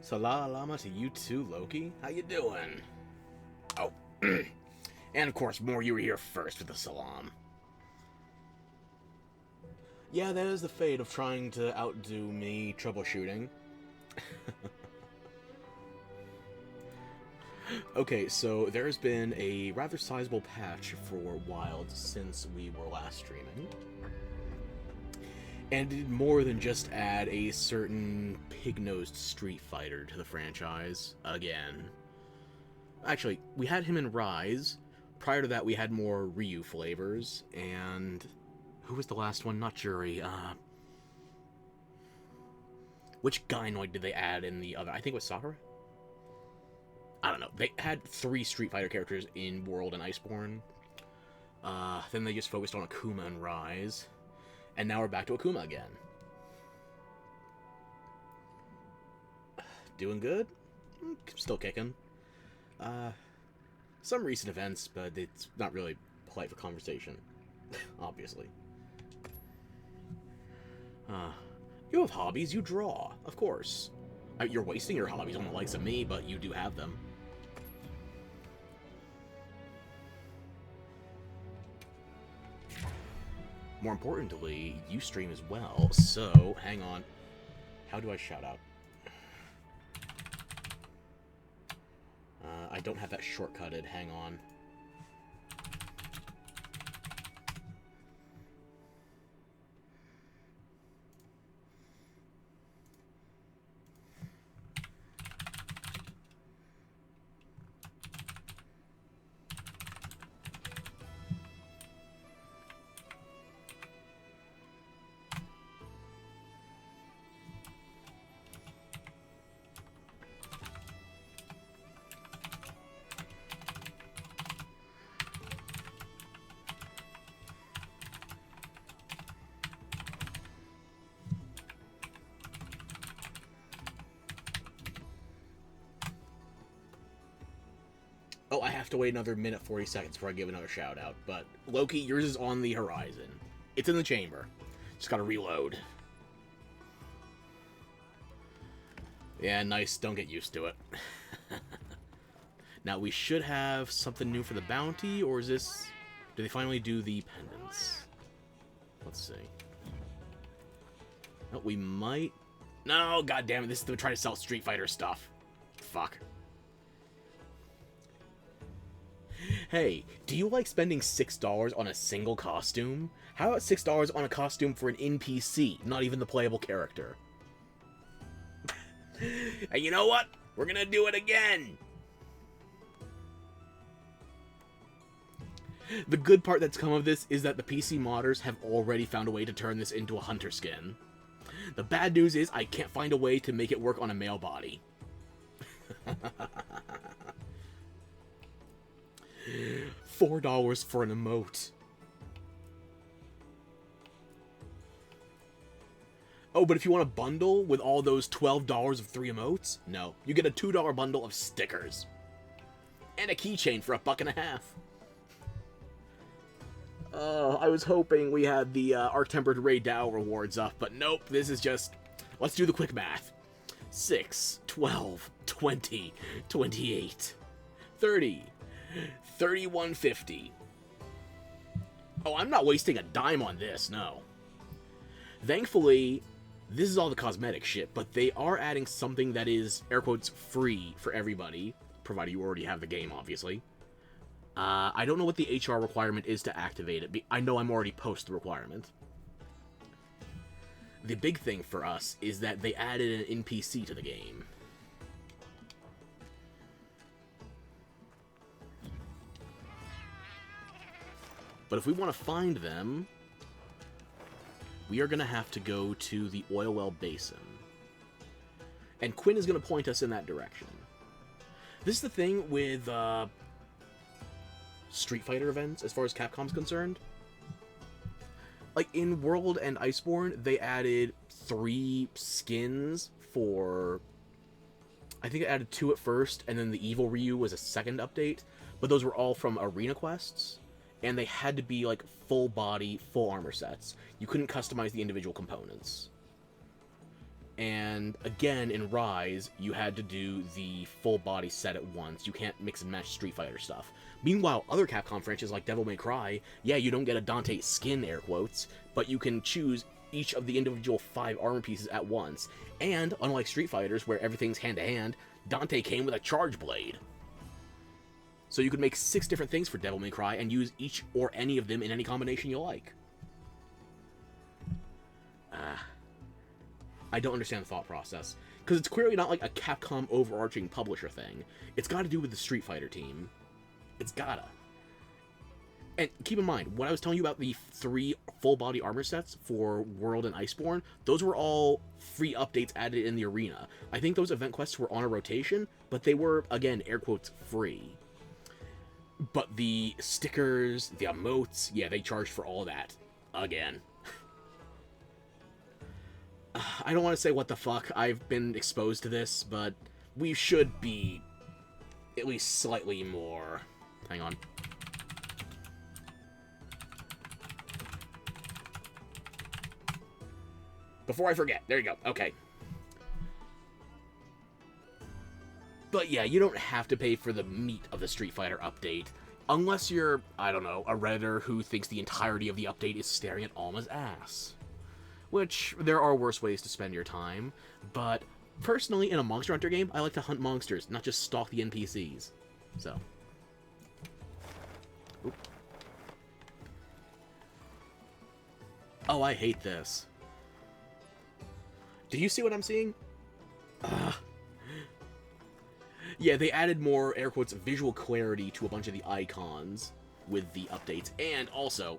Salalama to you too, Loki. How you doing? Oh, and of course, more you were here first with the salam. Yeah, that is the fate of trying to outdo me troubleshooting. Okay, so there's been a rather sizable patch for Wild since we were last streaming. And it did more than just add a certain pig-nosed Street Fighter to the franchise again. Actually, we had him in Rise. Prior to that, we had more Ryu flavors, and who was the last one? Not Jury. Which Gynoid did they add in the other? I think it was Sakura? I don't know. They had 3 Street Fighter characters in World and Iceborne. Then they just focused on Akuma and Rise. And now we're back to Akuma again. Doing good? Still kicking. Some recent events, but it's not really polite for conversation. Obviously. You have hobbies, you draw, of course. You're wasting your hobbies on the likes of me, but you do have them. More importantly, you stream as well, so hang on. How do I shout out? I don't have that shortcutted, hang on. Oh, I have to wait another minute 40 seconds before I give another shout out. But Loki, yours is on the horizon. It's in the chamber. Just gotta reload. Yeah, nice. Don't get used to it. Now, we should have something new for the bounty, or is this... Do they finally do the pendants? Let's see. Oh, we might... No, goddammit, this is them trying to sell Street Fighter stuff. Fuck. Hey, do you like spending $6 on a single costume? How about $6 on a costume for an NPC, not even the playable character? And you know what? We're gonna do it again! The good part that's come of this is that the PC modders have already found a way to turn this into a hunter skin. The bad news is I can't find a way to make it work on a male body. $4 for an emote. Oh, but if you want a bundle with all those $12 of 3 emotes, no. You get a $2 bundle of stickers. And a keychain for $1.50. I was hoping we had the Arc-Tempered Ray Dow rewards up, but nope, this is just... Let's do the quick math. 6, 12, 20, 28, 30... 31.50. Oh, I'm not wasting a dime on this, no. Thankfully, this is all the cosmetic shit, but they are adding something that is, air quotes, free for everybody, provided you already have the game, obviously. I don't know what the HR requirement is to activate it. I know I'm already post the requirement. The big thing for us is that they added an NPC to the game. But if we want to find them, we are going to have to go to the Oil Well Basin. And Quinn is going to point us in that direction. This is the thing with Street Fighter events, as far as Capcom's concerned. Like, in World and Iceborne, they added 3 skins for... I think it added 2 at first, and then the Evil Ryu was a second update. But those were all from Arena Quests. And they had to be, like, full body, full armor sets. You couldn't customize the individual components. And again, in Rise, you had to do the full body set at once. You can't mix and match Street Fighter stuff. Meanwhile, other Capcom franchises like Devil May Cry, yeah, you don't get a Dante skin, air quotes, but you can choose each of the individual 5 armor pieces at once. And, unlike Street Fighters, where everything's hand-to-hand, Dante came with a charge blade. So you could make 6 different things for Devil May Cry and use each or any of them in any combination you like. I don't understand the thought process, because it's clearly not like a Capcom overarching publisher thing. It's got to do with the Street Fighter team. It's gotta. And keep in mind, when I was telling you about the 3 full-body armor sets for World and Iceborne, those were all free updates added in the arena. I think those event quests were on a rotation, but they were, again, air quotes, free. But the stickers, the emotes, yeah, they charged for all that. Again. I don't want to say what the fuck, I've been exposed to this, but we should be at least slightly more... Hang on. Before I forget, there you go, okay. But yeah, you don't have to pay for the meat of the Street Fighter update, unless you're, I don't know, a Redditor who thinks the entirety of the update is staring at Alma's ass. Which, there are worse ways to spend your time, but personally, in a Monster Hunter game, I like to hunt monsters, not just stalk the NPCs. So. Oop. Oh, I hate this. Do you see what I'm seeing? Yeah, they added more, air quotes, visual clarity to a bunch of the icons with the updates, and also...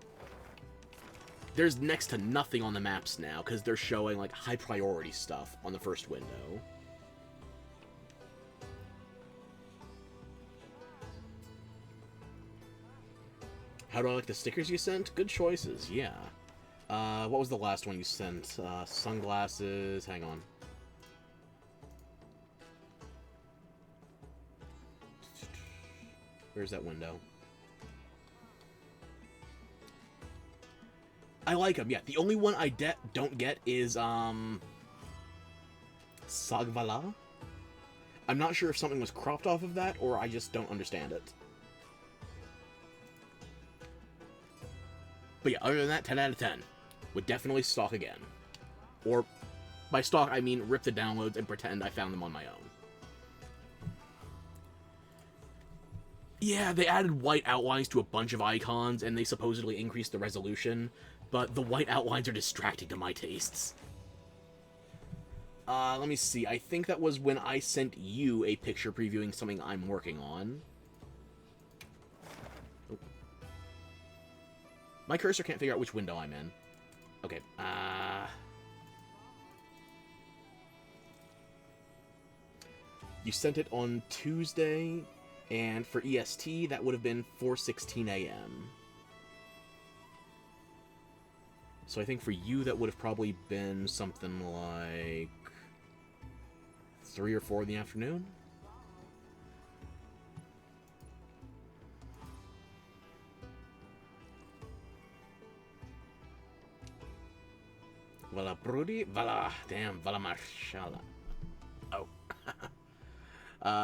there's next to nothing on the maps now, because they're showing, like, high-priority stuff on the first window. How do I like the stickers you sent? Good choices, yeah. What was the last one you sent? Sunglasses... hang on. Where's that window? I like them, yeah. The only one I don't get is, Sagvala? I'm not sure if something was cropped off of that, or I just don't understand it. But yeah, other than that, 10 out of 10. Would definitely stalk again. Or, by stalk, I mean rip the downloads and pretend I found them on my own. Yeah, they added white outlines to a bunch of icons, and they supposedly increased the resolution, but the white outlines are distracting to my tastes. Let me see. I think that was when I sent you a picture previewing something I'm working on. Oh. My cursor can't figure out which window I'm in. Okay, you sent it on Tuesday, and for EST, that would have been 4:16 a.m. So I think for you, that would have probably been something like 3 or 4 in the afternoon? Vala Brudi? Vala. Damn, Vala Marshala. Oh.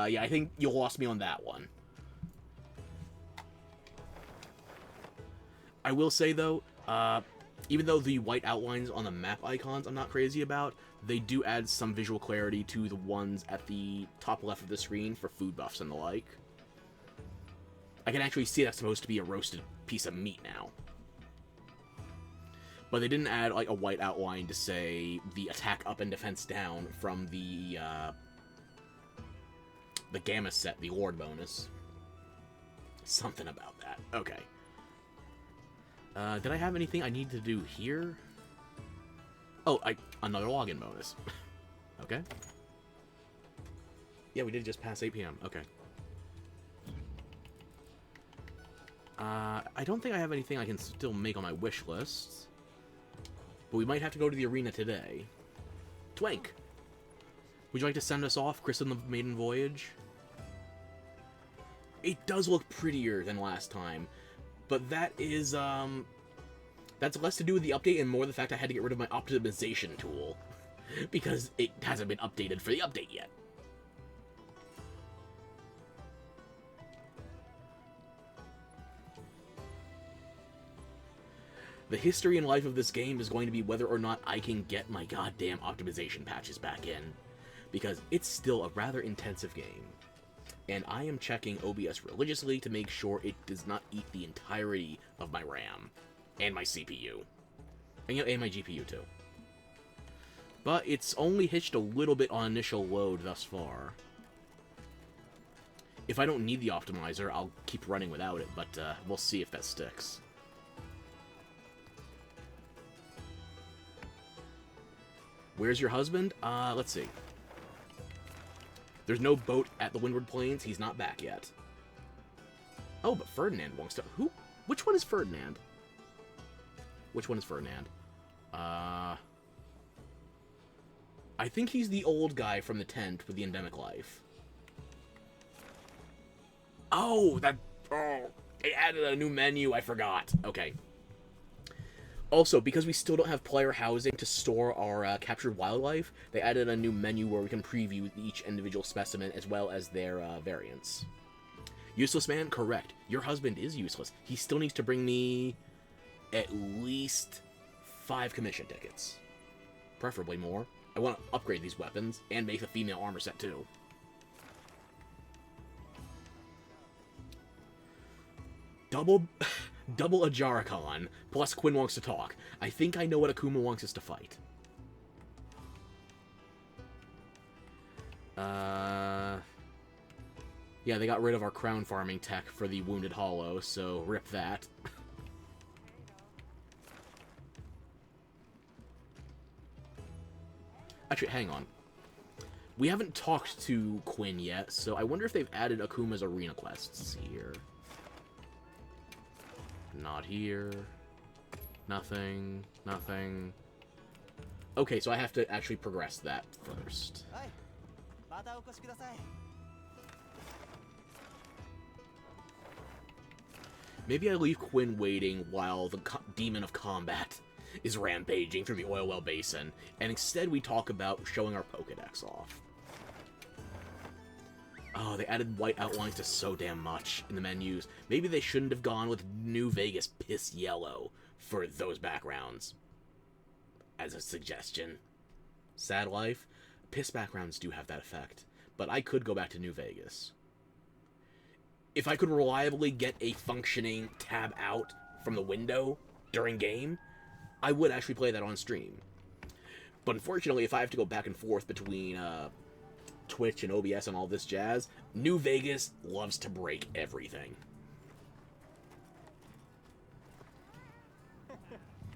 Yeah, I think you lost me on that one. I will say, though, even though the white outlines on the map icons I'm not crazy about, they do add some visual clarity to the ones at the top left of the screen for food buffs and the like. I can actually see that's supposed to be a roasted piece of meat now. But they didn't add, like, a white outline to say the attack up and defense down from the Gamma set, the Lord bonus. Something about that. Okay. Did I have anything I need to do here? Oh, another login bonus. Okay. Yeah, we did just pass 8 p.m. Okay. I don't think I have anything I can still make on my wish list. But we might have to go to the arena today. Twank! Would you like to send us off, Chris and the Maiden Voyage? It does look prettier than last time, but that is, that's less to do with the update and more the fact I had to get rid of my optimization tool. because it hasn't been updated for the update yet. The history and life of this game is going to be whether or not I can get my goddamn optimization patches back in, because it's still a rather intensive game. And I am checking OBS religiously to make sure it does not eat the entirety of my RAM, and my CPU, and my GPU too. But it's only hitched a little bit on initial load thus far. If I don't need the optimizer, I'll keep running without it, but we'll see if that sticks. Where's your husband? Let's see. There's no boat at the Windward Plains. He's not back yet. Oh, but Ferdinand wants to... Who? Which one is Ferdinand? Which one is Ferdinand? I think he's the old guy from the tent with the endemic life. Oh, that... Oh, they added a new menu. I forgot. Okay. Also, because we still don't have player housing to store our captured wildlife, they added a new menu where we can preview each individual specimen as well as their variants. Useless man? Correct. Your husband is useless. He still needs to bring me at least 5 commission tickets. Preferably more. I want to upgrade these weapons and make a female armor set too. Double Ajaricon, plus Quinn wants to talk. I think I know what Akuma wants us to fight. Yeah, they got rid of our crown farming tech for the Wounded Hollow, so rip that. Actually, hang on. We haven't talked to Quinn yet, so I wonder if they've added Akuma's arena quests here. Not here. Nothing. Nothing. Okay, so I have to actually progress that first. Maybe I leave Quinn waiting while the Demon of Combat is rampaging through the Oil Well Basin, and instead we talk about showing our Pokedex off. Oh, they added white outlines to so damn much in the menus. Maybe they shouldn't have gone with New Vegas Piss Yellow for those backgrounds. As a suggestion. Sad life. Piss backgrounds do have that effect. But I could go back to New Vegas. If I could reliably get a functioning tab out from the window during game, I would actually play that on stream. But unfortunately, if I have to go back and forth between Twitch and OBS and all this jazz, New Vegas loves to break everything.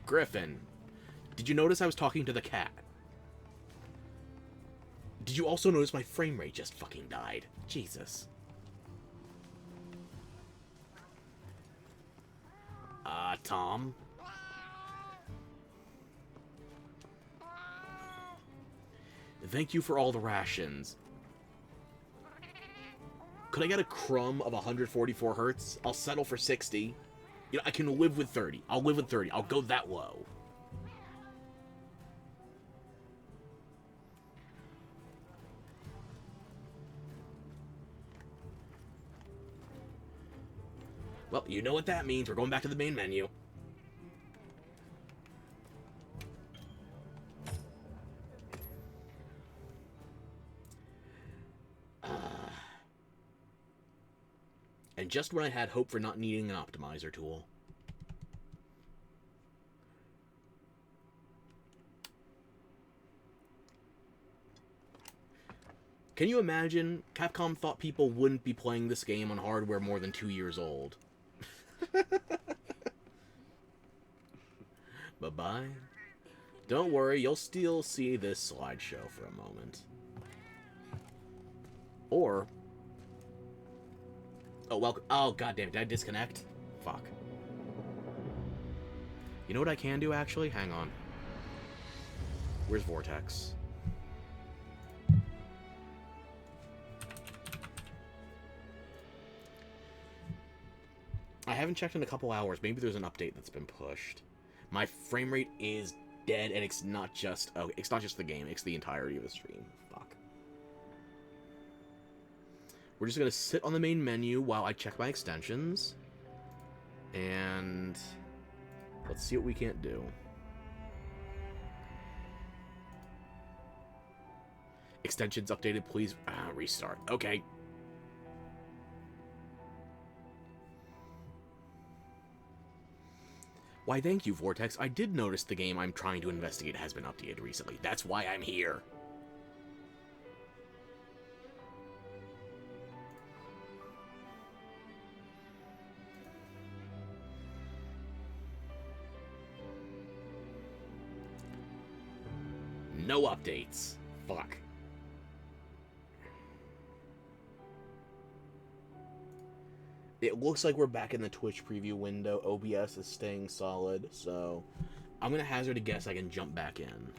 Griffin, did you notice I was talking to the cat? Did you also notice my frame rate just fucking died? Jesus. Tom? Thank you for all the rations. Could I get a crumb of 144 hertz? I'll settle for 60. You know, I can live with 30. I'll live with 30. I'll go that low. Well, you know what that means. We're going back to the main menu. And just when I had hope for not needing an optimizer tool. Can you imagine? Capcom thought people wouldn't be playing this game on hardware more than 2 years old. Bye-bye. Don't worry, you'll still see this slideshow for a moment. Or... Oh, welcome. Oh, goddamn, did I disconnect? Fuck. You know what I can do, actually? Hang on. Where's Vortex? I haven't checked in a couple hours. Maybe there's an update that's been pushed. My frame rate is dead, and it's not just... Oh, it's not just the game, it's the entirety of the stream. Fuck. We're just gonna sit on the main menu while I check my extensions. And... let's see what we can't do. Extensions updated, please restart. Okay. Why, thank you, Vortex. I did notice the game I'm trying to investigate has been updated recently. That's why I'm here. No updates. Fuck. It looks like we're back in the Twitch preview window. OBS is staying solid, so I'm going to hazard a guess I can jump back in.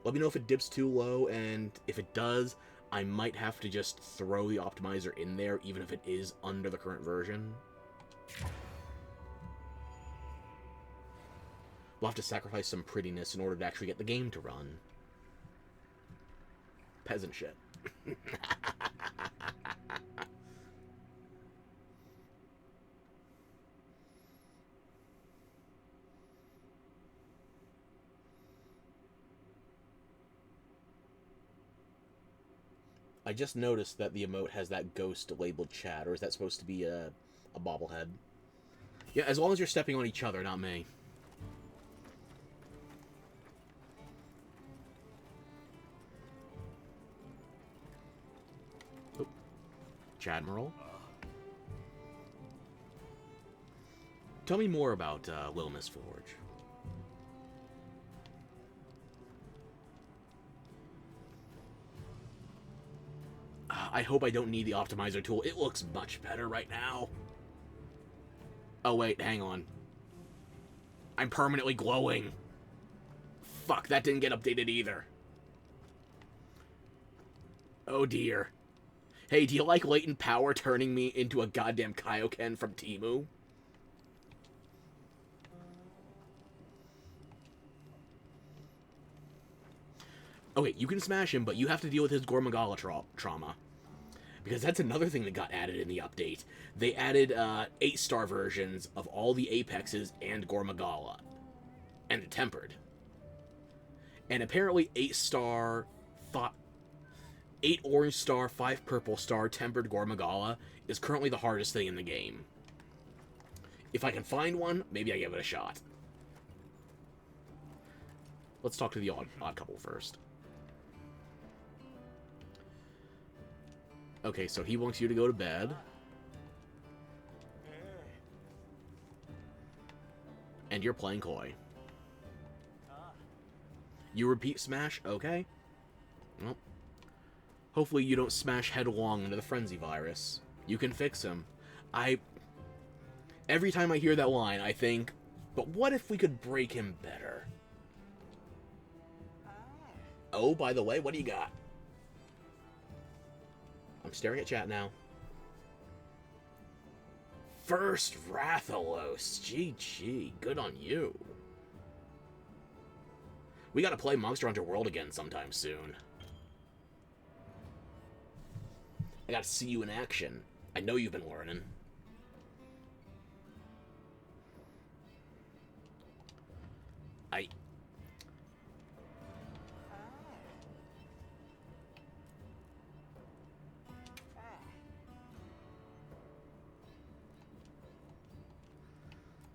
Let me know if it dips too low, and if it does, I might have to just throw the optimizer in there, even if it is under the current version. We'll have to sacrifice some prettiness in order to actually get the game to run. Peasant shit. I just noticed that the emote has that ghost labeled chat, or is that supposed to be a bobblehead? Yeah, as long as you're stepping on each other, not me. Chadmiral. Tell me more about Little Miss Forge. I hope I don't need the optimizer tool. It looks much better right now. Oh wait, hang on. I'm permanently glowing. Fuck, that didn't get updated either. Oh dear. Hey, do you like latent power turning me into a goddamn Kaioken from Temu? Okay, you can smash him, but you have to deal with his Gormagala trauma. Because that's another thing that got added in the update. They added 8-star versions of all the Apexes and Gormagala. And the Tempered. And apparently 8-star... 8 orange star, 5 purple star, tempered Gormagala is currently the hardest thing in the game. If I can find one, maybe I give it a shot. Let's talk to the odd couple first. Okay, so he wants you to go to bed. And you're playing coy. You repeat smash? Okay. Well, hopefully you don't smash headlong into the Frenzy Virus. You can fix him. Every time I hear that line, I think, but what if we could break him better? Oh, by the way, what do you got? I'm staring at chat now. First Rathalos. GG. Good on you. We gotta play Monster Hunter World again sometime soon. I gotta see you in action. I know you've been learning.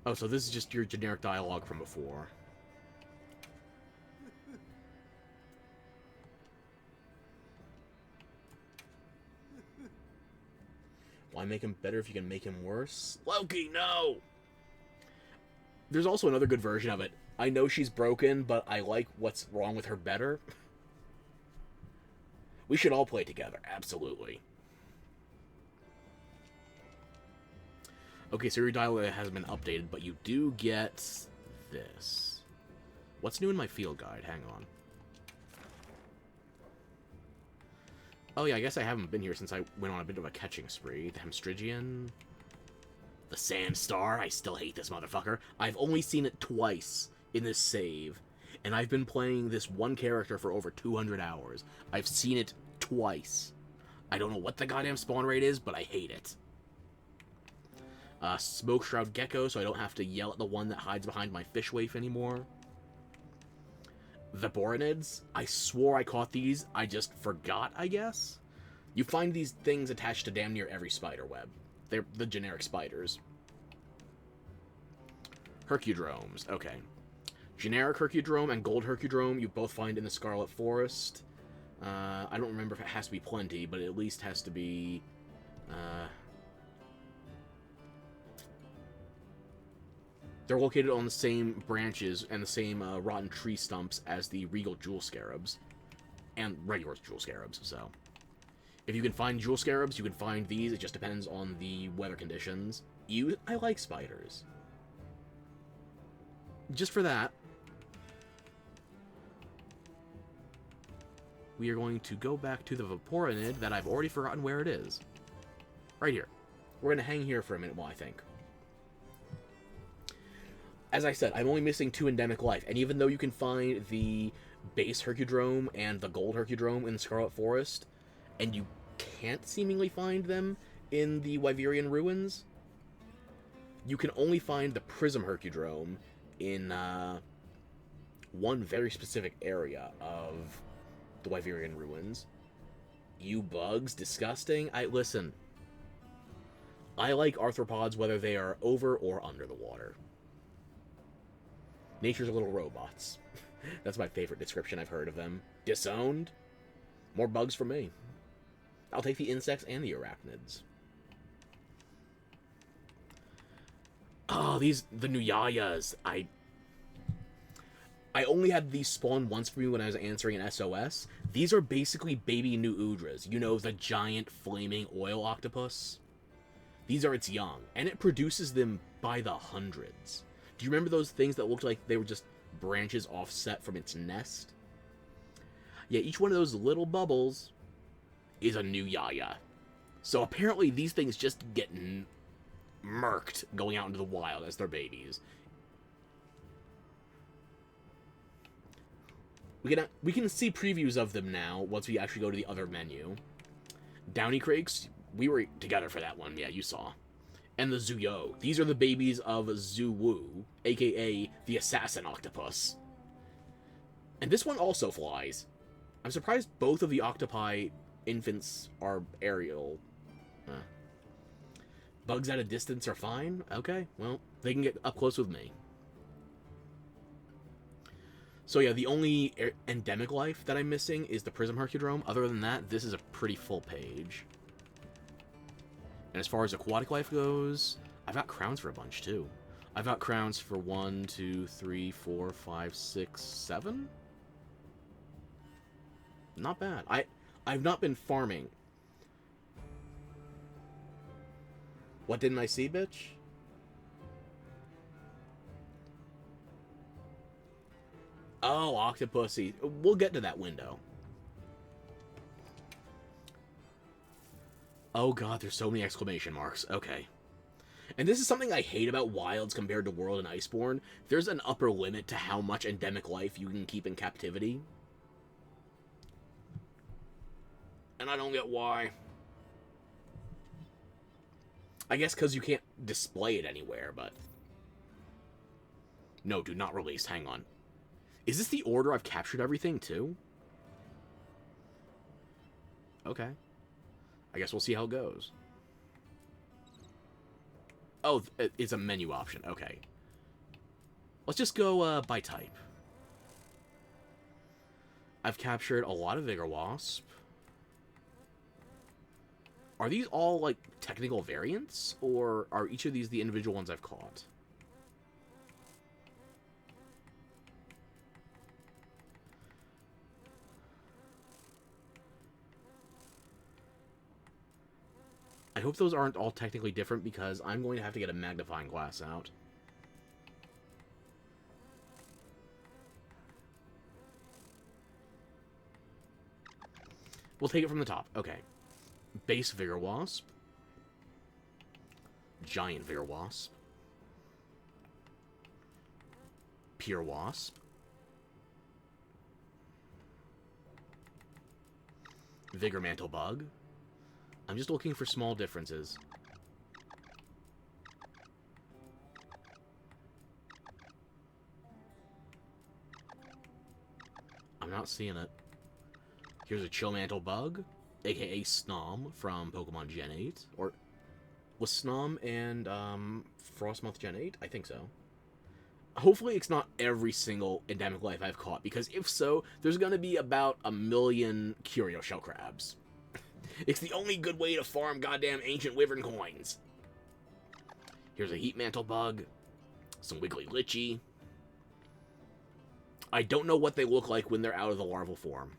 Oh, so this is just your generic dialogue from before. Why make him better if you can make him worse? Loki, no! There's also another good version of it. I know she's broken, but I like what's wrong with her better. We should all play together, absolutely. Okay, so your dialogue hasn't been updated, but you do get this. What's new in my field guide? Hang on. Oh yeah, I guess I haven't been here since I went on a bit of a catching spree. The Hemstrigian. The Sandstar, I still hate this motherfucker. I've only seen it twice in this save, and I've been playing this one character for over 200 hours. I've seen it twice. I don't know what the goddamn spawn rate is, but I hate it. Smoke Shroud Gecko, so I don't have to yell at the one that hides behind my fish waif anymore. The Boronids, I swore I caught these, I just forgot, I guess? You find these things attached to damn near every spider web. They're the generic spiders. Hercudromes, okay. Generic Hercudrome and Gold Hercudrome you both find in the Scarlet Forest. I don't remember if it has to be plenty, but it at least has to be... they're located on the same branches and the same rotten tree stumps as the Regal Jewel Scarabs. And regular Jewel Scarabs, so... If you can find Jewel Scarabs, you can find these. It just depends on the weather conditions. I like spiders. Just for that, we are going to go back to the Vaporonid that I've already forgotten where it is. Right here. We're going to hang here for a minute while I think. As I said, I'm only missing 2 endemic life, and even though you can find the base Hercudrome and the gold Hercudrome in the Scarlet Forest, and you can't seemingly find them in the Wyverian Ruins, you can only find the Prism Hercudrome in one very specific area of the Wyverian Ruins. You bugs, disgusting. Listen, I like arthropods whether they are over or under the water. Nature's little robots. That's my favorite description I've heard of them. Disowned? More bugs for me. I'll take the insects and the arachnids. Oh, the new Yayas. I only had these spawn once for me when I was answering an SOS. These are basically baby new Udras. You know, the giant flaming oil octopus? These are its young, and it produces them by the hundreds. Do you remember those things that looked like they were just branches offset from its nest? Yeah, each one of those little bubbles is a new Yaya. So apparently these things just get murked going out into the wild as their babies. We can see previews of them now once we actually go to the other menu. Downy Crakes, we were together for that one, yeah, you saw. And the Zuyo. These are the babies of Zuwu, aka the Assassin Octopus. And this one also flies. I'm surprised both of the octopi infants are aerial. Bugs at a distance are fine? Okay, well, they can get up close with me. So yeah, the only endemic life that I'm missing is the Prism Hercudrome. Other than that, this is a pretty full page. And as far as aquatic life goes, I've got crowns for a bunch, too. I've got crowns for 1, 2, 3, 4, 5, 6, 7? Not bad. I've not been farming. What didn't I see, bitch? Oh, Octopussy. We'll get to that window. Oh god, there's so many exclamation marks. Okay. And this is something I hate about Wilds compared to World and Iceborne. There's an upper limit to how much endemic life you can keep in captivity. And I don't get why. I guess because you can't display it anywhere, but... No, do not release. Hang on. Is this the order I've captured everything, too? Okay. I guess we'll see how it goes. Oh, it's a menu option. Okay. Let's just go by type. I've captured a lot of Vigor Wasp. Are these all, like, technical variants? Or are each of these the individual ones I've caught? I hope those aren't all technically different because I'm going to have to get a magnifying glass out. We'll take it from the top. Okay. Base Vigor Wasp. Giant Vigor Wasp. Pure Wasp. Vigor Mantle Bug. I'm just looking for small differences. I'm not seeing it. Here's a Chill Mantle Bug, aka Snom from Pokemon Gen 8. Or was Snom and Frostmoth Gen 8? I think so. Hopefully it's not every single endemic life I've caught, because if so, there's gonna be about 1 million Curio Shell Crabs. It's the only good way to farm goddamn ancient Wyvern coins. Here's a Heat Mantle Bug, some Wiggly Litchi. I don't know what they look like when they're out of the larval form.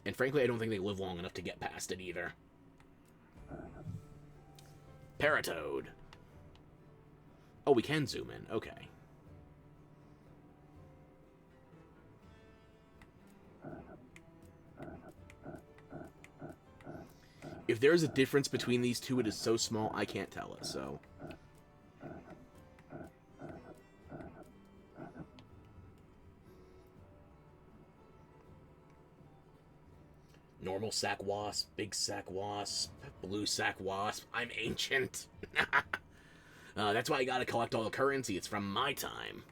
And frankly, I don't think they live long enough to get past it either. Paratoad. Oh, we can zoom in. Okay. If there's a difference between these two, it is so small I can't tell it, so... Normal Sack Wasp, Big Sack Wasp, Blue Sack Wasp. I'm ancient. That's why I gotta collect all the currency. It's from my time.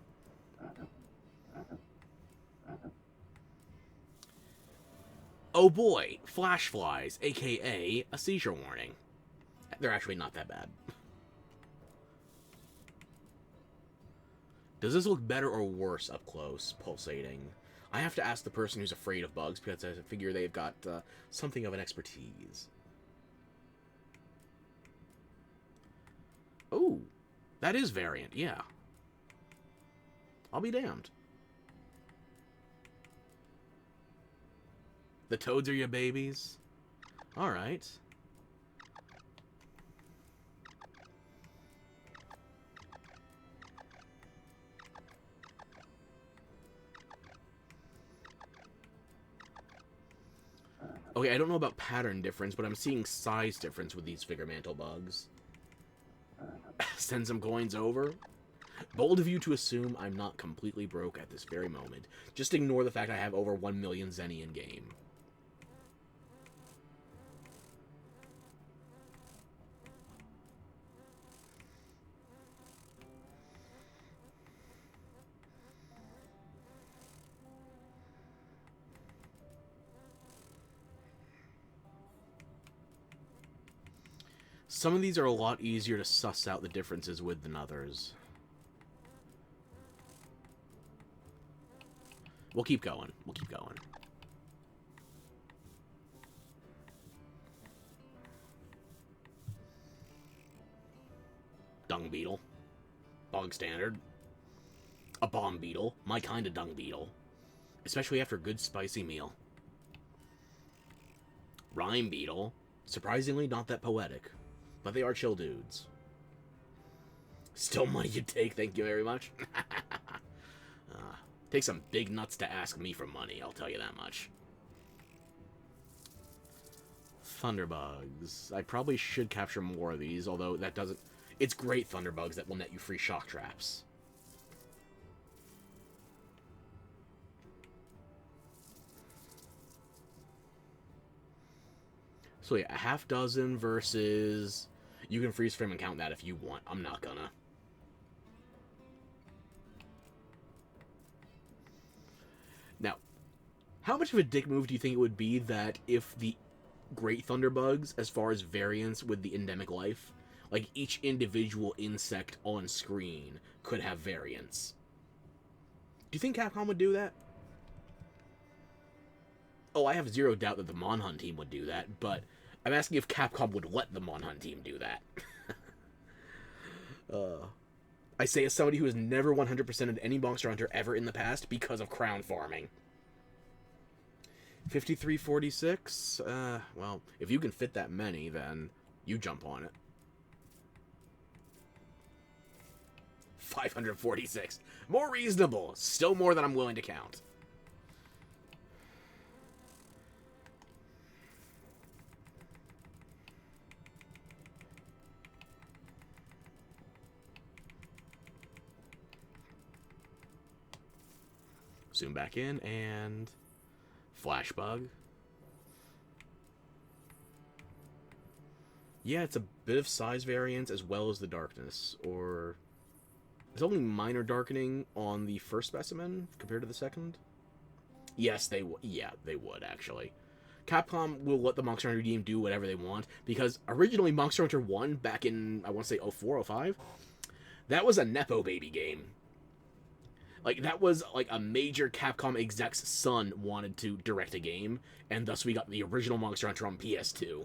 Oh boy, Flash Flies, aka a seizure warning. They're actually not that bad. Does this look better or worse up close, pulsating? I have to ask the person who's afraid of bugs, because I figure they've got something of an expertise. Oh, that is variant, yeah. I'll be damned. The toads are your babies? Alright. Okay, I don't know about pattern difference, but I'm seeing size difference with these Vigor Mantle bugs. Send some coins over. Bold of you to assume I'm not completely broke at this very moment. Just ignore the fact I have over 1 million Zenny in game. Some of these are a lot easier to suss out the differences with than others. We'll keep going. We'll keep going. Dung Beetle. Bog Standard. A Bomb Beetle. My kind of Dung Beetle. Especially after a good spicy meal. Rhyme Beetle. Surprisingly not that poetic. But they are chill dudes. Still money you take, thank you very much. Take some big nuts to ask me for money, I'll tell you that much. Thunderbugs. I probably should capture more of these, although that doesn't... It's great Thunderbugs that will net you free shock traps. So yeah, a half dozen versus... You can freeze frame and count that if you want. I'm not gonna. Now, how much of a dick move do you think it would be that if the Great Thunderbugs, as far as variants with the endemic life, like each individual insect on screen could have variants? Do you think Capcom would do that? Oh, I have zero doubt that the Monhunt team would do that, but I'm asking if Capcom would let the Monhunt team do that. I say as somebody who has never 100%ed any Monster Hunter ever in the past because of crown farming. 5346? Well, if you can fit that many, then you jump on it. 546. More reasonable. Still more than I'm willing to count. zoom back in, and flash bug. Yeah, it's a bit of size variance as well as the darkness, or it's only minor darkening on the first specimen compared to the second. Yes, they would. Yeah, they would actually. Capcom will let the Monster Hunter team do whatever they want, because originally Monster Hunter 1, back in, I want to say 04, 05, that was a Nepo baby game. Like, that was like a major Capcom exec's son wanted to direct a game, and thus we got the original Monster Hunter on PS2.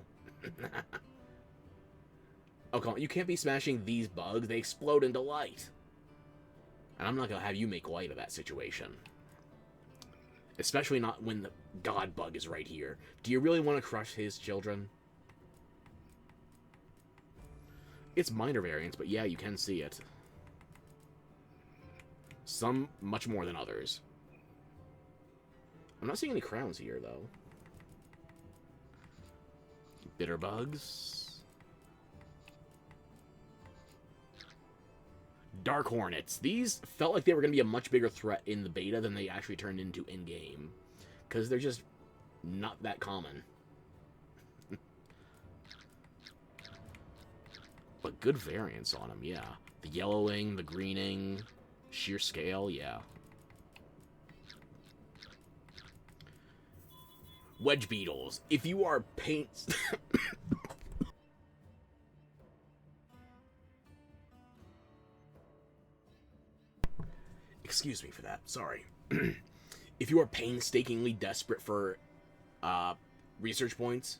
Oh, come on, you can't be smashing these bugs, they explode into light. And I'm not gonna have you make light of that situation. Especially not when the God bug is right here. Do you really want to crush his children? It's minor variance, but yeah, you can see it. Some much more than others. I'm not seeing any crowns here, though. Bitter bugs. Dark Hornets. These felt like they were going to be a much bigger threat in the beta than they actually turned into in-game. Because they're just not that common. But good variance on them, yeah. The yellowing, the greening, sheer scale, yeah. Wedge beetles. If you are paint... Excuse me for that, sorry. If you are painstakingly desperate for research points,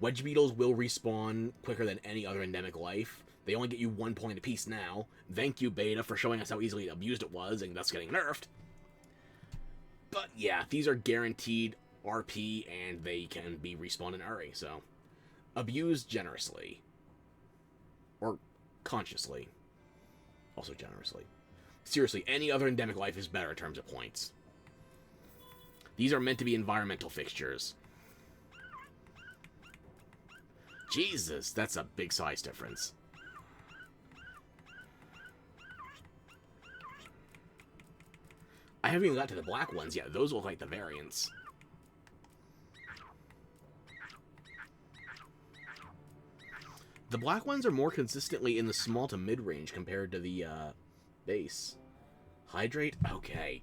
wedge beetles will respawn quicker than any other endemic life. They only get you 1 point apiece now. Thank you, Beta, for showing us how easily abused it was, and thus getting nerfed. But yeah, these are guaranteed RP, and they can be respawned in a hurry, so abuse generously. Or consciously. Also generously. Seriously, any other endemic life is better in terms of points. These are meant to be environmental fixtures. Jesus, that's a big size difference. I haven't even got to the black ones yet. Those look like the variants. The black ones are more consistently in the small to mid-range compared to the base. Hydrate? Okay.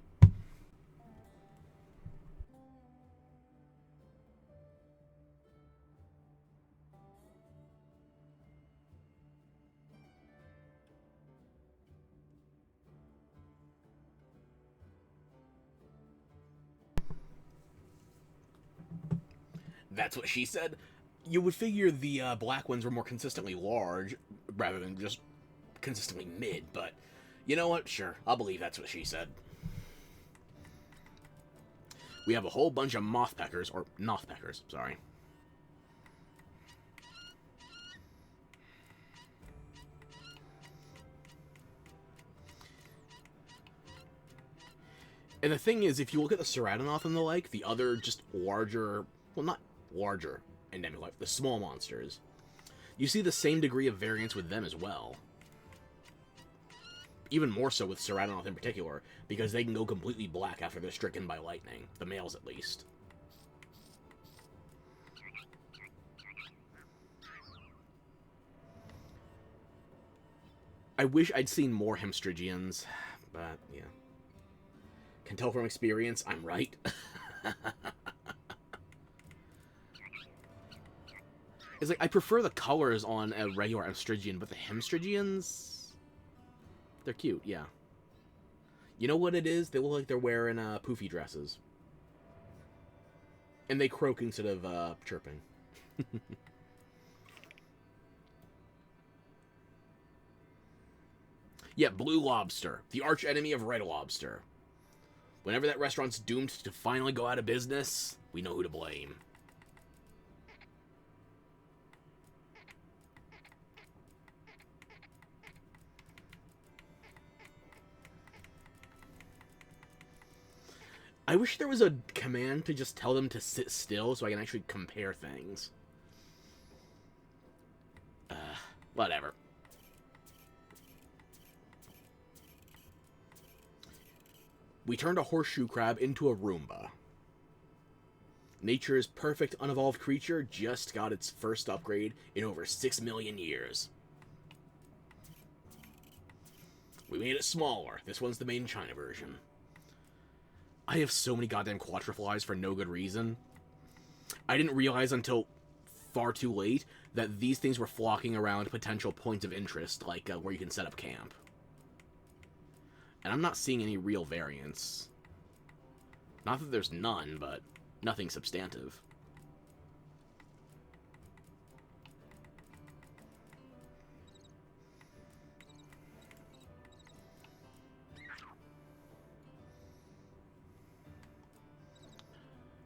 That's what she said. You would figure the black ones were more consistently large, rather than just consistently mid, but you know what? Sure, I'll believe that's what she said. We have a whole bunch of mothpeckers, or nothpeckers, sorry. And the thing is, if you look at the Ceratanoth and the like, the other just larger, well, not larger endemic life, the small monsters, you see the same degree of variance with them as well. Even more so with Ceratanoth in particular, because they can go completely black after they're stricken by lightning. The males, at least. I wish I'd seen more Hemstrigians, but, yeah. Can tell from experience, I'm right. It's like, I prefer the colors on a regular Hemstrigian, but the Hemstrigians... they're cute, yeah. You know what it is? They look like they're wearing poofy dresses. And they croak instead of chirping. Yeah, Blue Lobster, the arch enemy of Red Lobster. Whenever that restaurant's doomed to finally go out of business, we know who to blame. I wish there was a command to just tell them to sit still so I can actually compare things. Whatever. We turned a horseshoe crab into a Roomba. Nature's perfect unevolved creature just got its first upgrade in over 6 million years. We made it smaller. This one's the made in China version. I have so many goddamn quattraflies for no good reason. I didn't realize until far too late that these things were flocking around potential points of interest, like where you can set up camp. And I'm not seeing any real variance. Not that there's none, but nothing substantive.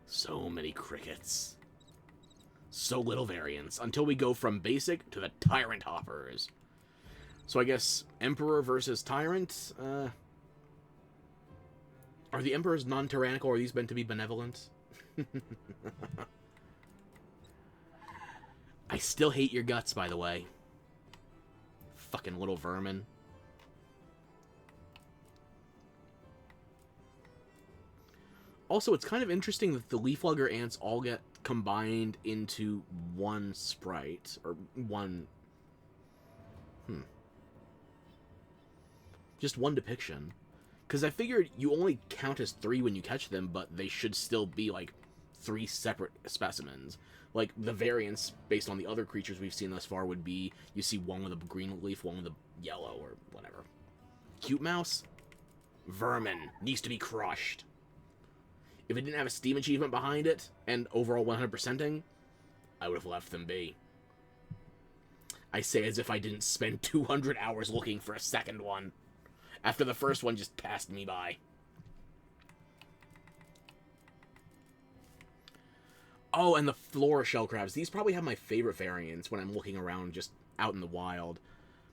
So many crickets. So little variance, until we go from basic to the Tyrant Hoppers. So I guess Emperor versus Tyrant? Are the Emperors non-tyrannical, or are these meant to be benevolent? I still hate your guts, by the way. Fucking little vermin. Also, it's kind of interesting that the leaflugger ants all get combined into one sprite, or one... Just one depiction. Because I figured you only count as 3 when you catch them, but they should still be, like, 3 separate specimens. Like, the variance, based on the other creatures we've seen thus far, would be you see one with a green leaf, one with a yellow, or whatever. Cute mouse? Vermin. Needs to be crushed. If it didn't have a Steam achievement behind it, and overall 100%ing, I would have left them be. I say as if I didn't spend 200 hours looking for a second one, after the first one just passed me by. Oh, and the flora shell crabs. These probably have my favorite variants when I'm looking around just out in the wild.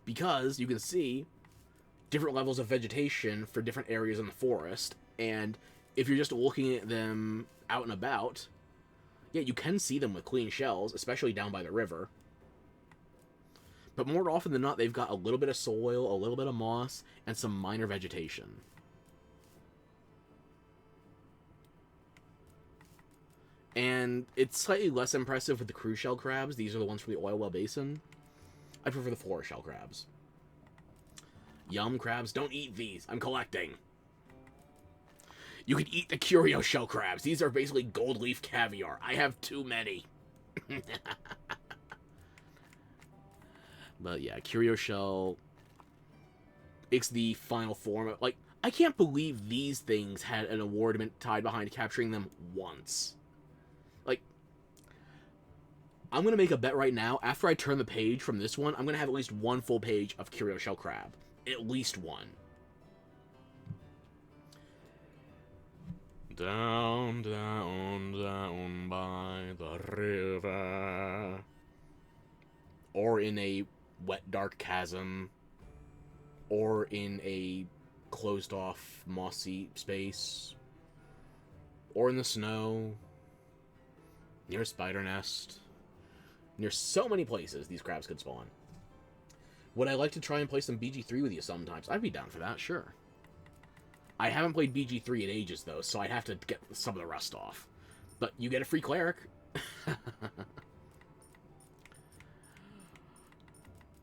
Because you can see different levels of vegetation for different areas in the forest, and if you're just looking at them out and about, yeah, you can see them with clean shells, especially down by the river. But more often than not, they've got a little bit of soil, a little bit of moss, and some minor vegetation. And it's slightly less impressive with the cruise shell crabs. These are the ones from the oil well basin. I prefer the flora shell crabs. Yum, crabs, don't eat these. I'm collecting. You can eat the curio shell crabs. These are basically gold leaf caviar. I have too many. But yeah, curio shell. It's the final form of, like, I can't believe these things had an awardment tied behind capturing them once. Like, I'm gonna make a bet right now. After I turn the page from this one, I'm gonna have at least one full page of curio shell crab. At least one. Down, down, down by the river. Or in a wet, dark chasm. Or in a closed-off, mossy space. Or in the snow. Near a spider nest. Near so many places these crabs could spawn. Would I like to try and play some BG3 with you sometimes? I'd be down for that, sure. I haven't played BG3 in ages, though, so I'd have to get some of the rust off. But you get a free cleric.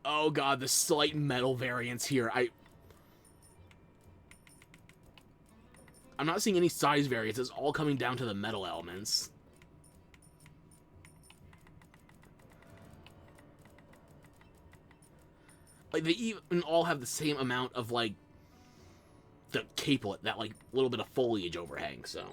Oh god, the slight metal variance here. I'm not seeing any size variance. It's all coming down to the metal elements. Like, they even all have the same amount of, like, the capelet, that, like, little bit of foliage overhang, so.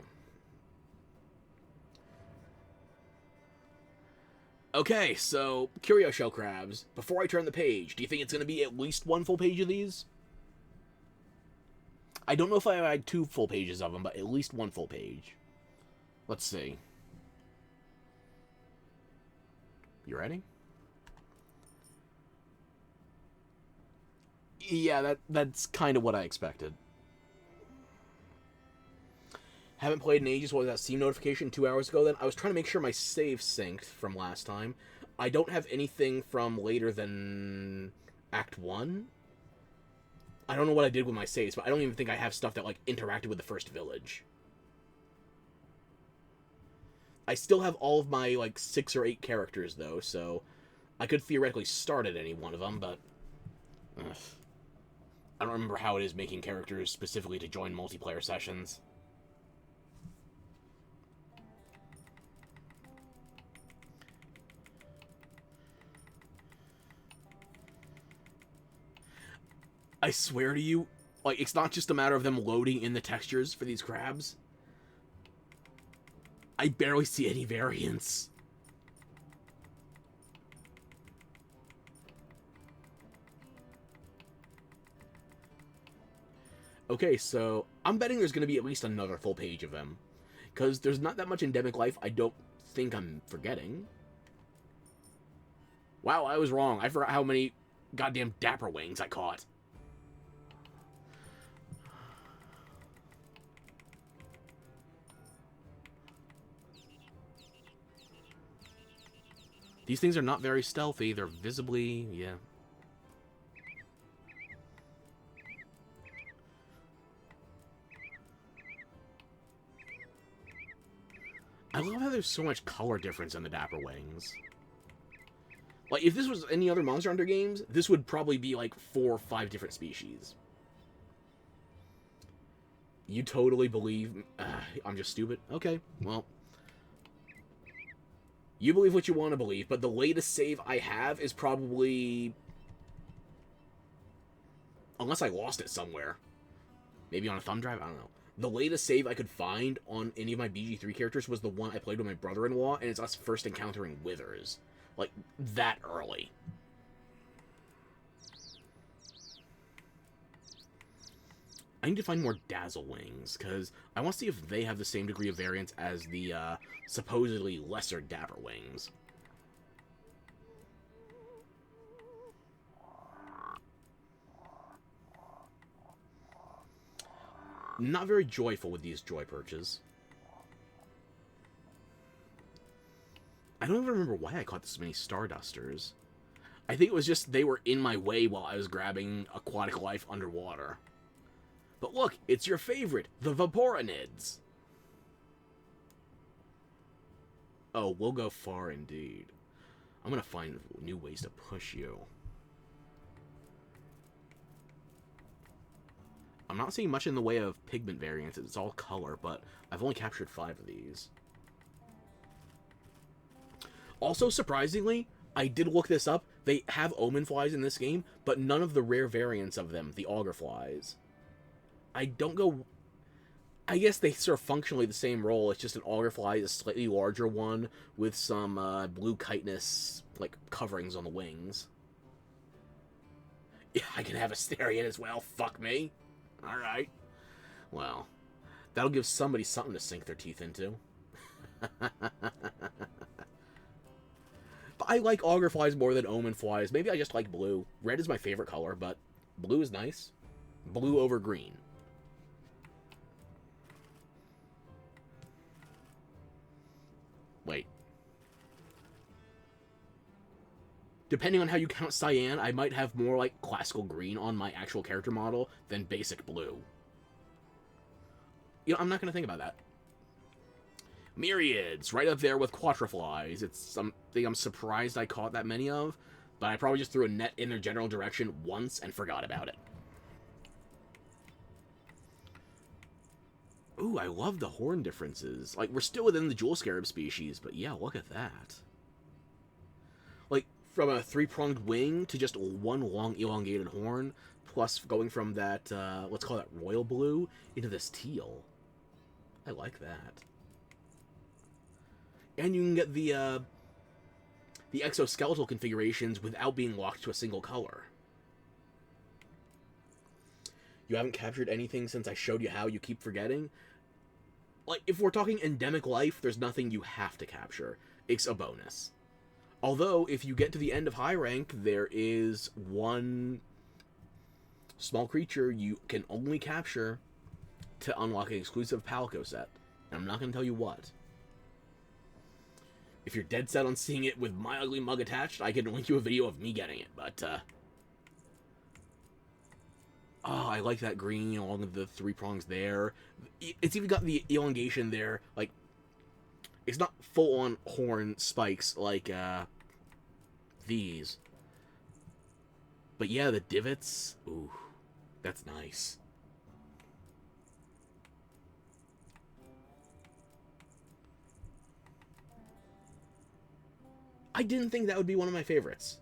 Okay, so, curio shell crabs. Before I turn the page, do you think it's going to be at least one full page of these? I don't know if I had 2 full pages of them, but at least one full page. Let's see. You ready? Yeah, that's kind of what I expected. Haven't played in ages. What was that Steam notification 2 hours ago then? I was trying to make sure my save synced from last time. I don't have anything from later than Act 1. I don't know what I did with my saves, but I don't even think I have stuff that, like, interacted with the first village. I still have all of my, like, 6 or 8 characters, though, so I could theoretically start at any one of them, but... Ugh. I don't remember how it is making characters specifically to join multiplayer sessions. I swear to you, like, it's not just a matter of them loading in the textures for these crabs. I barely see any variants. Okay, so I'm betting there's going to be at least another full page of them. Because there's not that much endemic life I don't think I'm forgetting. Wow, I was wrong. I forgot how many goddamn Dapper Wings I caught. These things are not very stealthy. They're visibly... yeah. I love how there's so much color difference in the Dapper Wings. Like, if this was any other Monster Hunter games, this would probably be like 4 or 5 different species. You totally believe... I'm just stupid? Okay, well... You believe what you want to believe, but the latest save I have is probably... Unless I lost it somewhere. Maybe on a thumb drive? I don't know. The latest save I could find on any of my BG3 characters was the one I played with my brother-in-law, and it's us first encountering Withers. Like, that early. I need to find more Dazzle Wings, because I want to see if they have the same degree of variance as the supposedly lesser Dapper Wings. Not very joyful with these joy perches. I don't even remember why I caught this many Stardusters. I think it was just they were in my way while I was grabbing aquatic life underwater. But look, it's your favorite, the Vaporanids. Oh, we'll go far indeed. I'm gonna find new ways to push you. I'm not seeing much in the way of pigment variants. It's all color, but I've only captured 5 of these. Also, surprisingly, I did look this up. They have omen flies in this game, but none of the rare variants of them, the auger flies. I don't go... I guess they serve functionally the same role. It's just an auger fly, a slightly larger one, with some blue chitinous, like, coverings on the wings. Yeah, I can have a Asterion as well. Fuck me. Alright. Well, that'll give somebody something to sink their teeth into. But I like auger flies more than omen flies. Maybe I just like blue. Red is my favorite color, but blue is nice. Blue over green. Wait. Depending on how you count cyan, I might have more like classical green on my actual character model than basic blue. You know, I'm not going to think about that. Myriads, right up there with Quattraflies. It's something I'm surprised I caught that many of, but I probably just threw a net in their general direction once and forgot about it. Ooh, I love the horn differences. Like, we're still within the Jewel Scarab species, but yeah, look at that. Like, from a 3-pronged wing to just one long elongated horn, plus going from that, let's call that royal blue, into this teal. I like that. And you can get the exoskeletal configurations without being locked to a single color. You haven't captured anything since I showed you how, you keep forgetting? Like, if we're talking endemic life, there's nothing you have to capture. It's a bonus. Although, if you get to the end of high rank, there is one small creature you can only capture to unlock an exclusive Palico set. And I'm not going to tell you what. If you're dead set on seeing it with my ugly mug attached, I can link you a video of me getting it, but, Oh, I like that green along the three prongs there. It's even got the elongation there. Like, it's not full on horn spikes like these. But yeah, the divots. Ooh, that's nice. I didn't think that would be one of my favorites.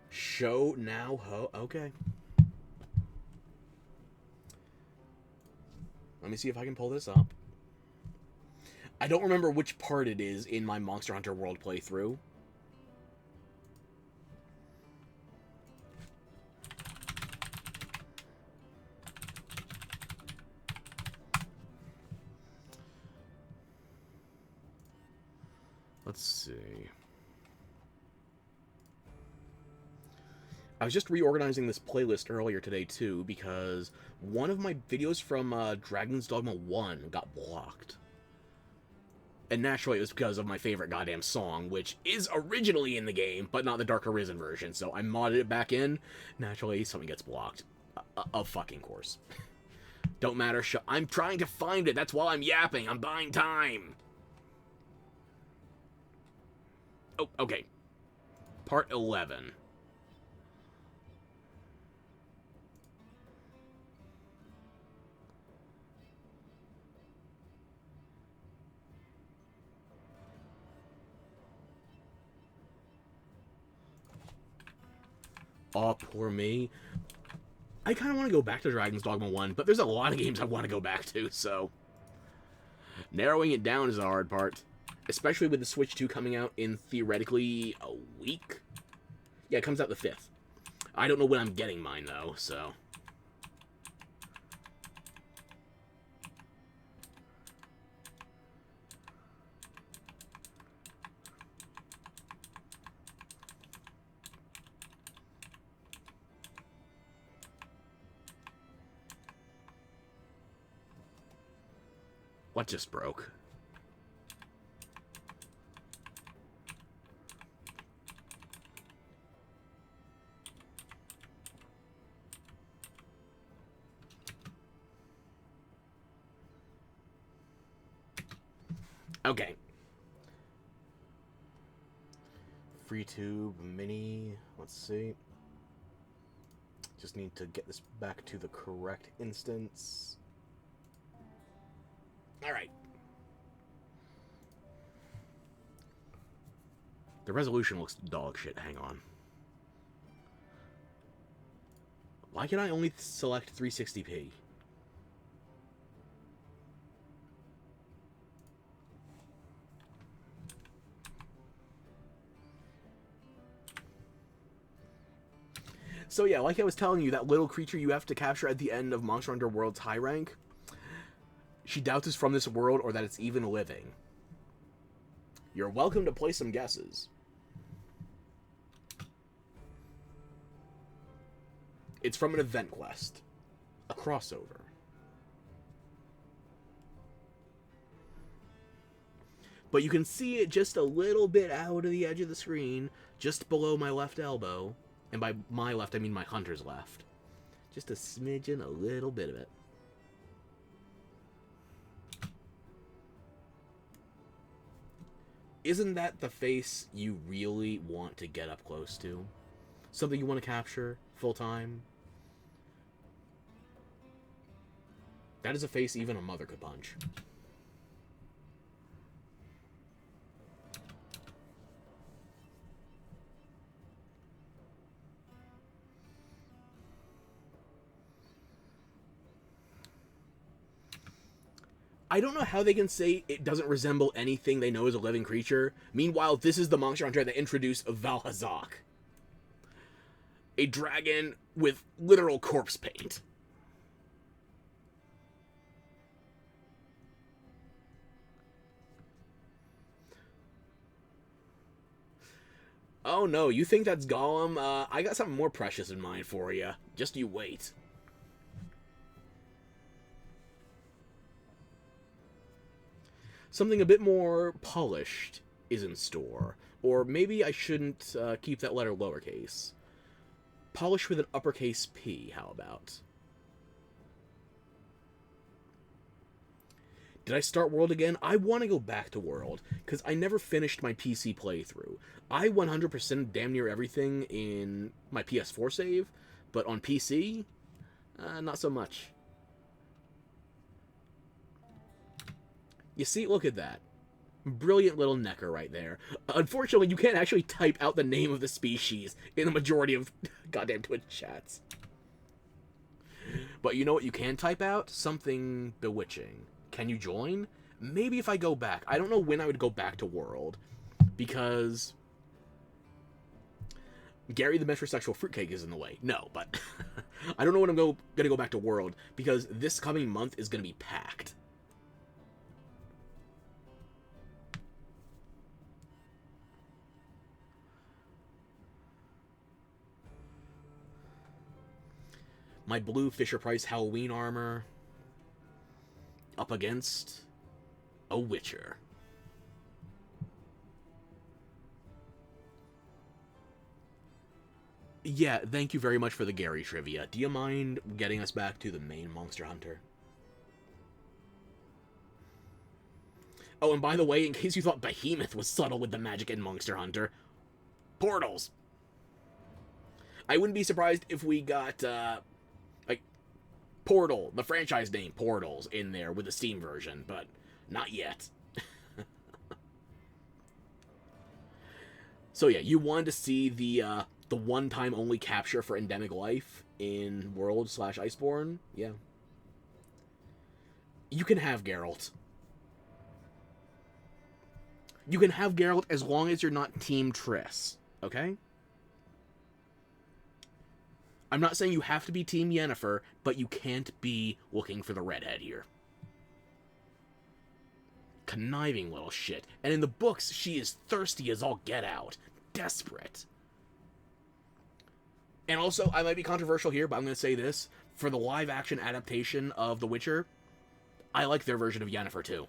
Show now ho. Okay. Let me see if I can pull this up. I don't remember which part it is in my Monster Hunter World playthrough. Let's see. I was just reorganizing this playlist earlier today, too, because one of my videos from Dragon's Dogma 1 got blocked. And naturally, it was because of my favorite goddamn song, which is originally in the game, but not the Dark Arisen version, so I modded it back in. Naturally, something gets blocked. Of fucking course. Don't matter, I'm trying to find it, that's why I'm yapping, I'm buying time! Oh, okay. Part 11. Aw, poor me. I kind of want to go back to Dragon's Dogma 1, but there's a lot of games I want to go back to, so... Narrowing it down is the hard part. Especially with the Switch 2 coming out in, theoretically, a week? Yeah, it comes out the 5th. I don't know when I'm getting mine, though, so... What just broke? Okay. FreeTube Mini. Let's see. Just need to get this back to the correct instance. Alright. The resolution looks dog shit. Hang on. Why can I only select 360p? So yeah, like I was telling you, that little creature you have to capture at the end of Monster Hunter World's high rank, she doubts it's from this world or that it's even living. You're welcome to play some guesses. It's from an event quest. A crossover. But you can see it just a little bit out of the edge of the screen, just below my left elbow. And by my left, I mean my hunter's left. Just a smidgen, a little bit of it. Isn't that the face you really want to get up close to? Something you want to capture full time? That is a face even a mother could punch. I don't know how they can say it doesn't resemble anything they know as a living creature. Meanwhile, this is the Monster Hunter that introduced Valhazak. A dragon with literal corpse paint. Oh no, you think that's Gollum? I got something more precious in mind for you. Just you wait. Something a bit more polished is in store. Or maybe I shouldn't keep that letter lowercase. Polish with an uppercase P, how about? Did I start World again? I want to go back to World, because I never finished my PC playthrough. I 100% damn near everything in my PS4 save, but on PC, not so much. You see, look at that. Brilliant little necker right there. Unfortunately, you can't actually type out the name of the species in the majority of goddamn Twitch chats. But you know what you can type out? Something bewitching. Can you join? Maybe if I go back. I don't know when I would go back to World, because Gary the metrosexual fruitcake is in the way. No, but I don't know when I'm going to go back to World, because this coming month is going to be packed. My blue Fisher-Price Halloween armor up against a Witcher. Yeah, thank you very much for the Gary trivia. Do you mind getting us back to the main Monster Hunter? Oh, and by the way, in case you thought Behemoth was subtle with the magic in Monster Hunter, portals. I wouldn't be surprised if we got, like, Portal, the franchise name Portals, in there with the Steam version, but not yet. So yeah, you wanted to see the one-time only capture for endemic life in World/Iceborne? Yeah. You can have Geralt. You can have Geralt as long as you're not Team Triss, okay? I'm not saying you have to be Team Yennefer, but you can't be looking for the redhead here. Conniving little shit. And in the books, she is thirsty as all get out. Desperate. And also, I might be controversial here, but I'm going to say this. For the live-action adaptation of The Witcher, I like their version of Yennefer, too.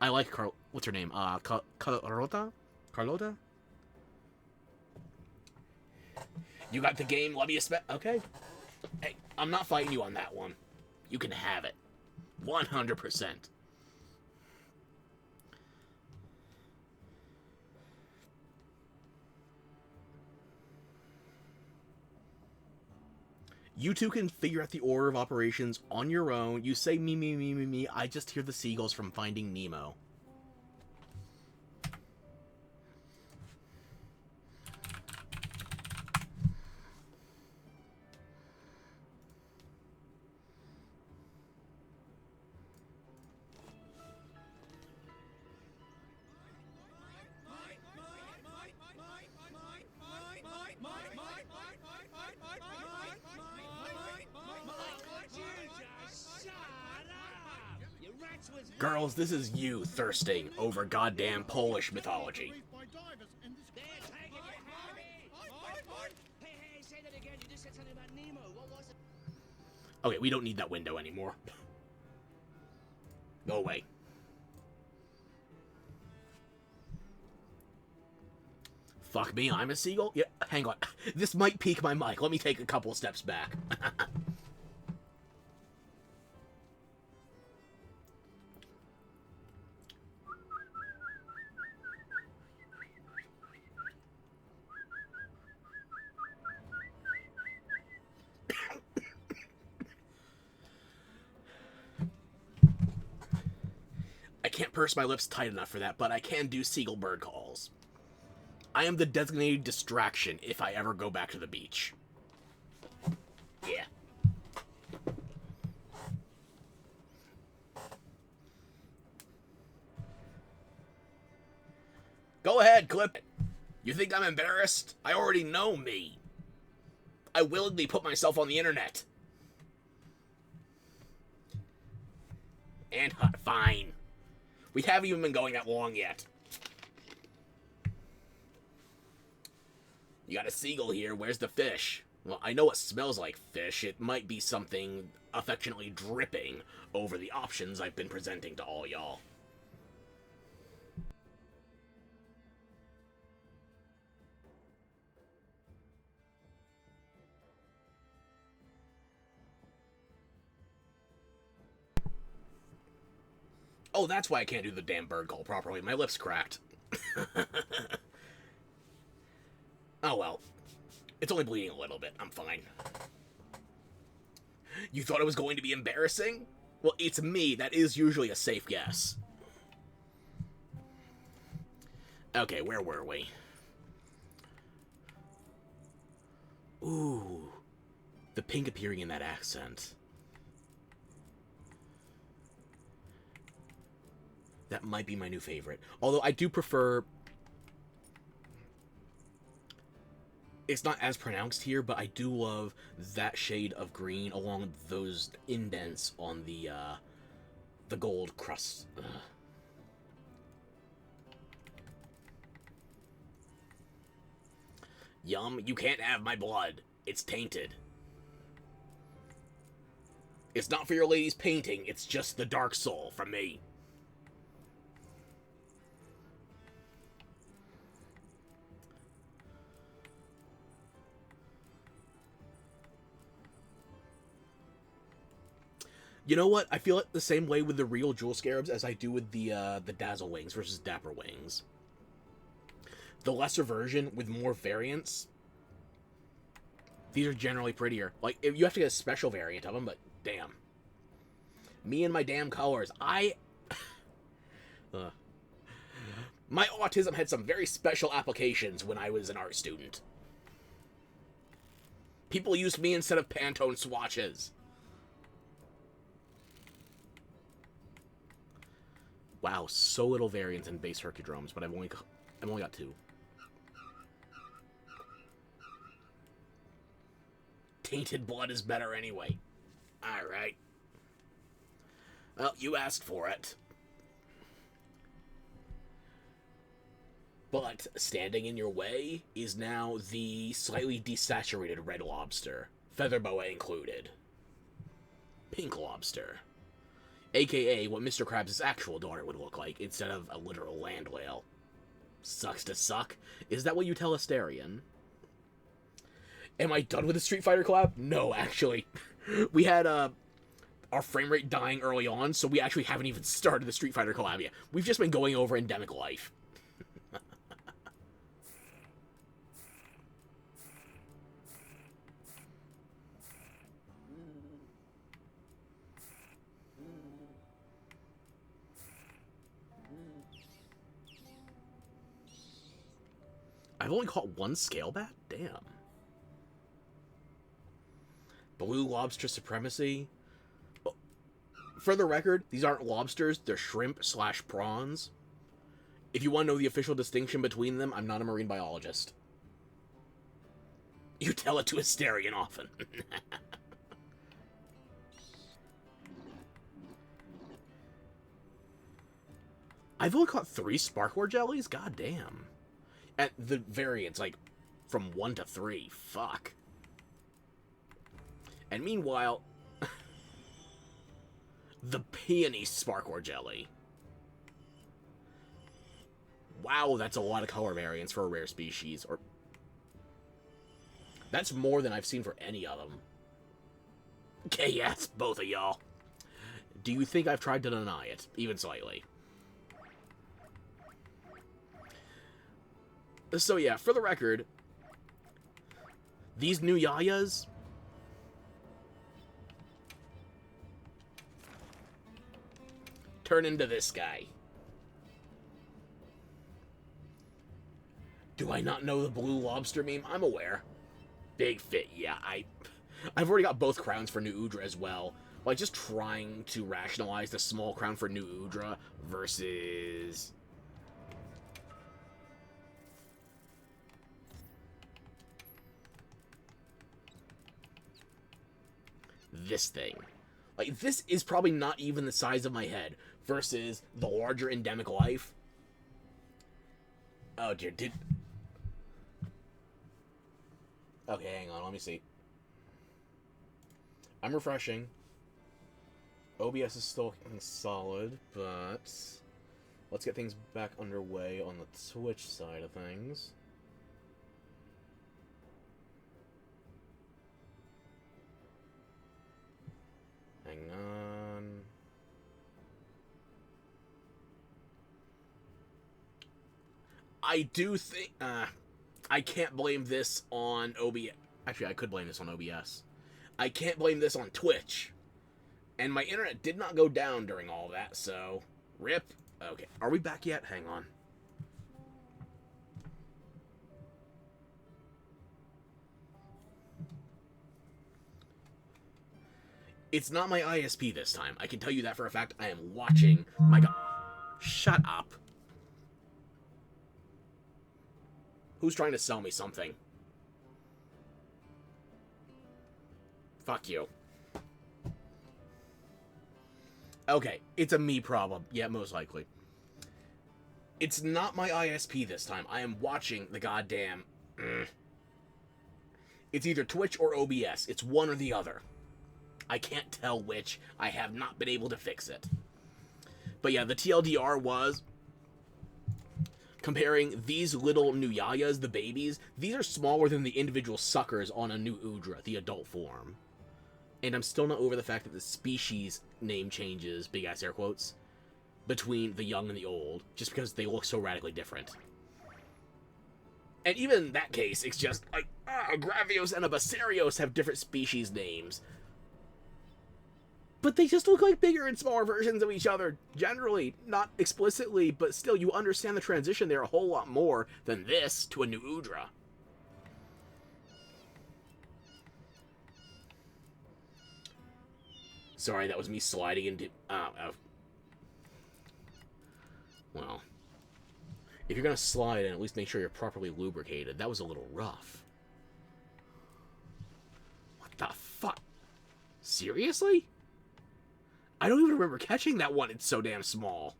I like what's her name? Carlota? Carlota? You got the game, let me okay. Hey, I'm not fighting you on that one. You can have it. 100%. You two can figure out the order of operations on your own. You say me, me, me, me, me. I just hear the seagulls from Finding Nemo. Girls, this is you thirsting over goddamn Polish mythology. Okay, we don't need that window anymore. Go away. Fuck me, I'm a seagull? Yeah, hang on. This might peak my mic. Let me take a couple steps back. I can't purse my lips tight enough for that, but I can do seagull bird calls. I am the designated distraction if I ever go back to the beach. Yeah. Go ahead, clip it. You think I'm embarrassed? I already know me. I willingly put myself on the internet. And fine. We haven't even been going that long yet. You got a seagull here. Where's the fish? Well, I know it smells like fish. It might be something affectionately dripping over the options I've been presenting to all y'all. Oh, that's why I can't do the damn bird call properly. My lips cracked. Oh well. It's only bleeding a little bit. I'm fine. You thought it was going to be embarrassing? Well, it's me. That is usually a safe guess. Okay, where were we? Ooh. The pink appearing in that accent. That might be my new favorite. Although I do prefer... It's not as pronounced here, but I do love that shade of green along those indents on the gold crust. Ugh. Yum, you can't have my blood. It's tainted. It's not for your lady's painting, it's just the dark soul from me. You know what? I feel it the same way with the real Jewel Scarabs as I do with the Dazzle Wings versus Dapper Wings. The lesser version with more variants, these are generally prettier. Like, you have to get a special variant of them, but damn. Me and my damn colors. My autism had some very special applications when I was an art student. People used me instead of Pantone swatches. Wow, so little variance in base Hercudromes, but I've only got 2. Tainted blood is better anyway. Alright. Well, you asked for it. But standing in your way is now the slightly desaturated red lobster, feather boa included. Pink lobster. AKA what Mr. Krabs' actual daughter would look like instead of a literal land whale. Sucks to suck. Is that what you tell Asterion? Am I done with the Street Fighter collab? No, actually. We had our frame rate dying early on, so we actually haven't even started the Street Fighter collab yet. We've just been going over Endemic Life. I've only caught 1 scale bat? Damn. Blue lobster supremacy. For the record, these aren't lobsters, they're shrimp/prawns. If you want to know the official distinction between them, I'm not a marine biologist. You tell it to Asterion often. I've only caught 3 Sparkler jellies? God damn. At the variants, like, from 1 to 3. Fuck. And meanwhile, the peony Sparkler jelly. Wow, that's a lot of color variants for a rare species. Or that's more than I've seen for any of them. Okay, yes, both of y'all. Do you think I've tried to deny it, even slightly? So yeah, for the record, these new Yayas... turn into this guy. Do I not know the blue lobster meme? I'm aware. Big fit, yeah. I've already got both crowns for New Udra as well. Like, just trying to rationalize the small crown for New Udra versus... this thing. Like, this is probably not even the size of my head versus the larger Endemic Life. Oh dear, okay, hang on, let me see. I'm refreshing. OBS is still solid, but let's get things back underway on the Twitch side of things. Hang on. I do think I can't blame this on OBS. Actually, I could blame this on OBS. I can't blame this on Twitch. And my internet did not go down during all that, so rip. Okay, are we back yet? Hang on. It's not my ISP this time. I can tell you that for a fact. I am watching. My God. Shut up. Who's trying to sell me something? Fuck you. Okay, it's a me problem. Yeah, most likely. It's not my ISP this time. I am watching the goddamn... It's either Twitch or OBS. It's one or the other. I can't tell which. I have not been able to fix it. But yeah, the TLDR was... comparing these little Nuyayas, the babies, these are smaller than the individual suckers on a new Udra, the adult form. And I'm still not over the fact that the species name changes, big ass air quotes, between the young and the old, just because they look so radically different. And even in that case, it's just like, a Gravios and a Basarios have different species names. But they just look like bigger and smaller versions of each other, generally. Not explicitly, but still, you understand the transition there a whole lot more than this to a new Udra. Sorry, that was me sliding into... well, if you're gonna slide, and at least make sure you're properly lubricated. That was a little rough. What the fuck? Seriously? I don't even remember catching that one. It's so damn small.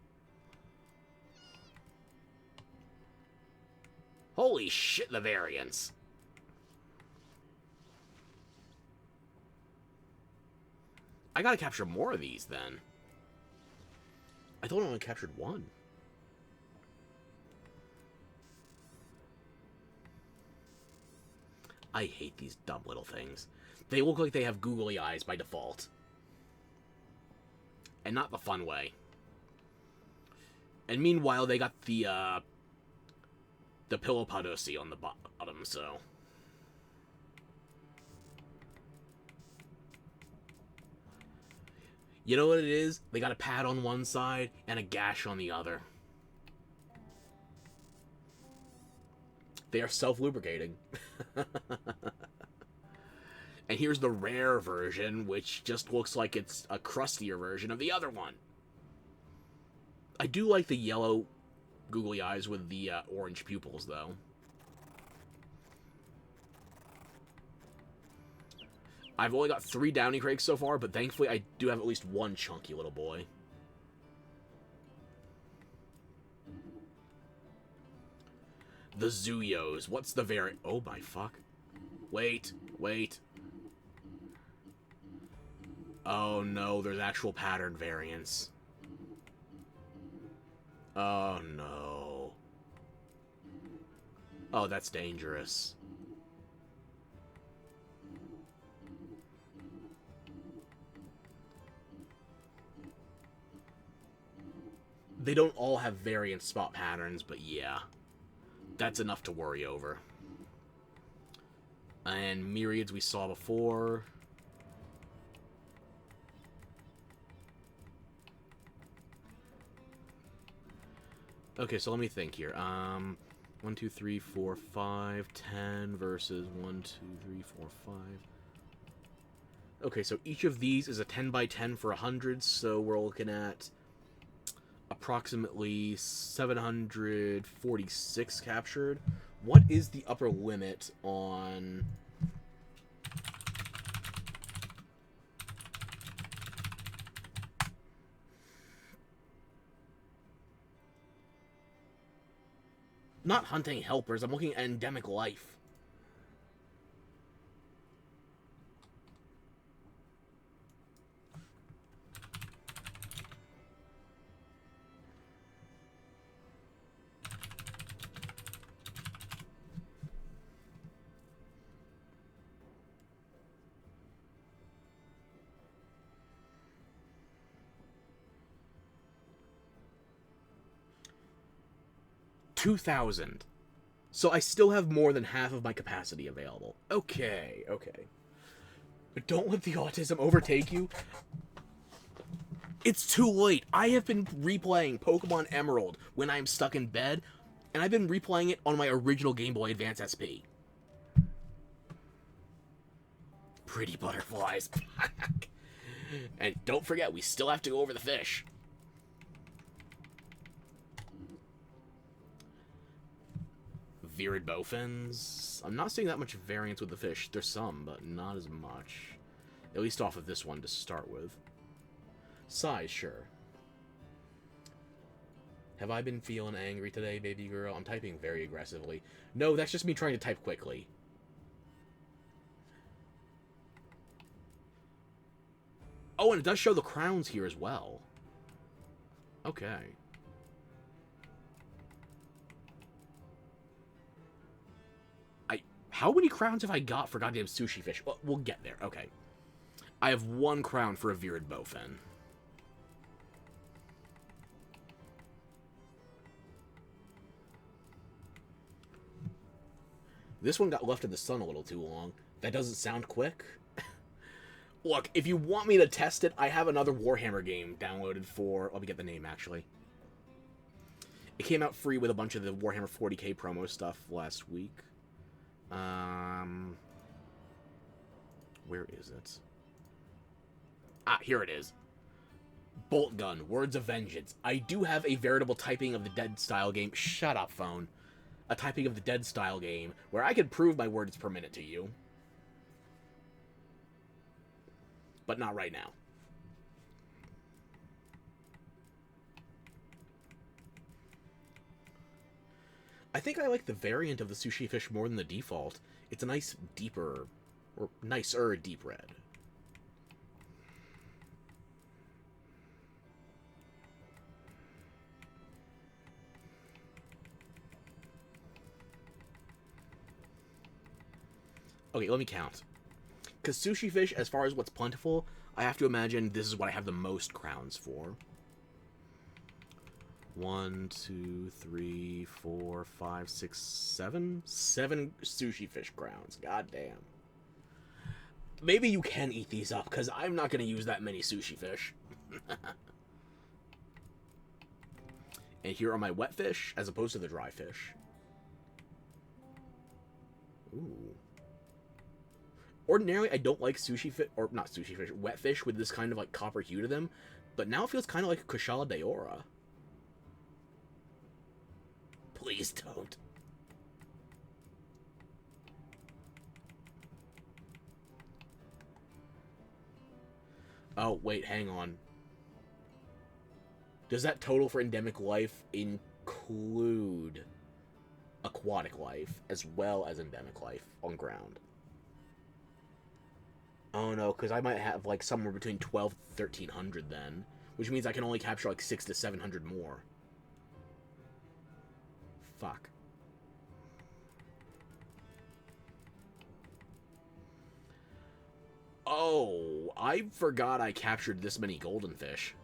Holy shit, the variance. I gotta capture more of these, then. I thought I only captured one. I hate these dumb little things. They look like they have googly eyes by default. And not the fun way. And meanwhile, they got the Pilopodosi on the bottom, so... You know what it is? They got a pad on one side and a gash on the other. They are self-lubricating. And here's the rare version, which just looks like it's a crustier version of the other one. I do like the yellow googly eyes with the orange pupils, though. I've only got 3 Downy Crakes so far, but thankfully I do have at least one chunky little boy. The Zuyos. What's the variant? Oh my fuck. Wait. Oh no, there's actual pattern variants. Oh no. Oh, that's dangerous. They don't all have variant spot patterns, but yeah. That's enough to worry over. And myriads we saw before. Okay, so let me think here. 1, 2, 3, 4, 5, 10 versus 1, 2, 3, 4, 5. Okay, so each of these is a 10 by 10 for 100, so we're looking at approximately 746 captured. What is the upper limit on... Not hunting helpers, I'm looking at endemic life. 2,000. So I still have more than half of my capacity available. Okay, okay. But don't let the autism overtake you. It's too late. I have been replaying Pokemon Emerald when I'm stuck in bed, and I've been replaying it on my original Game Boy Advance SP. Pretty butterflies. And don't forget, we still have to go over the fish. Virid bowfins. I'm not seeing that much variance with the fish. There's some, but not as much. At least off of this one to start with. Size, sure. Have I been feeling angry today, baby girl? I'm typing very aggressively. No, that's just me trying to type quickly. Oh, and it does show the crowns here as well. Okay. How many crowns have I got for goddamn sushi fish? Well, we'll get there. Okay. I have 1 crown for a Virid bowfin. This one got left in the sun a little too long. That doesn't sound quick. Look, if you want me to test it, I have another Warhammer game downloaded for... Let me get the name, actually. It came out free with a bunch of the Warhammer 40k promo stuff last week. Where is it? Ah, here it is. Bolt Gun, Words of Vengeance. I do have a veritable typing of the Dead style game. Shut up, phone. A typing of the Dead style game where I can prove my words per minute to you. But not right now. I think I like the variant of the sushi fish more than the default. It's a nice deeper, or nicer deep red. Okay, let me count. Because sushi fish, as far as what's plentiful, I have to imagine this is what I have the most crowns for. 1, 2, 3, 4, 5, 6, 7? 7 sushi fish crowns. God damn. Maybe you can eat these up, because I'm not going to use that many sushi fish. And here are my wet fish, as opposed to the dry fish. Ooh. Ordinarily, I don't like sushi fish, or not sushi fish, wet fish with this kind of like copper hue to them, but now it feels kind of like a Kushala Daora. Please don't. Oh, wait, hang on. Does that total for endemic life include aquatic life as well as endemic life on ground? Oh no, because I might have like somewhere between 12 and 1300 then, which means I can only capture like 600 to 700 more. Fuck. Oh, I forgot I captured this many golden fish.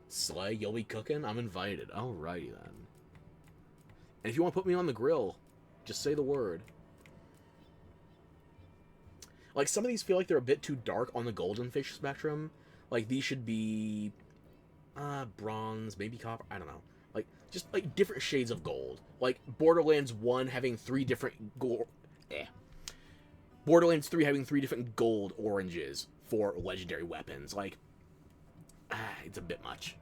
Slay, you'll be cooking? I'm invited. Alrighty then. And if you want to put me on the grill, just say the word. Like, some of these feel like they're a bit too dark on the golden fish spectrum. Like, these should be... bronze, maybe copper, I don't know. Like, just, like, different shades of gold. Like, Borderlands 1 having 3 different gold... Borderlands 3 having 3 different gold oranges for legendary weapons. Like, it's a bit much.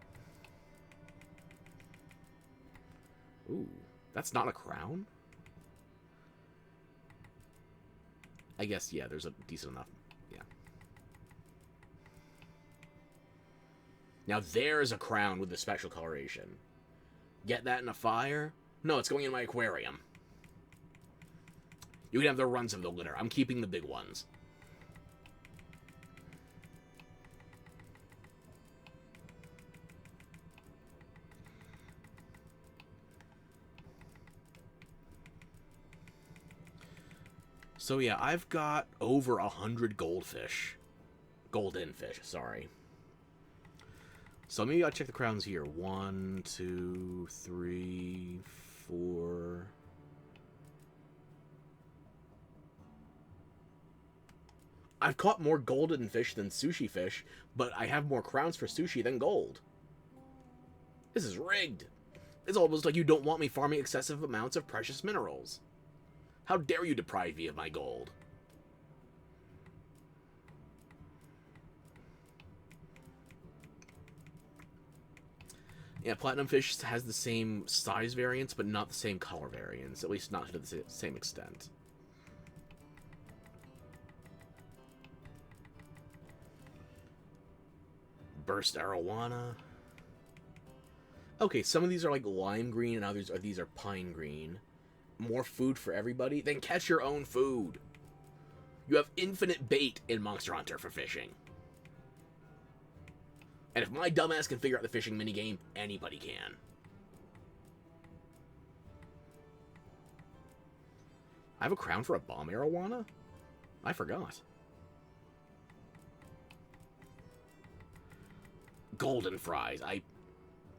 Ooh, that's not a crown? I guess, yeah, there's a decent enough, yeah. Now there's a crown with the special coloration. Get that in a fire? No, it's going in my aquarium. You can have the runs of the litter. I'm keeping the big ones. So yeah, I've got over 100 goldfish. Golden fish, sorry. So maybe I'll check the crowns here. 1, 2, 3, 4. I've caught more golden fish than sushi fish, but I have more crowns for sushi than gold. This is rigged. It's almost like you don't want me farming excessive amounts of precious minerals. How dare you deprive me of my gold? Yeah, Platinum Fish has the same size variance, but not the same color variance. At least not to the same extent. Burst Arowana. Okay, some of these are like lime green and others are these are pine green. More food for everybody? Then catch your own food. You have infinite bait in Monster Hunter for fishing. And if my dumbass can figure out the fishing minigame, anybody can. I have a crown for a bomb arowana? I forgot. Golden fries.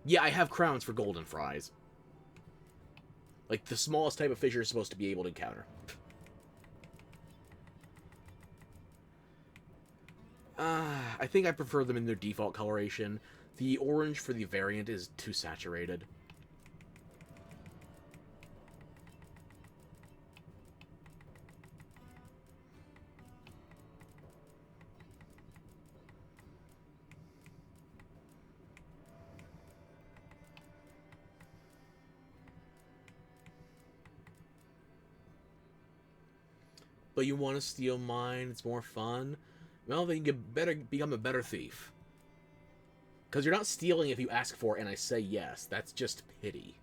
Yeah, I have crowns for golden fries. Like, the smallest type of fish you're supposed to be able to encounter. I think I prefer them in their default coloration. The orange for the variant is too saturated. But you want to steal mine, it's more fun. Well, then you better become a better thief. Because you're not stealing if you ask for it and I say yes. That's just pity.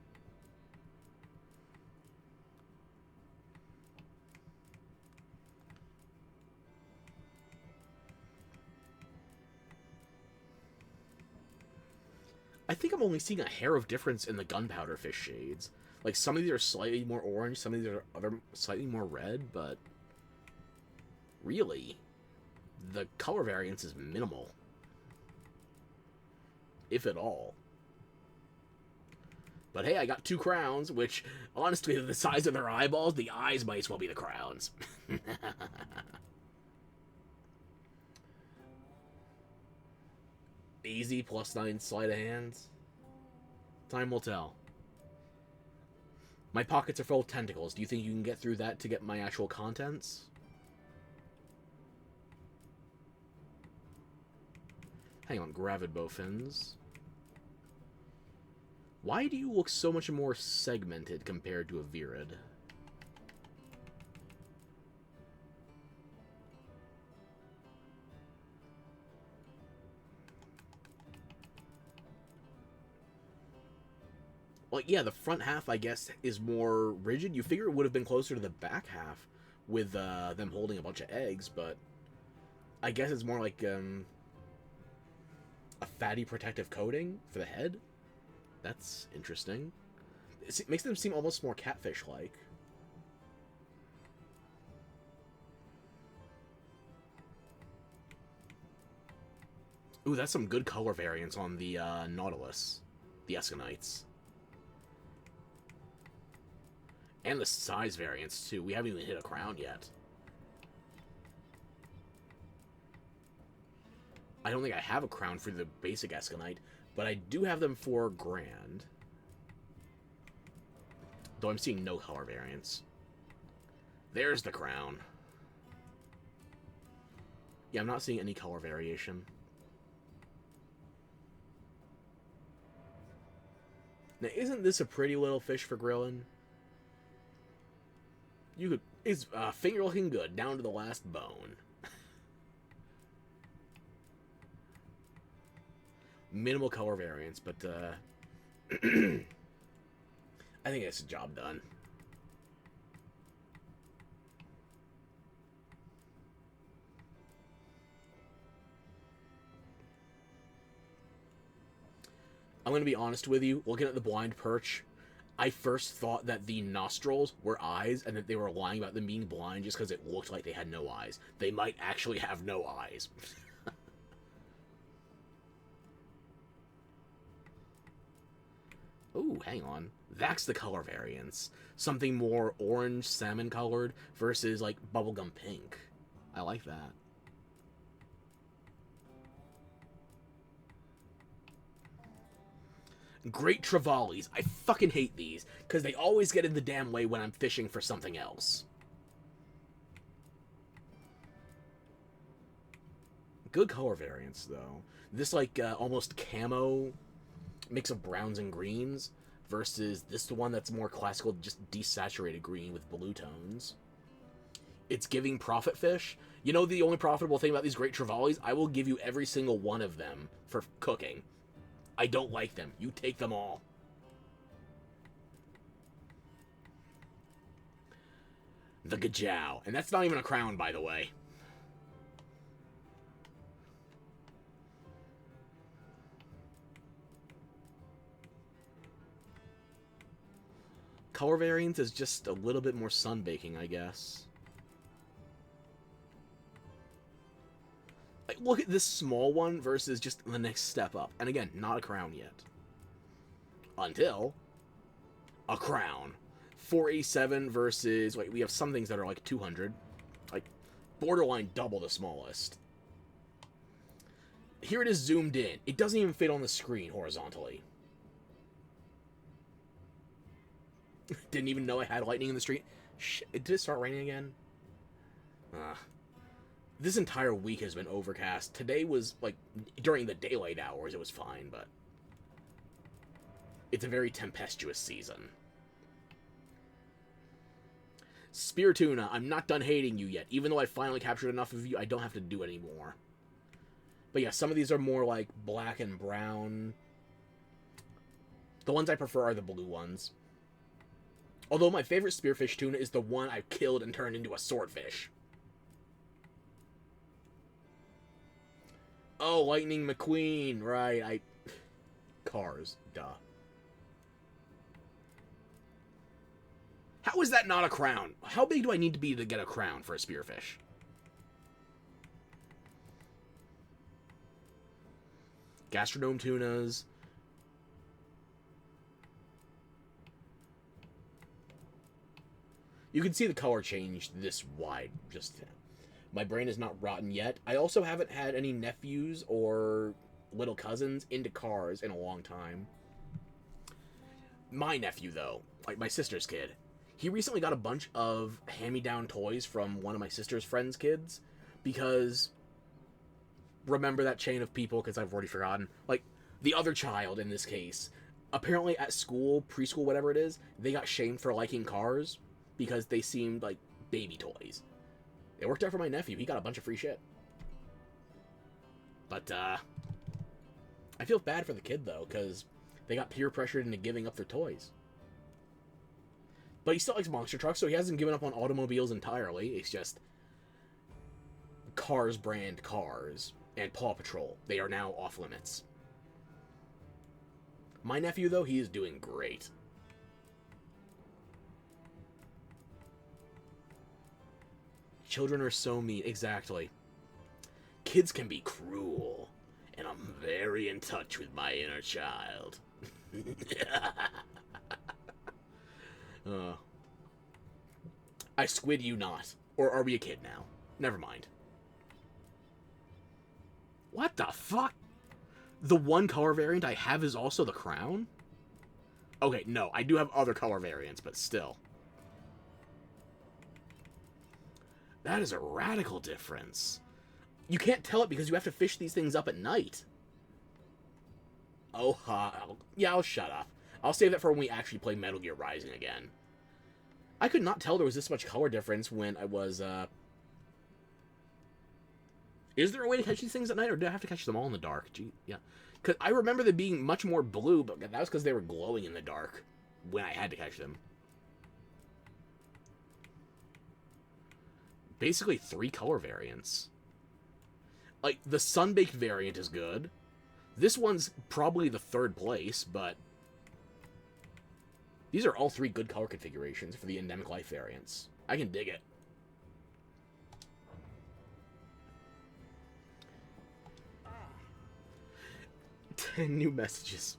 I think I'm only seeing a hair of difference in the gunpowder fish shades. Like, some of these are slightly more orange, some of these are slightly more red, but... really, the color variance is minimal. If at all. But hey, I got 2 crowns, which, honestly, the size of their eyeballs, the eyes might as well be the crowns. Easy, +9 sleight of hands. Time will tell. My pockets are full of tentacles. Do you think you can get through that to get my actual contents? Hang on, gravid bowfins. Why do you look so much more segmented compared to a virid? Well, yeah, the front half, I guess, is more rigid. You figure it would have been closer to the back half with them holding a bunch of eggs, but I guess it's more like a fatty protective coating for the head. That's interesting. It makes them seem almost more catfish-like. Ooh, that's some good color variance on the Nautilus. The Eskinites. And the size variance, too. We haven't even hit a crown yet. I don't think I have a crown for the basic Escanite, but I do have them for Grand. Though I'm seeing no color variance. There's the crown. Yeah, I'm not seeing any color variation. Now, isn't this a pretty little fish for grilling? You could... It's finger looking good, down to the last bone. Minimal color variance, but I think it's a job done. I'm going to be honest with you, looking at the blind perch, I first thought that the nostrils were eyes and that they were lying about them being blind just because it looked like they had no eyes. They might actually have no eyes. Ooh, hang on. That's the color variance. Something more orange, salmon colored versus like bubblegum pink. I like that. Great Trevallies. I fucking hate these because they always get in the damn way when I'm fishing for something else. Good color variance though. This like almost camo mix of browns and greens versus this one that's more classical, just desaturated green with blue tones. It's giving profit fish. You know the only profitable thing about these Great Trevallies? I will give you every single one of them for cooking. I don't like them. You take them all. The Gajau. And that's not even a crown, by the way. Color variance is just a little bit more sunbaking, I guess. Like, look at this small one versus just the next step up. And again, not a crown yet. Until a crown. 487 versus... Wait, we have some things that are like 200. Like, borderline double the smallest. Here it is zoomed in. It doesn't even fit on the screen horizontally. Didn't even know I had lightning in the street. Shit, did it start raining again? This entire week has been overcast. Today was, like, during the daylight hours, it was fine, but... It's a very tempestuous season. Spear Tuna, I'm not done hating you yet. Even though I finally captured enough of you, I don't have to do it anymore. But yeah, some of these are more, like, black and brown. The ones I prefer are the blue ones. Although my favorite spearfish tuna is the one I killed and turned into a swordfish. Oh, Lightning McQueen, right, Cars, duh. How is that not a crown? How big do I need to be to get a crown for a spearfish? Gastronome tunas. You can see the color change this wide. Just, my brain is not rotten yet. I also haven't had any nephews or little cousins into cars in a long time. My nephew, though, like my sister's kid, he recently got a bunch of hand-me-down toys from one of my sister's friends' kids because, remember that chain of people, because I've already forgotten, like, the other child in this case, apparently at school, preschool, whatever it is, they got shamed for liking cars because they seemed like baby toys. It worked out for my nephew. He got a bunch of free shit. But, I feel bad for the kid, though, because they got peer pressured into giving up their toys. But he still likes monster trucks, so he hasn't given up on automobiles entirely. It's just Cars brand cars and Paw Patrol. They are now off limits. My nephew, though, he is doing great. Children are so mean. Exactly. Kids can be cruel. And I'm very in touch with my inner child. I squid you not. Or are we a kid now? Never mind. What the fuck? The one color variant I have is also the crown? Okay, no. I do have other color variants, but still. That is a radical difference. You can't tell it because you have to fish these things up at night. Oh, yeah, I'll shut up. I'll save that for when we actually play Metal Gear Rising again. I could not tell there was this much color difference when I was, Is there a way to catch these things at night, or do I have to catch them all in the dark? Gee, yeah. Because I remember them being much more blue, but that was because they were glowing in the dark when I had to catch them. Basically 3 color variants. Like, the Sunbaked variant is good. This one's probably the 3rd place, but these are all 3 good color configurations for the Endemic Life variants. I can dig it. 10 new messages.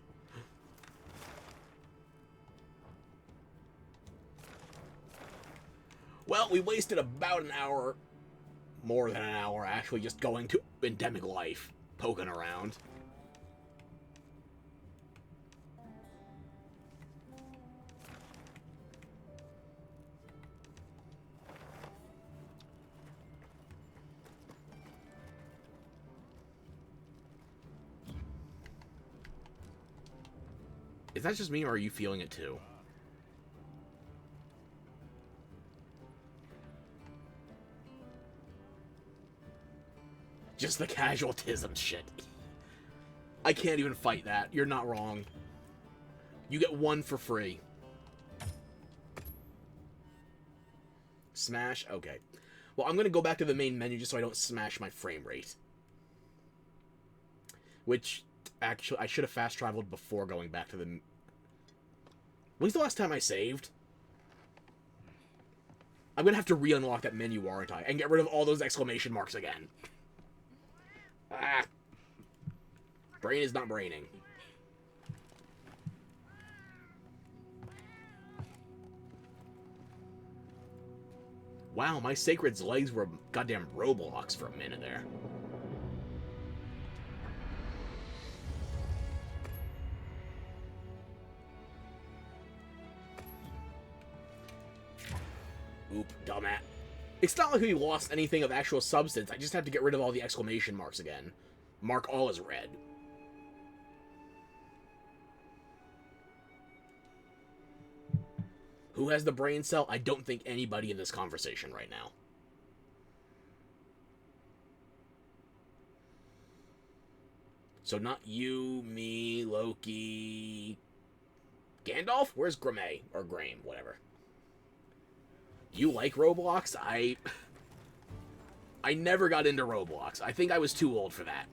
Well, we wasted about an hour, more than an hour actually, just going to Endemic Life, poking around. Is that just me, or are you feeling it too? Just the casualtism shit. I can't even fight that. You're not wrong. You get one for free. Smash? Okay. Well, I'm going to go back to the main menu just so I don't smash my frame rate. Which, actually, I should have fast-traveled before going back to the... When's the last time I saved? I'm going to have to re-unlock that menu, aren't I? And get rid of all those exclamation marks again. Ah. Brain is not braining. Wow, my Sacred's legs were goddamn Roblox for a minute there. Oop, dumbass. It's not like we lost anything of actual substance. I just have to get rid of all the exclamation marks again. Mark all as red. Who has the brain cell? I don't think anybody in this conversation right now. So not you, me, Loki... Gandalf? Where's Grimme? Or Graham, whatever. You like Roblox? I never got into Roblox. I think I was too old for that.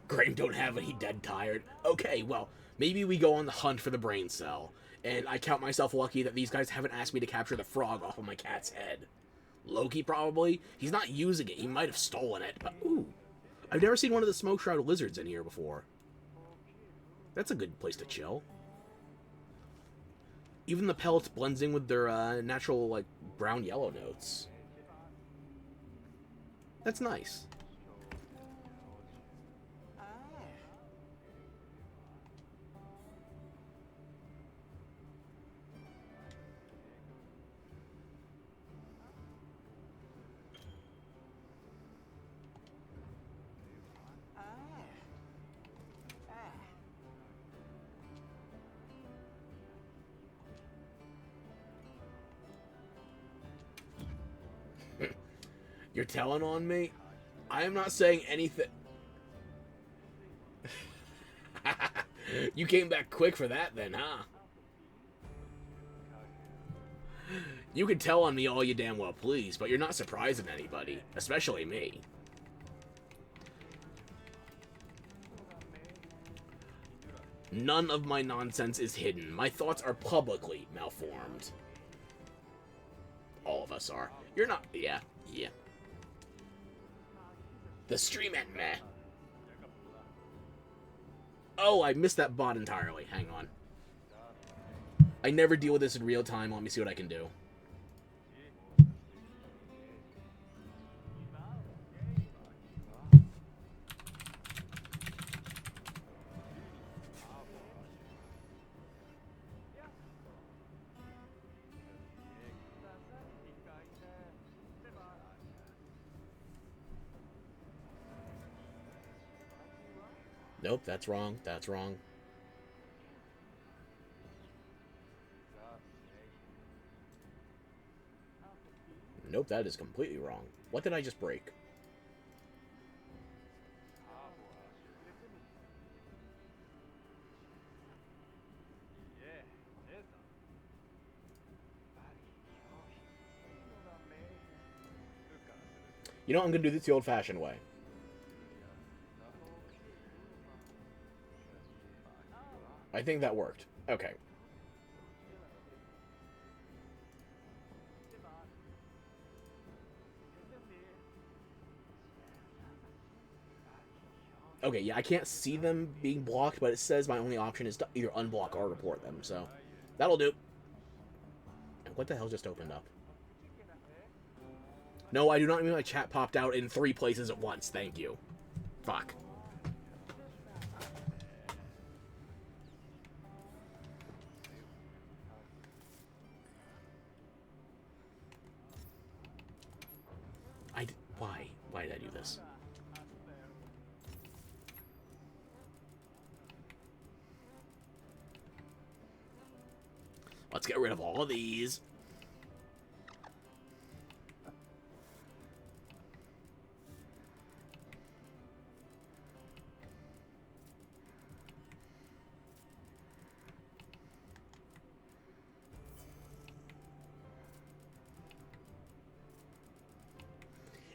Graham don't have it, he dead tired. Okay, well, maybe we go on the hunt for the brain cell. And I count myself lucky that these guys haven't asked me to capture the frog off of my cat's head. Loki, probably? He's not using it, he might have stolen it, but ooh. I've never seen one of the smoke shroud lizards in here before. That's a good place to chill. Even the pellets blends in with their natural, like, brown-yellow notes. That's nice. You're telling on me? I am not saying anything. You came back quick for that then, huh? You can tell on me all you damn well please, but you're not surprising anybody, especially me. None of my nonsense is hidden. My thoughts are publicly malformed. All of us are. You're not... Yeah. The stream at meh. Oh, I missed that bot entirely. Hang on. I never deal with this in real time. Let me see what I can do. Nope, that's wrong. That's wrong. Nope, that is completely wrong. What did I just break? You know, I'm gonna do this the old-fashioned way. I think that worked. Okay. Okay, yeah, I can't see them being blocked, but it says my only option is to either unblock or report them, so that'll do. What the hell just opened up? No, I do not mean my chat popped out in 3 places at once, thank you. Fuck. Why? Why did I do this? Let's get rid of all of these.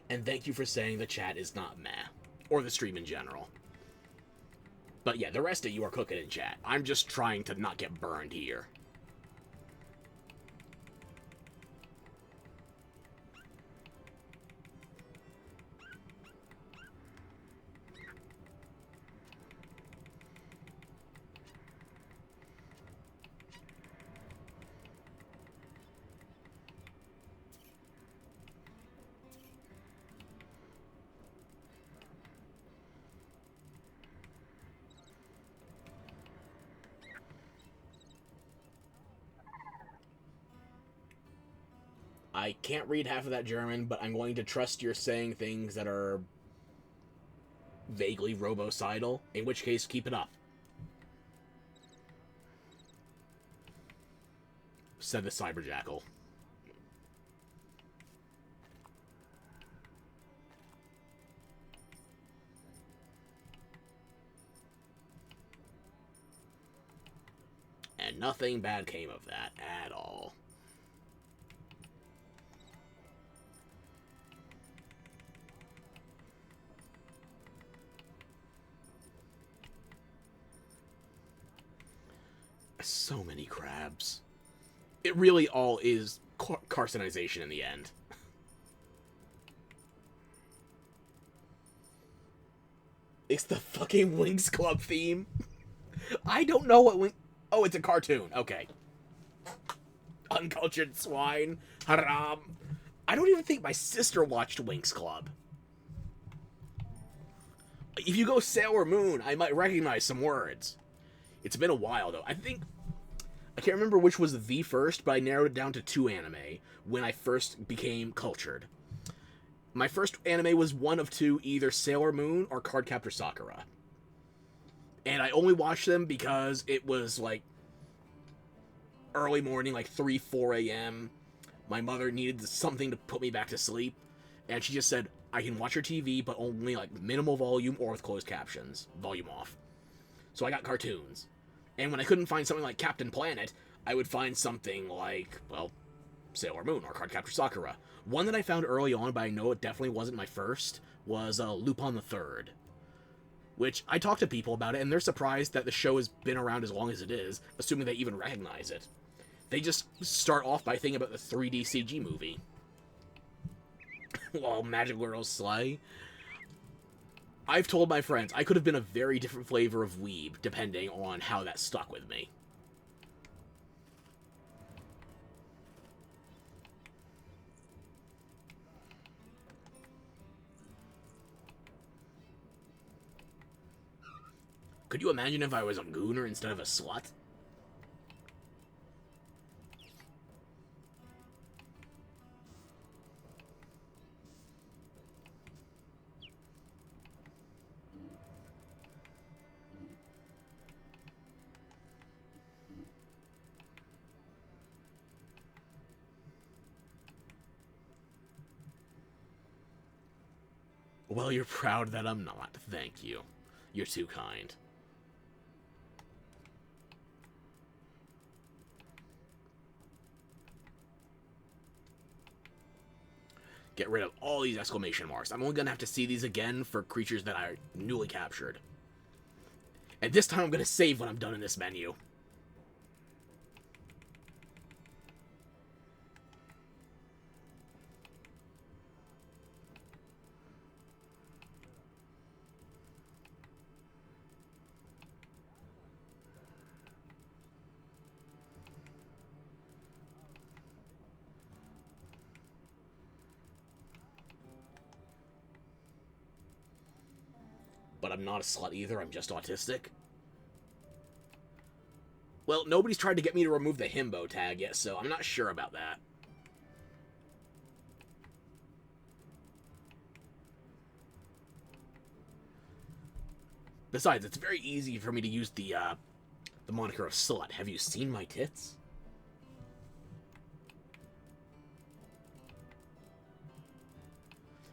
And thank you for saying the chat is not meh. Or the stream in general. But yeah, the rest of you are cooking in chat. I'm just trying to not get burned here. I can't read half of that German, but I'm going to trust you're saying things that are vaguely robocidal, in which case, keep it up. Said the Cyberjackal. And nothing bad came of that at all. So many crabs. It really all is carcinization in the end. It's the fucking Winx Club theme. I don't know what Winx... Oh, it's a cartoon. Okay. Uncultured swine. Haram. I don't even think my sister watched Winx Club. If you go Sailor Moon, I might recognize some words. It's been a while, though. I can't remember which was the first, but I narrowed it down to 2 anime when I first became cultured. My first anime was one of 2, either Sailor Moon or Cardcaptor Sakura. And I only watched them because it was, like, early morning, like 3, 4 a.m. My mother needed something to put me back to sleep, and she just said, I can watch your TV, but only, like, minimal volume or with closed captions. Volume off. So I got cartoons. And when I couldn't find something like Captain Planet, I would find something like, well, Sailor Moon or Cardcaptor Sakura. One that I found early on, but I know it definitely wasn't my first, was Lupin the Third. Which, I talked to people about it, and they're surprised that the show has been around as long as it is, assuming they even recognize it. They just start off by thinking about the 3D CG movie. While Magic Girls slay. I've told my friends I could have been a very different flavor of weeb, depending on how that stuck with me. Could you imagine if I was a gooner instead of a slut? Well, you're proud that I'm not. Thank you. You're too kind. Get rid of all these exclamation marks. I'm only going to have to see these again for creatures that I newly captured. And this time I'm going to save when I'm done in this menu. But I'm not a slut either, I'm just autistic. Well, nobody's tried to get me to remove the himbo tag yet, so I'm not sure about that. Besides, it's very easy for me to use the moniker of slut. Have you seen my tits?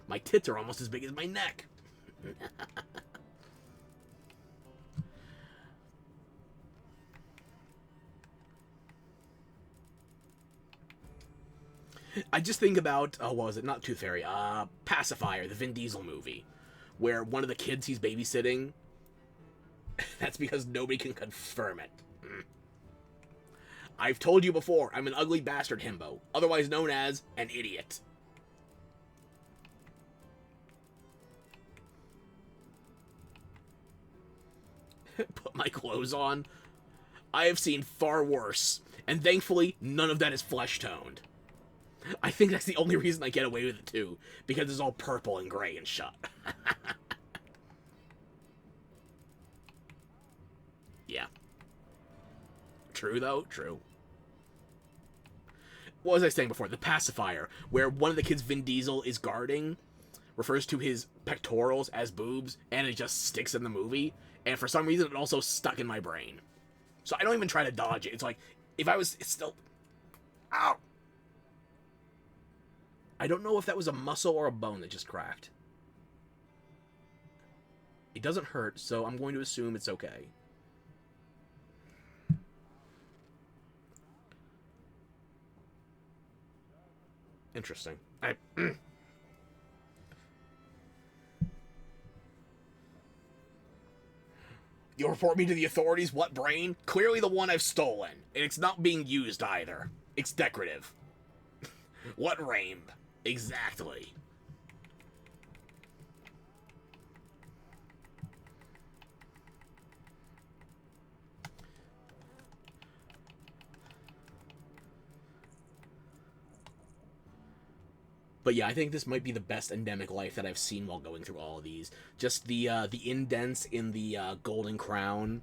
My tits are almost as big as my neck. I just think about, what was it? Not Tooth Fairy. Pacifier, the Vin Diesel movie, where one of the kids he's babysitting, that's because nobody can confirm it. I've told you before, I'm an ugly bastard himbo, otherwise known as an idiot. Put my clothes on. I have seen far worse, and thankfully, none of that is flesh-toned. I think that's the only reason I get away with it, too, because it's all purple and gray and shut. Yeah. True, though. True. What was I saying before? The pacifier, where one of the kids Vin Diesel is guarding, refers to his pectorals as boobs, and it just sticks in the movie, and for some reason it also stuck in my brain. So I don't even try to dodge it. It's like, if I was... It's still... Ow! I don't know if that was a muscle or a bone that just cracked. It doesn't hurt, so I'm going to assume it's okay. Interesting. You'll report me to the authorities? What brain? Clearly the one I've stolen. And it's not being used either. It's decorative. What rain? Exactly. But yeah, I think this might be the best endemic life that I've seen while going through all of these. Just the indents in the golden crown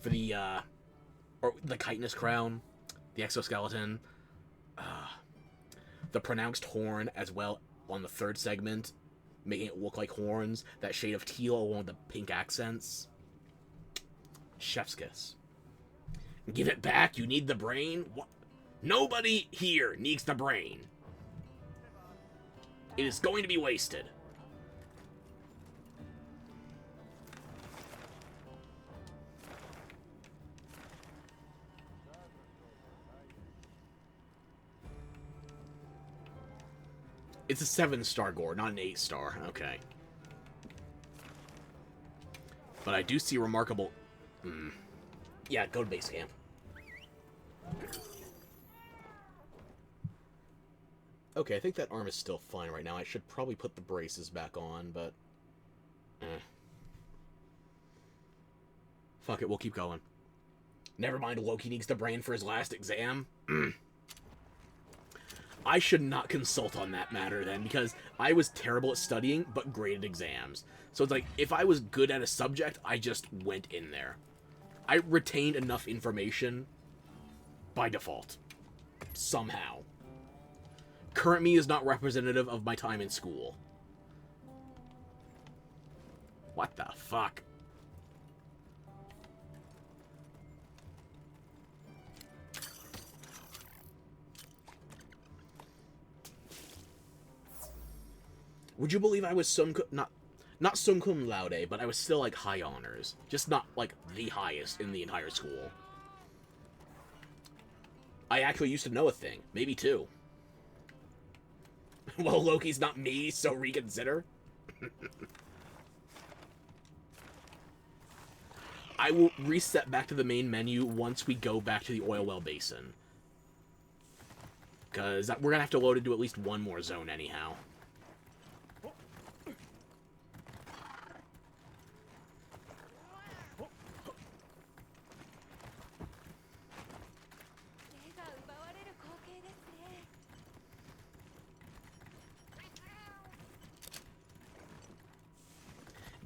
for the or the chitinous crown, the exoskeleton, the pronounced horn as well on the third segment, making it look like horns. That shade of teal along with the pink accents. Chef's kiss. Give it back. You need the brain. What? Nobody here needs the brain. It is going to be wasted. It's a 7-star gore, not an 8-star. Okay. But I do see remarkable... Yeah, go to base camp. Okay, I think that arm is still fine right now. I should probably put the braces back on, but... Fuck it, we'll keep going. Never mind, Loki needs the brain for his last exam. I should not consult on that matter then, because I was terrible at studying, but great at exams. So it's like, if I was good at a subject, I just went in there. I retained enough information by default. Somehow. Current me is not representative of my time in school. What the fuck? Would you believe I was not sum cum laude, but I was still like high honors, just not like the highest in the entire school. I actually used to know a thing, maybe two. Well, Loki's not me, so reconsider. I will reset back to the main menu once we go back to the oil well basin. Because we're going to have to load into at least one more zone anyhow.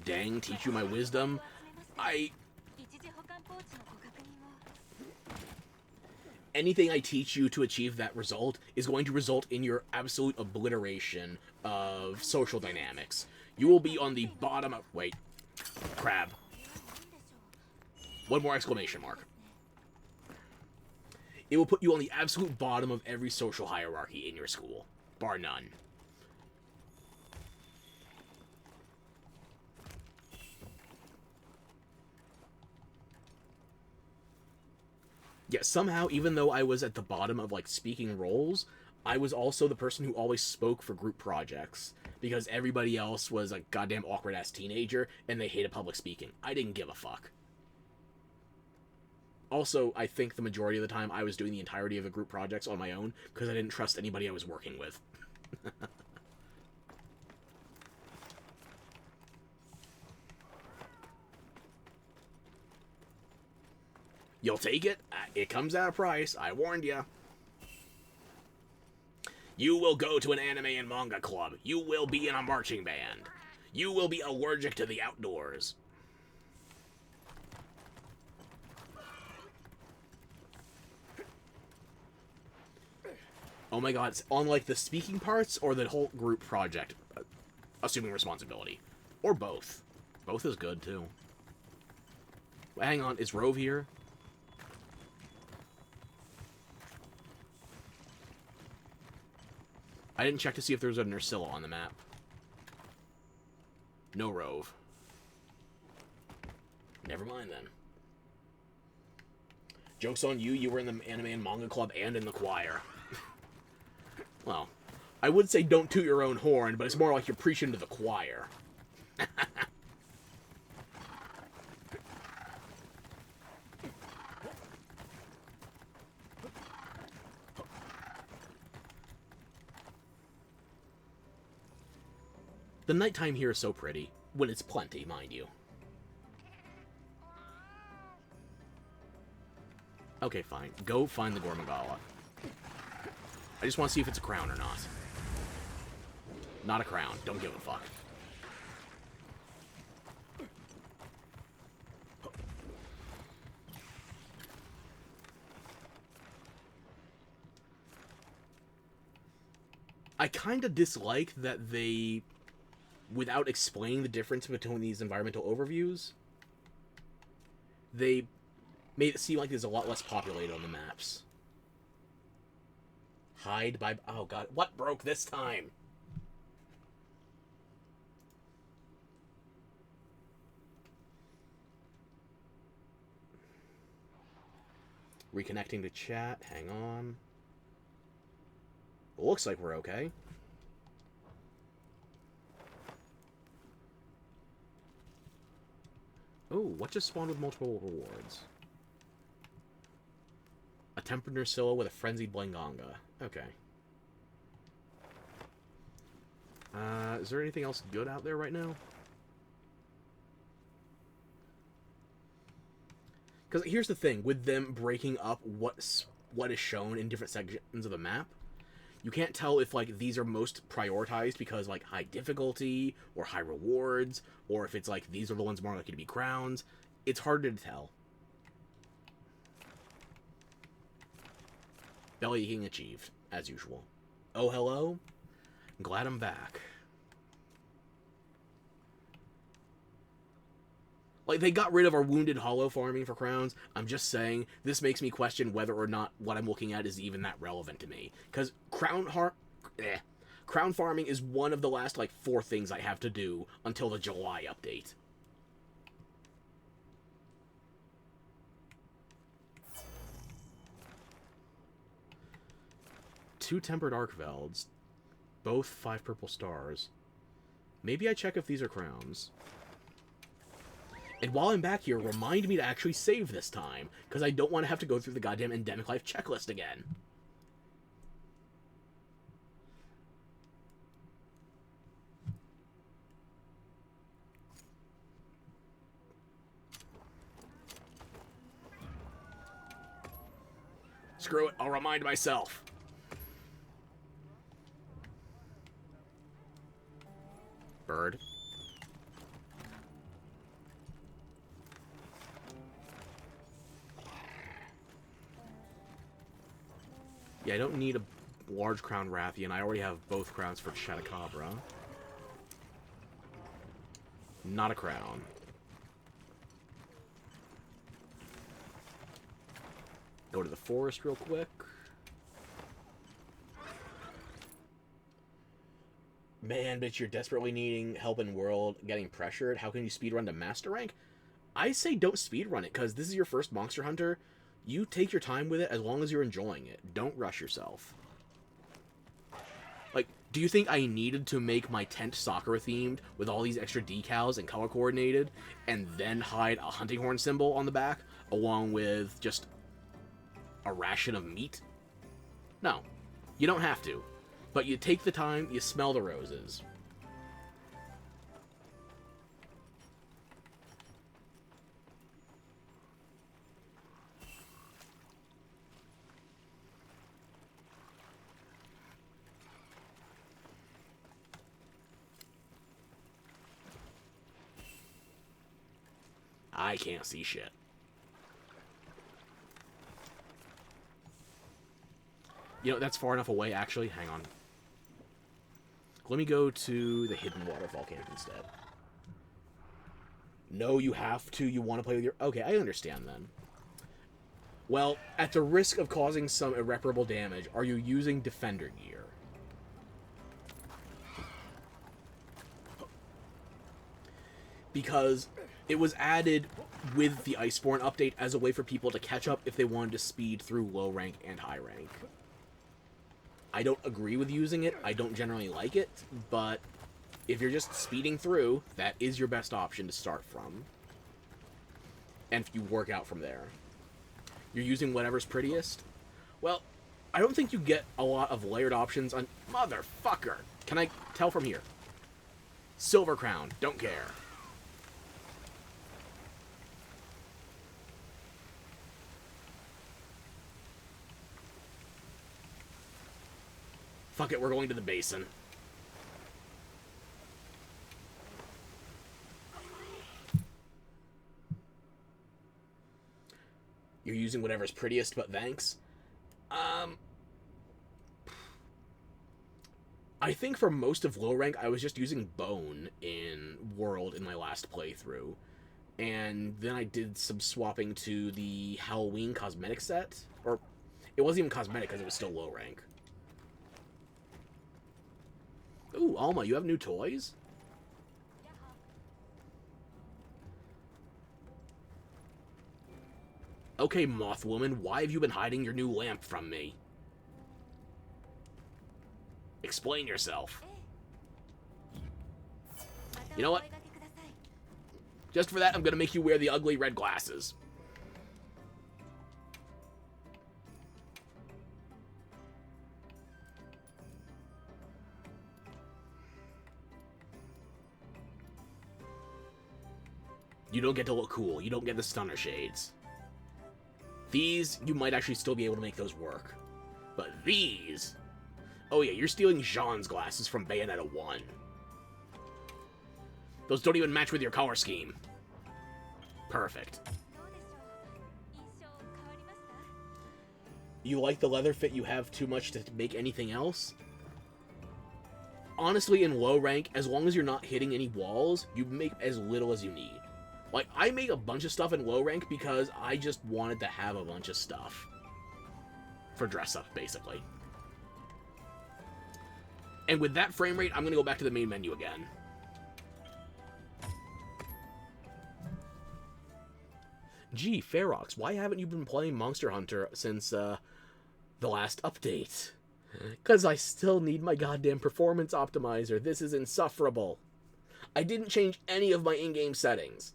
Dang, teach you my wisdom. Anything I teach you to achieve that result is going to result in your absolute obliteration of social dynamics. You will be on the bottom of... Wait. Crab. One more exclamation mark. It will put you on the absolute bottom of every social hierarchy in your school. Bar none. Yeah, somehow, even though I was at the bottom of, like, speaking roles, I was also the person who always spoke for group projects. Because everybody else was a goddamn awkward-ass teenager, and they hated public speaking. I didn't give a fuck. Also, I think the majority of the time I was doing the entirety of the group projects on my own, because I didn't trust anybody I was working with. You'll take it? It comes at a price. I warned you. You will go to an anime and manga club. You will be in a marching band. You will be allergic to the outdoors. Oh my god, it's on like the speaking parts or the whole group project, assuming responsibility. Or both. Both is good too. Hang on, is Rove here? I didn't check to see if there was a Nursilla on the map. No Rove. Never mind then. Joke's on you, you were in the anime and manga club and in the choir. Well, I would say don't toot your own horn, but it's more like you're preaching to the choir. The nighttime here is so pretty. When it's plenty, mind you. Okay, fine. Go find the Gormagala. I just want to see if it's a crown or not. Not a crown. Don't give a fuck. I kind of dislike that they, without explaining the difference between these environmental overviews, they made it seem like there's a lot less populated on the maps. Hide by... Oh god, what broke this time? Reconnecting to chat, hang on. It looks like we're okay. Oh, what just spawned with multiple rewards? A tempered Nursilla with a frenzied Blanganga. Okay. Is there anything else good out there right now? Because here's the thing, with them breaking up what is shown in different sections of the map, you can't tell if, like, these are most prioritized because, like, high difficulty or high rewards, or if it's, like, these are the ones more likely to be crowns. It's harder to tell. Belly aching achieved, as usual. Oh, hello? Glad I'm back. Like, they got rid of our wounded hollow farming for crowns. I'm just saying, this makes me question whether or not what I'm looking at is even that relevant to me. Because crown farming is one of the last, like, 4 things I have to do until the July update. Two tempered Arcvelds. Both 5 purple stars. Maybe I check if these are crowns. And while I'm back here, remind me to actually save this time, because I don't want to have to go through the goddamn Endemic Life checklist again. Screw it, I'll remind myself. Bird. Yeah, I don't need a large crown Rathian. I already have both crowns for Chatacabra. Not a crown. Go to the forest real quick. Man, bitch, you're desperately needing help in world, getting pressured. How can you speedrun to master rank? I say don't speedrun it, because this is your first Monster Hunter. You take your time with it as long as you're enjoying it. Don't rush yourself. Like, do you think I needed to make my tent Sakura-themed with all these extra decals and color-coordinated, and then hide a hunting horn symbol on the back, along with just a ration of meat? No. You don't have to. But you take the time, you smell the roses. I can't see shit. You know, that's far enough away, actually. Hang on. Let me go to the Hidden Waterfall Camp instead. No, you have to. You want to play with your... Okay, I understand then. Well, at the risk of causing some irreparable damage, are you using Defender gear? Because it was added with the Iceborne update as a way for people to catch up if they wanted to speed through low rank and high rank. I don't agree with using it. I don't generally like it, but if you're just speeding through, that is your best option to start from. And you work out from there. You're using whatever's prettiest. Well, I don't think you get a lot of layered options on... Motherfucker! Can I tell from here? Silver Crown. Don't care. Fuck it, we're going to the basin. You're using whatever's prettiest, but thanks. I think for most of low rank, I was just using Bone in World in my last playthrough. And then I did some swapping to the Halloween cosmetic set. Or, it wasn't even cosmetic because it was still low rank. Ooh, Alma, you have new toys? Okay, Mothwoman, why have you been hiding your new lamp from me? Explain yourself. You know what? Just for that, I'm gonna make you wear the ugly red glasses. You don't get to look cool. You don't get the stunner shades. These, you might actually still be able to make those work. But these... Oh yeah, you're stealing Jean's glasses from Bayonetta 1. Those don't even match with your color scheme. Perfect. You like the leather fit you have too much to make anything else? Honestly, in low rank, as long as you're not hitting any walls, you make as little as you need. Like, I make a bunch of stuff in low rank because I just wanted to have a bunch of stuff. For dress up, basically. And with that frame rate, I'm going to go back to the main menu again. Gee, Ferox, why haven't you been playing Monster Hunter since, the last update? Because I still need my goddamn performance optimizer. This is insufferable. I didn't change any of my in-game settings.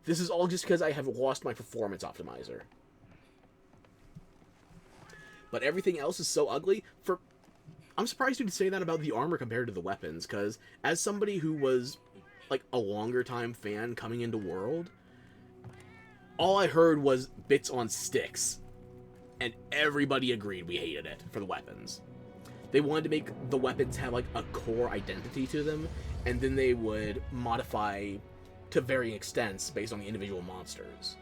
This is all just because I have lost my performance optimizer. But everything else is so ugly. I'm surprised you'd say that about the armor compared to the weapons, because as somebody who was, like, a longer time fan coming into World, all I heard was bits on sticks. And everybody agreed we hated it for the weapons. They wanted to make the weapons have, like, a core identity to them, and then they would modify to varying extents based on the individual monsters.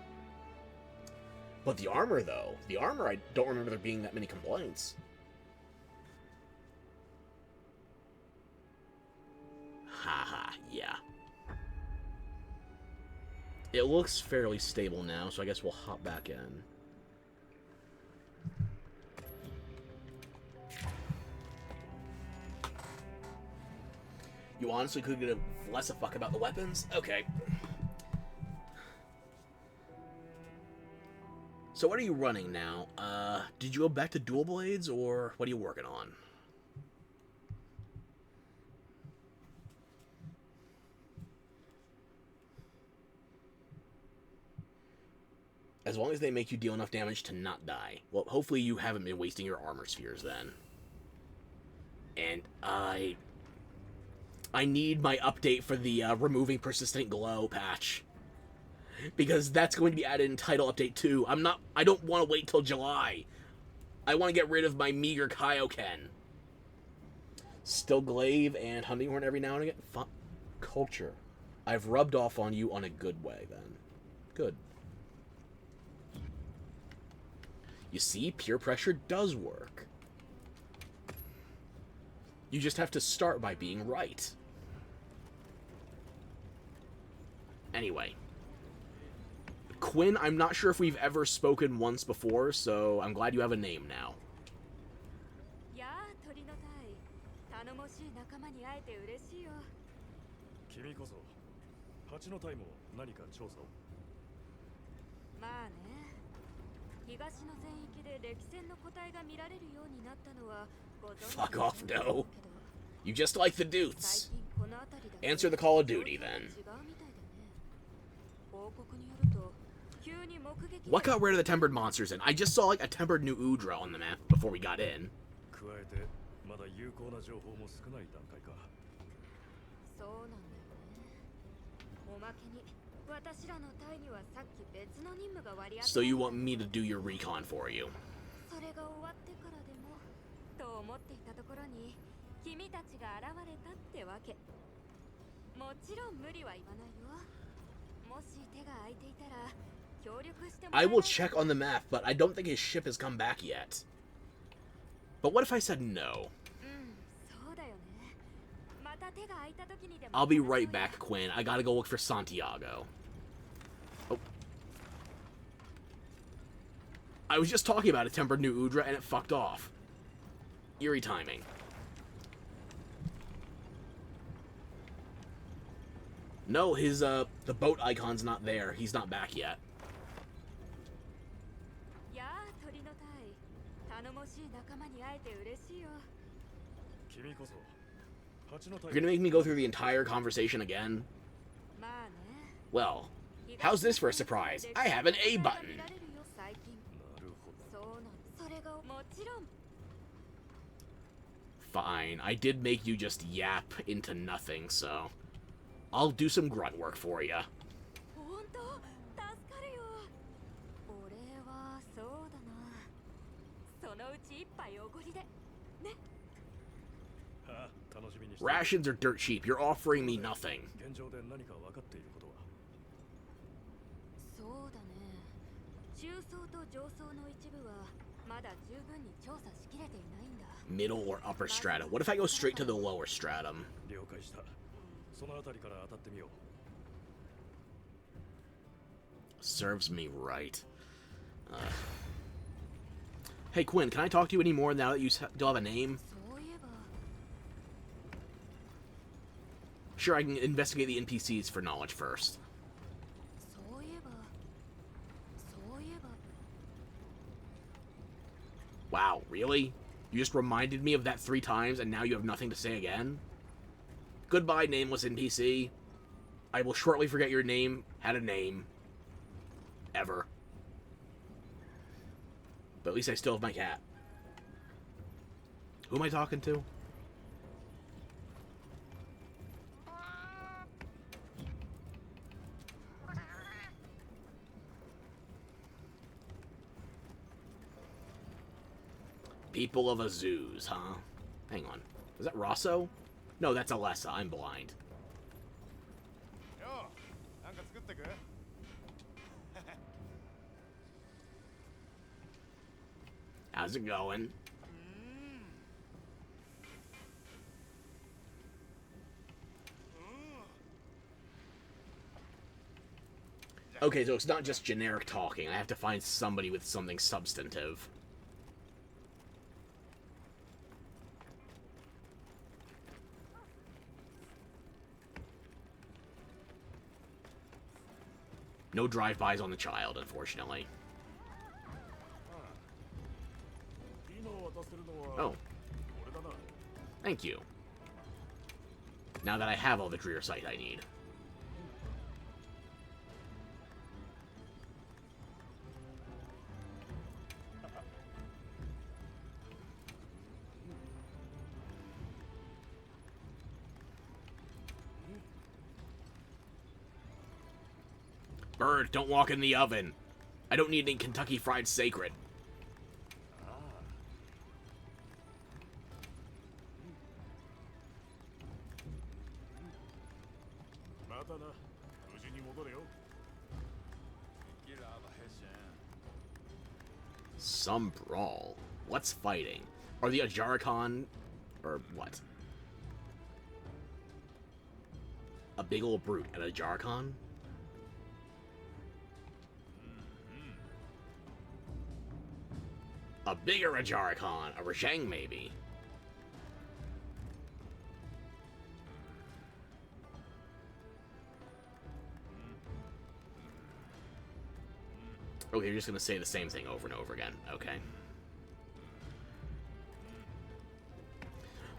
But the armor, though, I don't remember there being that many complaints. Haha, yeah. It looks fairly stable now, so I guess we'll hop back in. You honestly could give less a fuck about the weapons? Okay. So what are you running now? Did you go back to dual blades, or what are you working on? As long as they make you deal enough damage to not die. Well, hopefully you haven't been wasting your armor spheres then. And I need my update for the removing persistent glow patch. Because that's going to be added in Title Update 2. I don't want to wait till July. I want to get rid of my meager Kaioken. Still glaive and hunting horn every now and again? Culture. I've rubbed off on you on a good way, then. Good. You see, peer pressure does work. You just have to start by being right. Anyway. Quinn, I'm not sure if we've ever spoken once before, so I'm glad you have a name now. Fuck off, no. You just like the Dutes. Answer the Call of Duty, then. What got rid of the tempered monsters in? I just saw, like, a tempered new Udra on the map before we got in. So you want me to do your recon for you? I will check on the map, but I don't think his ship has come back yet. But what if I said no? I'll be right back, Quinn. I gotta go look for Santiago. Oh. I was just talking about a tempered new Udra, and it fucked off. Eerie timing. No, his, the boat icon's not there. He's not back yet. You're gonna make me go through the entire conversation again? Well, how's this for a surprise? I have an A button! Fine, I did make you just yap into nothing, so I'll do some grunt work for you. Rations are dirt cheap. You're offering me nothing. Middle or upper strata? What if I go straight to the lower stratum? Serves me right. Hey, Quinn, can I talk to you any more now that you still have a name? Sure, I can investigate the NPCs for knowledge first. Wow, really? You just reminded me of that 3 times, and now you have nothing to say again? Goodbye, nameless NPC. I will shortly forget your name had a name. Ever. But at least I still have my cat. Who am I talking to? People of Azuz, huh? Hang on. Is that Rosso? No, that's Alessa. I'm blind. How's it going? Okay, so it's not just generic talking. I have to find somebody with something substantive. No drive-bys on the child, unfortunately. Oh. Thank you. Now that I have all the rear sight I need. Bird, don't walk in the oven. I don't need any Kentucky Fried Sacred. Some brawl. What's fighting? Are the Ajarikon... or what? A big old brute at Ajarikon? A bigger Ajarikon. A Rajang, maybe. Okay, you're just gonna say the same thing over and over again. Okay.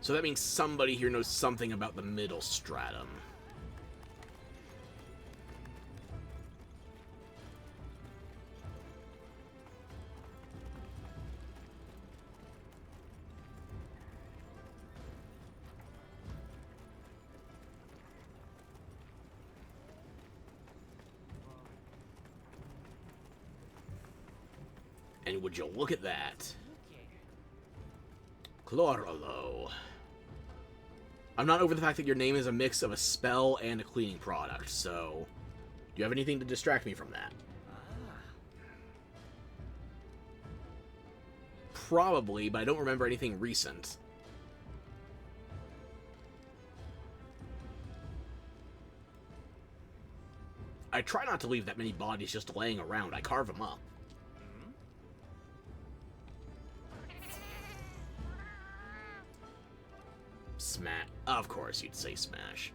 So that means somebody here knows something about the middle stratum. And would you look at that? Chlorolo. I'm not over the fact that your name is a mix of a spell and a cleaning product, so... Do you have anything to distract me from that? Probably, but I don't remember anything recent. I try not to leave that many bodies just laying around. I carve them up. Smash. Of course you'd say smash.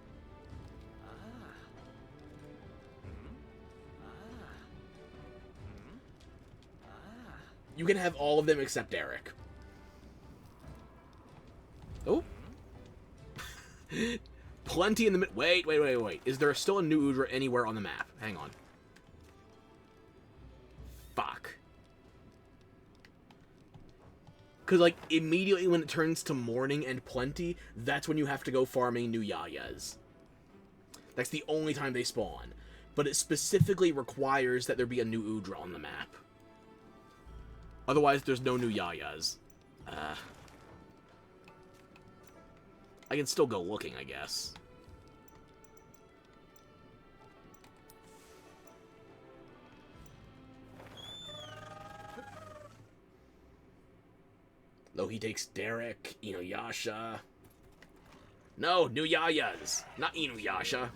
You can have all of them except Eric. Oh. Plenty in the mid. Wait. Is there still a new Udra anywhere on the map? Hang on. Fuck. Because, like, immediately when it turns to morning and plenty, that's when you have to go farming new Yayas. That's the only time they spawn. But it specifically requires that there be a new Udra on the map. Otherwise, there's no new Yayas. I can still go looking, I guess. Loki takes Derek, Inuyasha. No, new Yayas, not Inuyasha.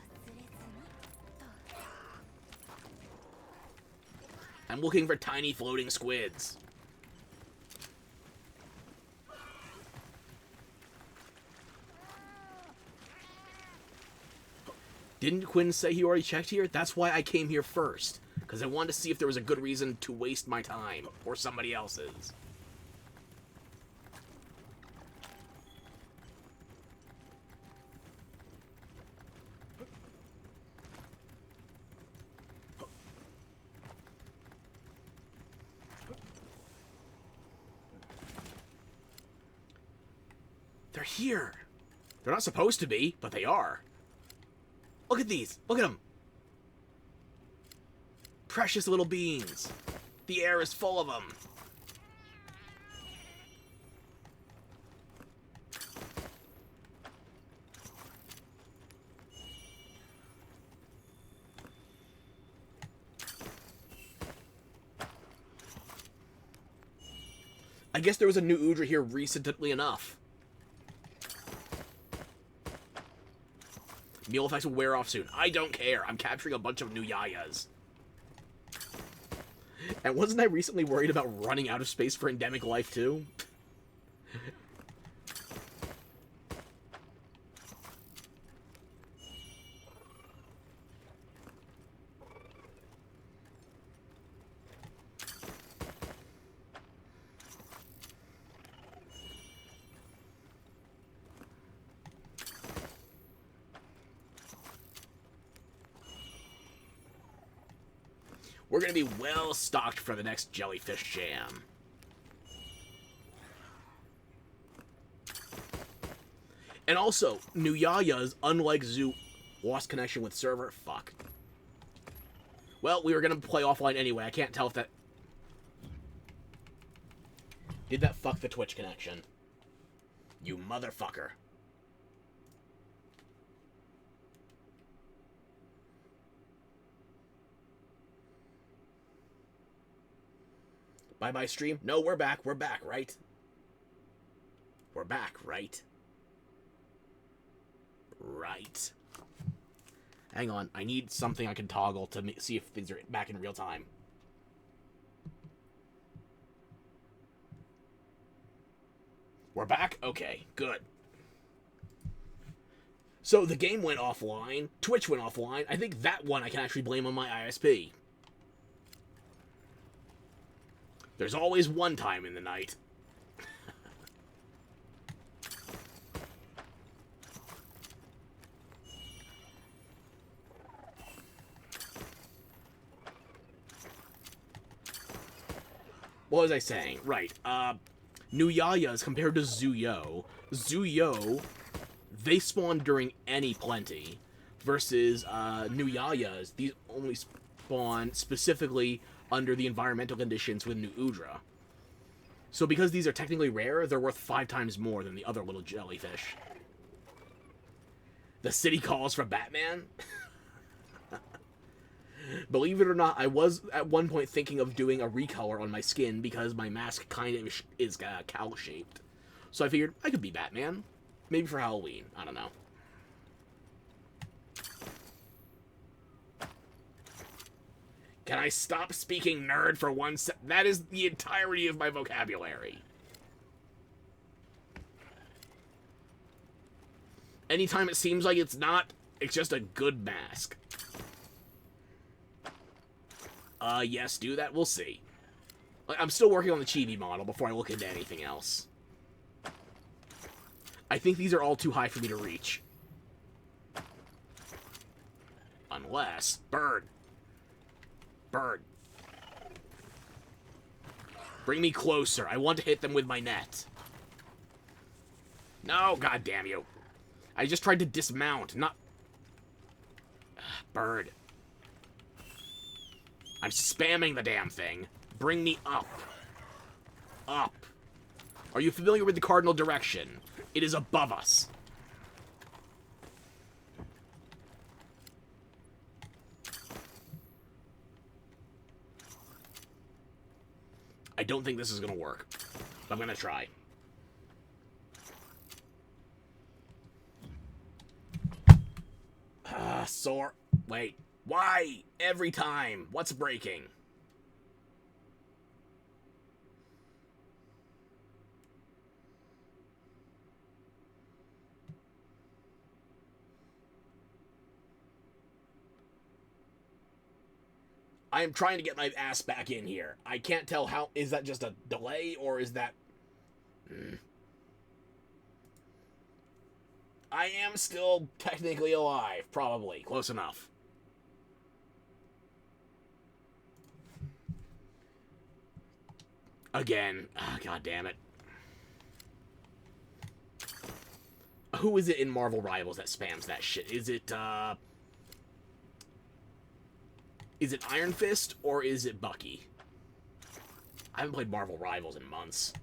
I'm looking for tiny floating squids. Didn't Quinn say he already checked here? That's why I came here first. Because I wanted to see if there was a good reason to waste my time. Or somebody else's. They're here. They're not supposed to be, but they are. Look at these. Look at them. Precious little beings. The air is full of them. I guess there was a new Udra here recently enough. Meal effects will wear off soon. I don't care. I'm capturing a bunch of new Yayas. And wasn't I recently worried about running out of space for endemic life too? We're going to be well stocked for the next jellyfish jam. And also, new Yayas, unlike Zoo, lost connection with server. Fuck. Well, we were going to play offline anyway. I can't tell if that... Did that fuck the Twitch connection? You motherfucker. Bye-bye, stream. No, we're back. We're back, right? We're back, right? Right. Hang on. I need something I can toggle to see if things are back in real time. We're back? Okay, good. So the game went offline. Twitch went offline. I think that one I can actually blame on my ISP. There's always one time in the night. What was I saying? Right. New Yayas compared to Zuyo. Zuyo, they spawn during any plenty. Versus New Yayas, these only spawn specifically under the environmental conditions with New Udra. So because these are technically rare, they're worth 5 times more than the other little jellyfish. The city calls for Batman? Believe it or not, I was at one point thinking of doing a recolor on my skin because my mask kind of is cowl-shaped. So I figured I could be Batman. Maybe for Halloween. I don't know. Can I stop speaking nerd for 1 sec? That is the entirety of my vocabulary. Anytime it seems like it's not, it's just a good mask. Yes, do that. We'll see. I'm still working on the chibi model before I look into anything else. I think these are all too high for me to reach. Unless... Bird. Bird. Bring me closer. I want to hit them with my net. No, god damn you. I just tried to dismount, not... Bird. I'm spamming the damn thing. Bring me up. Up. Are you familiar with the cardinal direction? It is above us. I don't think this is going to work, but I'm going to try. Sore. Wait. Why? Every time. What's breaking? I am trying to get my ass back in here. I can't tell how... Is that just a delay, or is that... I am still technically alive, probably. Close enough. Again. Ah, God damn it. Who is it in Marvel Rivals that spams that shit? Is it Iron Fist or is it Bucky? I haven't played Marvel Rivals in months.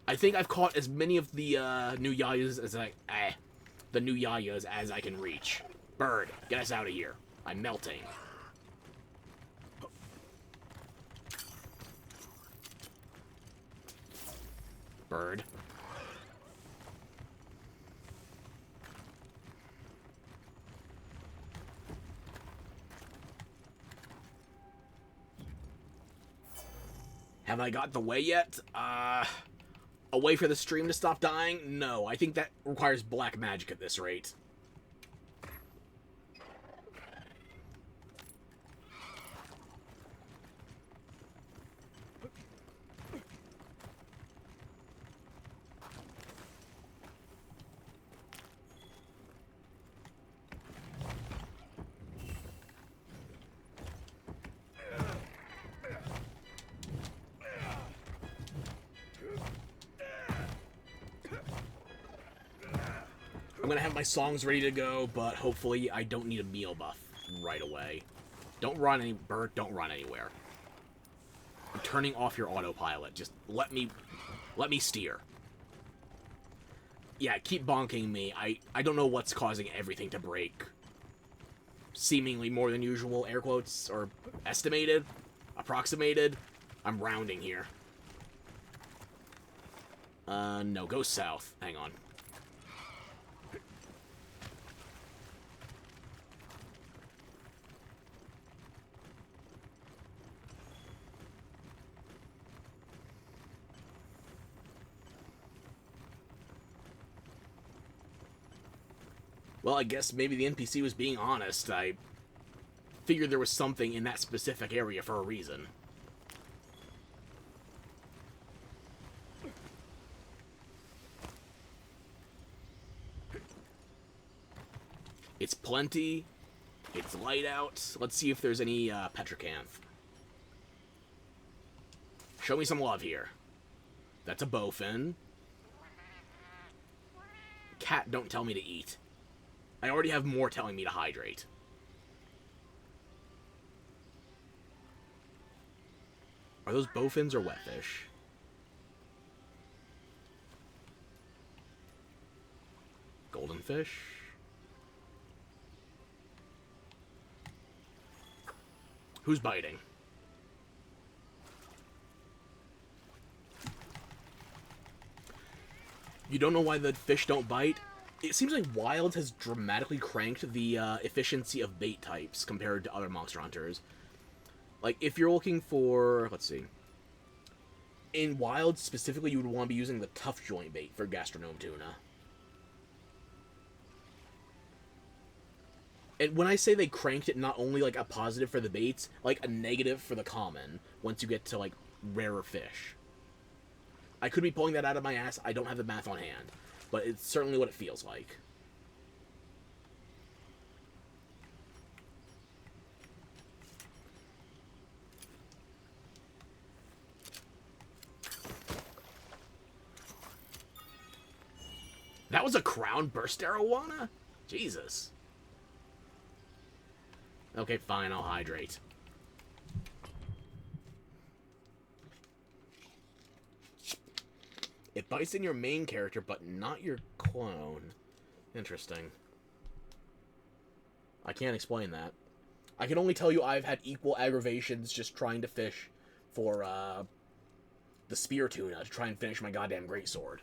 I think I've caught as many of the new Yayas as I can reach. Bird, get us out of here. I'm melting. Bird. Have I got the way yet? A way for the stream to stop dying? No, I think that requires black magic at this rate. I'm gonna have my songs ready to go, but hopefully I don't need a meal buff right away. Don't run any bird, don't run anywhere. I'm turning off your autopilot. Just let me steer. Yeah, keep bonking me. I don't know what's causing everything to break. Seemingly more than usual, air quotes, or estimated, approximated. I'm rounding here. No, go south. Hang on. Well, I guess maybe the NPC was being honest. I figured there was something in that specific area for a reason. It's plenty. It's light out. Let's see if there's any petrocanth. Show me some love here. That's a bowfin. Cat, don't tell me to eat. I already have more telling me to hydrate. Are those bowfins or wetfish? Golden fish? Who's biting? You don't know why the fish don't bite? It seems like Wild has dramatically cranked the efficiency of bait types compared to other Monster Hunters. Like, if you're looking for... Let's see. In Wild, specifically, you would want to be using the tough joint bait for gastronome tuna. And when I say they cranked it, not only, like, a positive for the baits, like, a negative for the common, once you get to, like, rarer fish. I could be pulling that out of my ass. I don't have the math on hand. But it's certainly what it feels like. That was a crown burst arowana? Jesus. Okay, fine, I'll hydrate. It bites in your main character, but not your clone. Interesting. I can't explain that. I can only tell you I've had equal aggravations just trying to fish for, the spear tuna to try and finish my goddamn greatsword.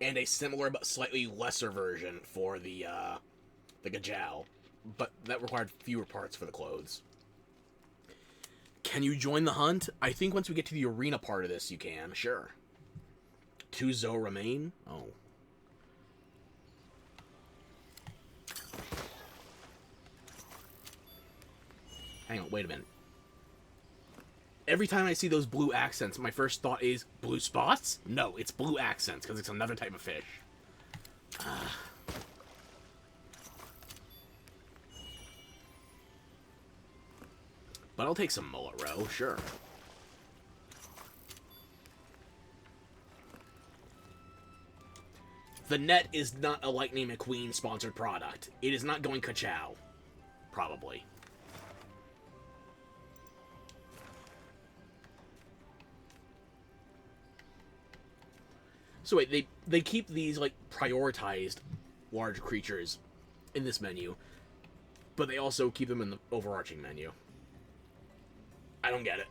And a similar but slightly lesser version for the Gajal, but that required fewer parts for the clothes. Can you join the hunt? I think once we get to the arena part of this, you can. Sure. 2 Zoe remain? Oh. Hang on, wait a minute. Every time I see those blue accents, my first thought is, blue spots? No, it's blue accents, because it's another type of fish. But I'll take some Mullet Row, sure. The net is not a Lightning McQueen sponsored product. It is not going ka-chow. Probably. So wait, they keep these, like, prioritized large creatures in this menu, but they also keep them in the overarching menu. I don't get it.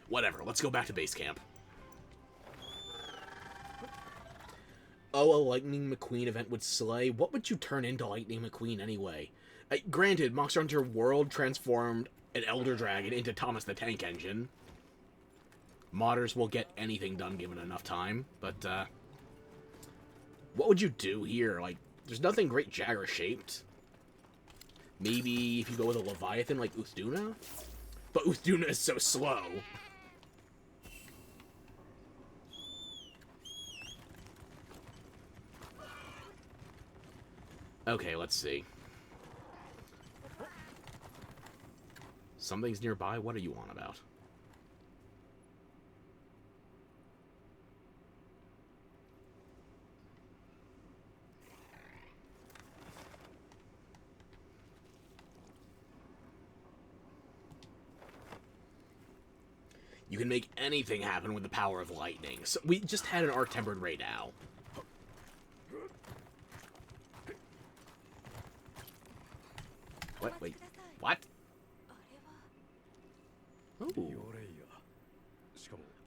Whatever, let's go back to base camp. Oh, a Lightning McQueen event would slay. What would you turn into Lightning McQueen anyway? Granted, Monster Hunter World transformed an Elder Dragon into Thomas the Tank Engine. Modders will get anything done given enough time, but, what would you do here? Like, there's nothing great Jagger-shaped. Maybe if you go with a Leviathan like Uthduna? But Uthduna is so slow. Okay, let's see. Something's nearby? What are you on about? You can make anything happen with the power of lightning. So we just had an Arc-Tempered Raydao. What? Wait. What? Ooh.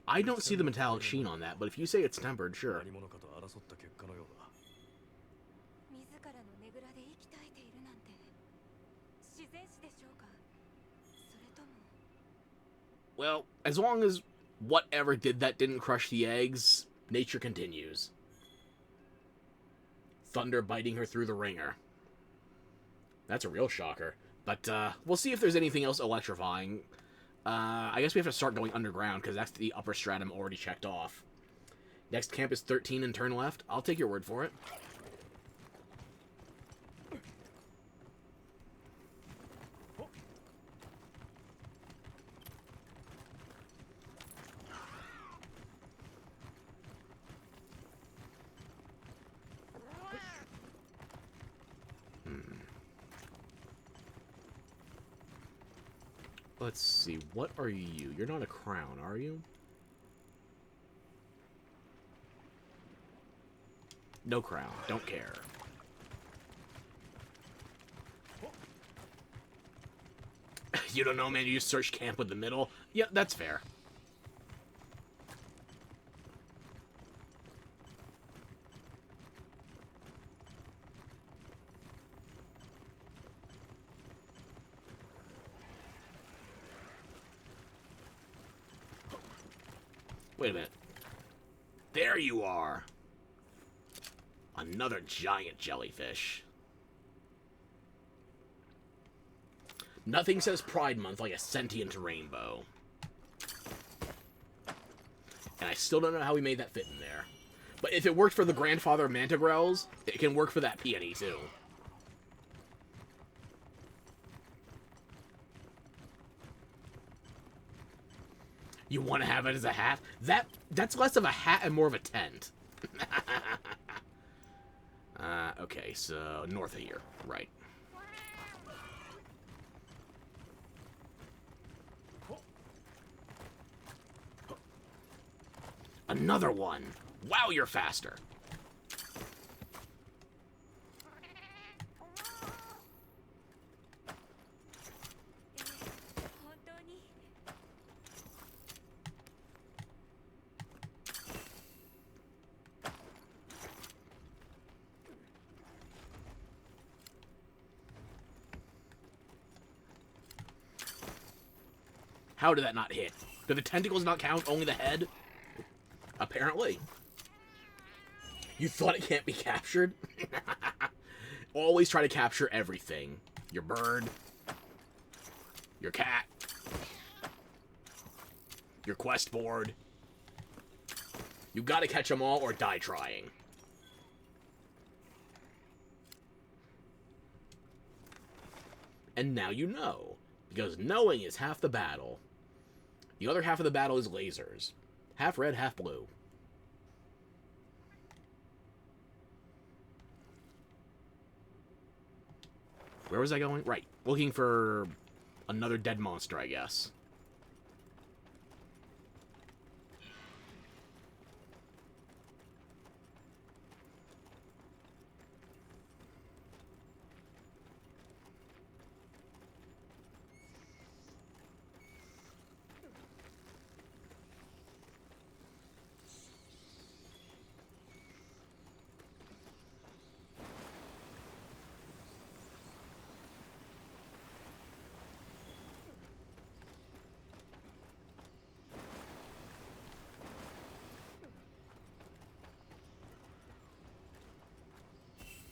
I don't see the metallic sheen on that, but if you say it's tempered, sure. Well, as long as whatever did that didn't crush the eggs, nature continues. Thunder biting her through the ringer. That's a real shocker. But, we'll see if there's anything else electrifying. I guess we have to start going underground, because that's the upper stratum already checked off. Next camp is 13 and turn left. I'll take your word for it. Let's see, what are you? You're not a crown, are you? No crown, don't care. You don't know, man, you just search camp with the middle? Yeah, that's fair. Wait a minute. There you are! Another giant jellyfish. Nothing says Pride Month like a sentient rainbow. And I still don't know how we made that fit in there. But if it worked for the grandfather of Mantigrels, it can work for that peony too. You want to have it as a hat? That's less of a hat and more of a tent. Okay, so north of here, right. Another one. Wow, you're faster. How did that not hit? Do the tentacles not count? Only the head? Apparently. You thought it can't be captured? Always try to capture everything. Your bird. Your cat. Your quest board. You gotta catch them all or die trying. And now you know. Because knowing is half the battle. The other half of the battle is lasers. Half red, half blue. Where was I going? Right. Looking for another dead monster, I guess.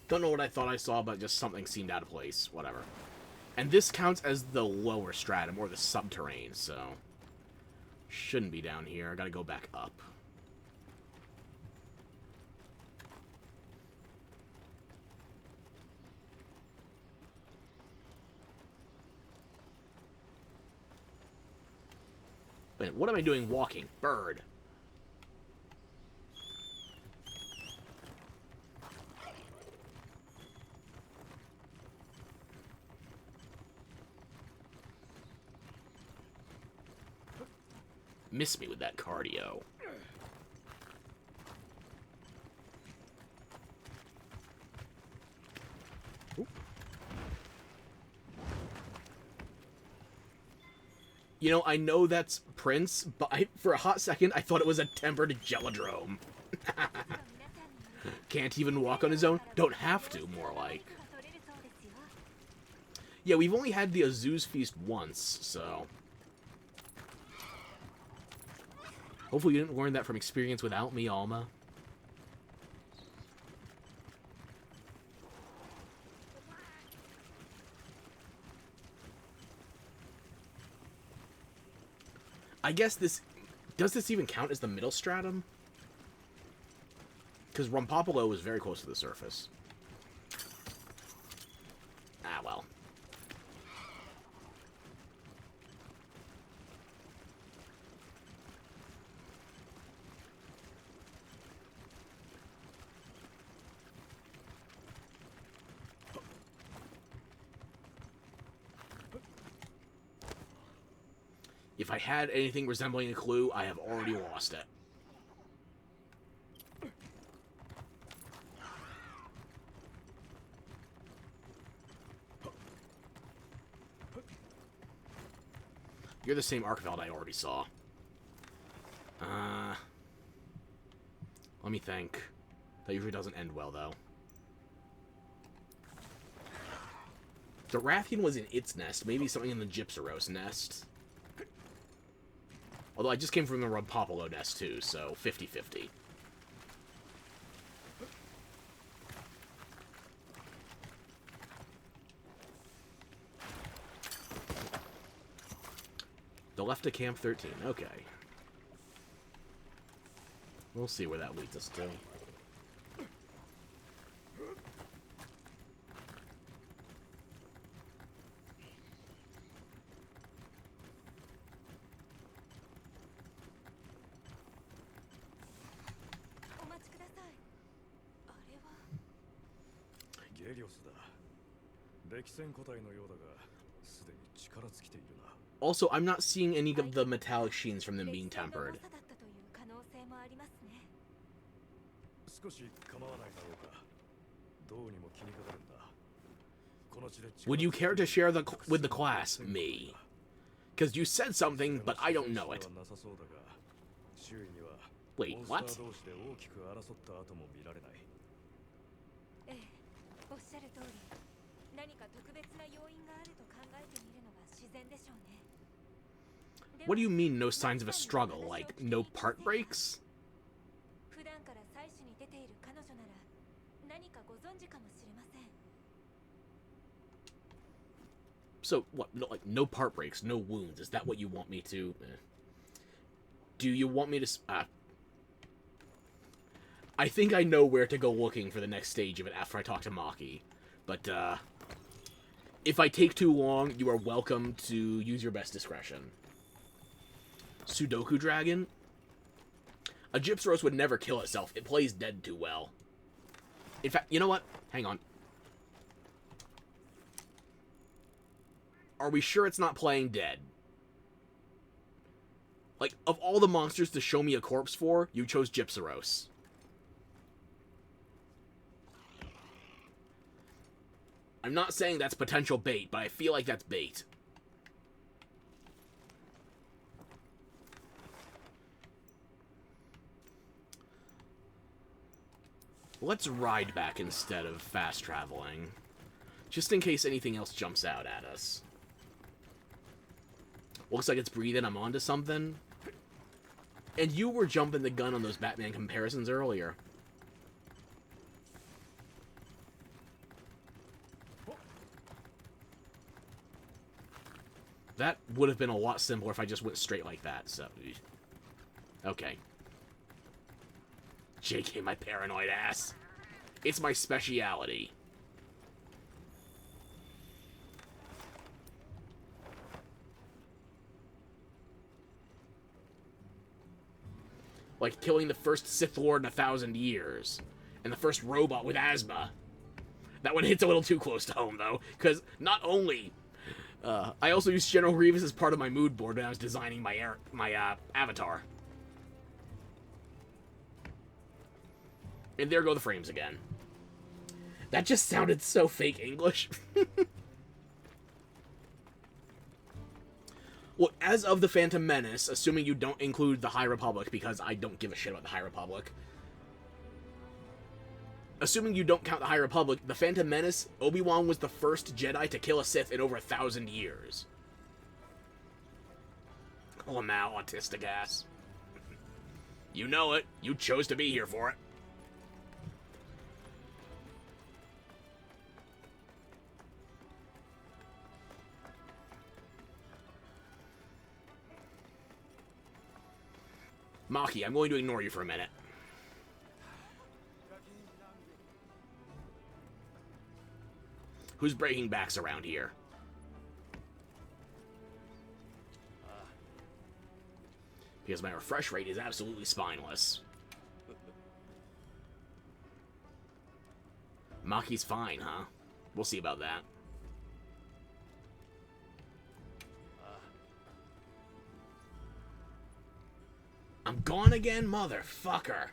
Don't know what I thought I saw, but just something seemed out of place. Whatever. And this counts as the lower stratum, or the subterrane, so... Shouldn't be down here. I gotta go back up. Wait, what am I doing walking? Bird. Miss me with that cardio. Oop. You know, I know that's Prince, but for a hot second, I thought it was a tempered gelodrome. Can't even walk on his own? Don't have to, more like. Yeah, we've only had the Azuz Feast once, so... Hopefully you didn't learn that from experience without me, Alma. I guess this... Does this even count as the middle stratum? Because Rumpopolo is very close to the surface. Ah, well. If I had anything resembling a clue, I have already lost it. You're the same Archveld I already saw. Let me think. That usually doesn't end well, though. The Rathian was in its nest. Maybe something in the Gypsaros nest. Although I just came from the Rumpopolo nest, too, so 50-50. The left of Camp 13. Okay. We'll see where that leads us to. Also, I'm not seeing any of the metallic sheens from them being tempered. Would you care to share with the class, me? Because you said something, but I don't know it. Wait, what? What do you mean, no signs of a struggle? Like, no part breaks? So, what, no, like, no part breaks, no wounds, is that what you want me to... Do you want me to... I think I know where to go looking for the next stage of it after I talk to Maki. But, If I take too long, you are welcome to use your best discretion. Sudoku Dragon? A Gypsaros would never kill itself. It plays dead too well. In fact, you know what? Hang on. Are we sure it's not playing dead? Like, of all the monsters to show me a corpse for, you chose Gypsaros. I'm not saying that's potential bait, but I feel like that's bait. Let's ride back instead of fast traveling. Just in case anything else jumps out at us. Looks like it's breathing. I'm onto something. And you were jumping the gun on those Batman comparisons earlier. That would have been a lot simpler if I just went straight like that, so... Okay. JK, my paranoid ass. It's my speciality. Like killing the first Sith Lord in 1,000 years. And the first robot with asthma. That one hits a little too close to home, though. Because not only... I also used General Grievous as part of my mood board when I was designing my avatar. And there go the frames again. That just sounded so fake English. Well, as of the Phantom Menace, assuming you don't include the High Republic, because I don't give a shit about the High Republic. Assuming you don't count the High Republic, the Phantom Menace, Obi-Wan was the first Jedi to kill a Sith in over 1,000 years. Lamau, autistic ass. You know it. You chose to be here for it. Maki, I'm going to ignore you for a minute. Who's breaking backs around here? Because my refresh rate is absolutely spineless. Maki's fine, huh? We'll see about that. I'm gone again, motherfucker.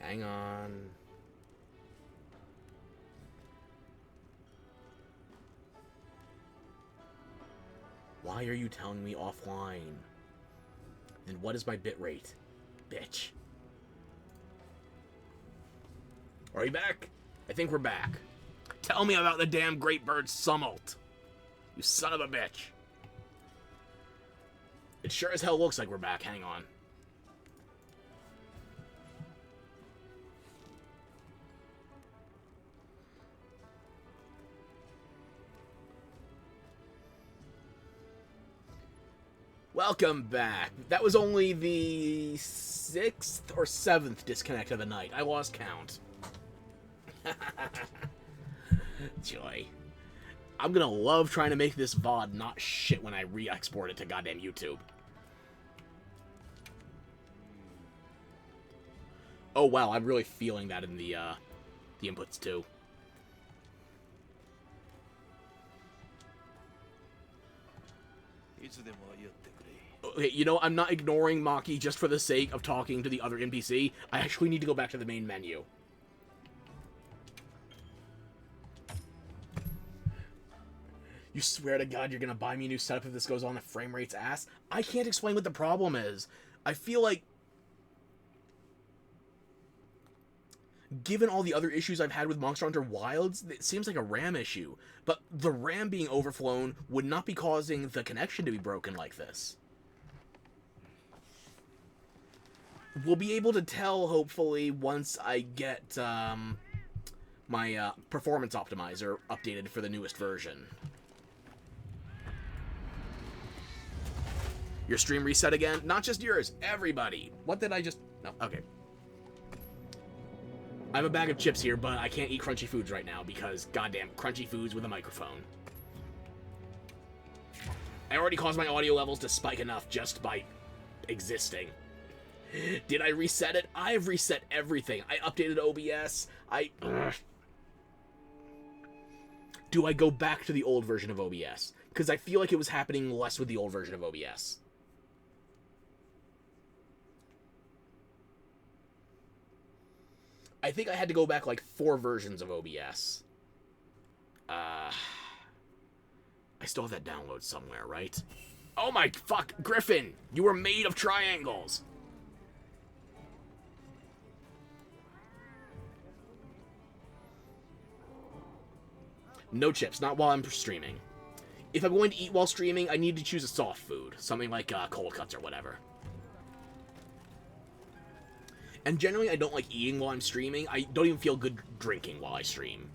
Hang on. Why are you telling me offline? Then what is my bitrate? Bitch. Are we back? I think we're back. Tell me about the damn Great Bird Summit. You son of a bitch. It sure as hell looks like we're back. Hang on. Welcome back. That was only the 6th or 7th disconnect of the night. I lost count. Joy. I'm gonna love trying to make this VOD not shit when I re-export it to goddamn YouTube. Oh wow, I'm really feeling that in the inputs too. Okay, you know, I'm not ignoring Maki just for the sake of talking to the other NPC. I actually need to go back to the main menu. You swear to God you're gonna buy me a new setup if this goes on, the frame rate's ass? I can't explain what the problem is. I feel like, given all the other issues I've had with Monster Hunter Wilds, it seems like a RAM issue. But the RAM being overflown would not be causing the connection to be broken like this. We'll be able to tell, hopefully, once I get my performance optimizer updated for the newest version. Your stream reset again? Not just yours, everybody. What did I just... No, okay. I have a bag of chips here, but I can't eat crunchy foods right now because, goddamn, crunchy foods with a microphone. I already caused my audio levels to spike enough just by existing. Did I reset it? I have reset everything. I updated OBS. Do I go back to the old version of OBS? Because I feel like it was happening less with the old version of OBS. I think I had to go back like 4 versions of OBS. I still have that download somewhere, right? Oh my fuck, Griffin! You were made of triangles! No chips, not while I'm streaming. If I'm going to eat while streaming, I need to choose a soft food. Something like cold cuts or whatever. And generally, I don't like eating while I'm streaming. I don't even feel good drinking while I stream.